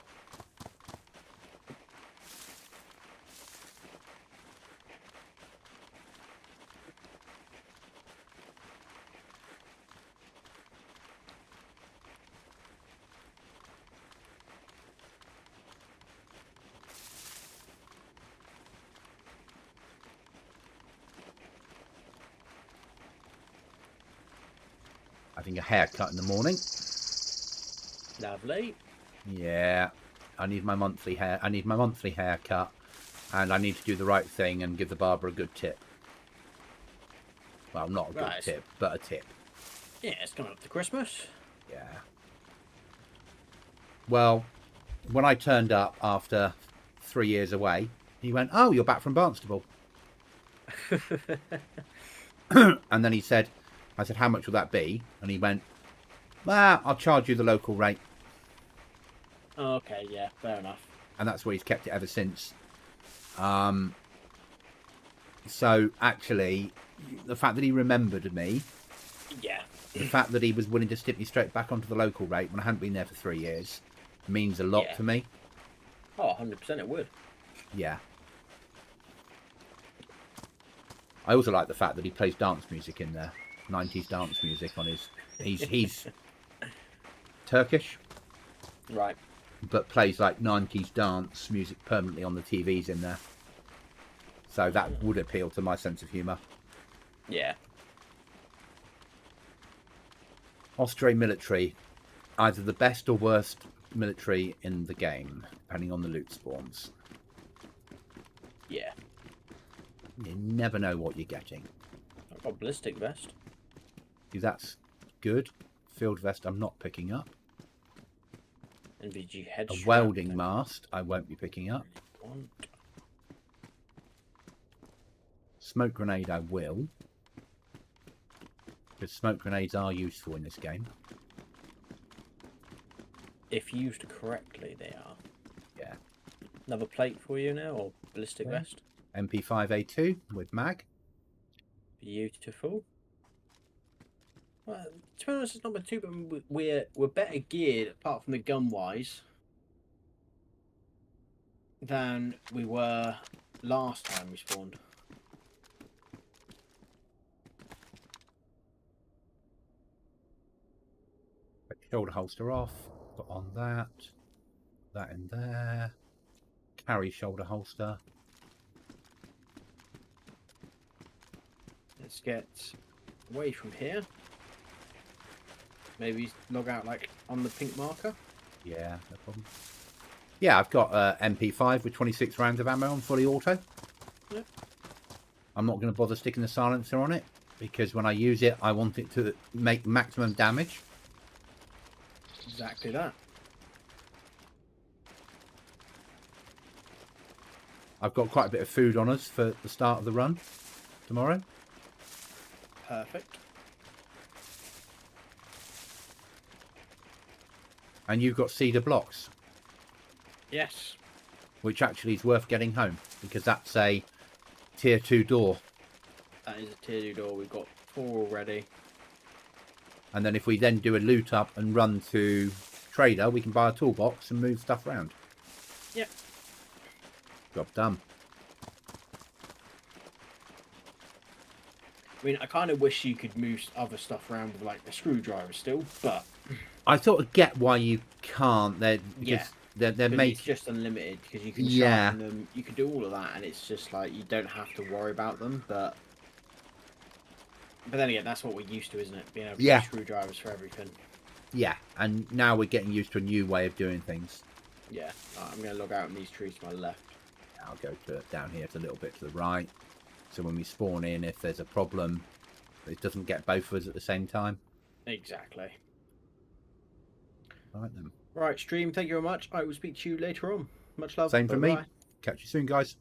Having a haircut in the morning. Lovely. Yeah, I need my monthly haircut, and I need to do the right thing and give the barber a good tip. Well, not a good tip, but a tip. Yeah, it's coming up to Christmas. Yeah. Well, when I turned up after 3 years away, he went, "Oh, you're back from Barnstable." And then I said, "How much will that be?" And he went, I'll charge you the local rate. Okay, yeah, fair enough. And that's where he's kept it ever since. So actually, the fact that he remembered me, Yeah. the fact that he was willing to stick me straight back onto the local rate when I hadn't been there for 3 years, means a lot to me. Oh, 100% it would. Yeah. I also like the fact that he plays dance music in there. 90s dance music on his... He's Turkish. Right. But plays like 90s dance music permanently on the TVs in there. So that would appeal to my sense of humour. Yeah. Austrian military, either the best or worst military in the game, depending on the loot spawns. Yeah. You never know what you're getting. I've got ballistic vest. That's good. Field vest I'm not picking up. NVG head A strap, welding then mast I won't be picking up. wont. Smoke grenade I will. Because smoke grenades are useful in this game. If used correctly, they are. Yeah. Another plate for you now, or ballistic Yeah. vest. MP5A2 with mag. Beautiful. Well, to be honest, it's number 2, but we're better geared, apart from the gun wise, than we were last time we spawned. Shoulder holster off. Put on that. That in there. Carry shoulder holster. Let's get away from here. Maybe log out like on the pink marker. Yeah, no problem. Yeah, I've got MP5 with 26 rounds of ammo on fully auto. Yep. I'm not going to bother sticking the silencer on it because when I use it, I want it to make maximum damage. Exactly that. I've got quite a bit of food on us for the start of the run tomorrow. Perfect. And you've got cedar blocks, Yes. which actually is worth getting home because that's a tier 2 door. That is a tier 2 door. We've got 4 already. And then if we then do a loot up and run to trader, we can buy a toolbox and move stuff around. Yep. Job done. I mean, I kind of wish you could move other stuff around with like a screwdriver still, but I sort of get why you can't. They're because yeah, they're but making. it's just unlimited because you can Yeah. sharpen them. You can do all of that, and it's just like you don't have to worry about them. But then again, that's what we're used to, isn't it? Being able to Yeah. use screwdrivers for everything. Yeah, and now we're getting used to a new way of doing things. Yeah. I'm going to log out in these trees to my left. I'll go to down here. It's a little bit to the right. So when we spawn in, if there's a problem, it doesn't get both of us at the same time. Exactly. Right then. Right, stream. Thank you very much. I will speak to you later on. Much love. Same for me. Bye-bye. Catch you soon, guys.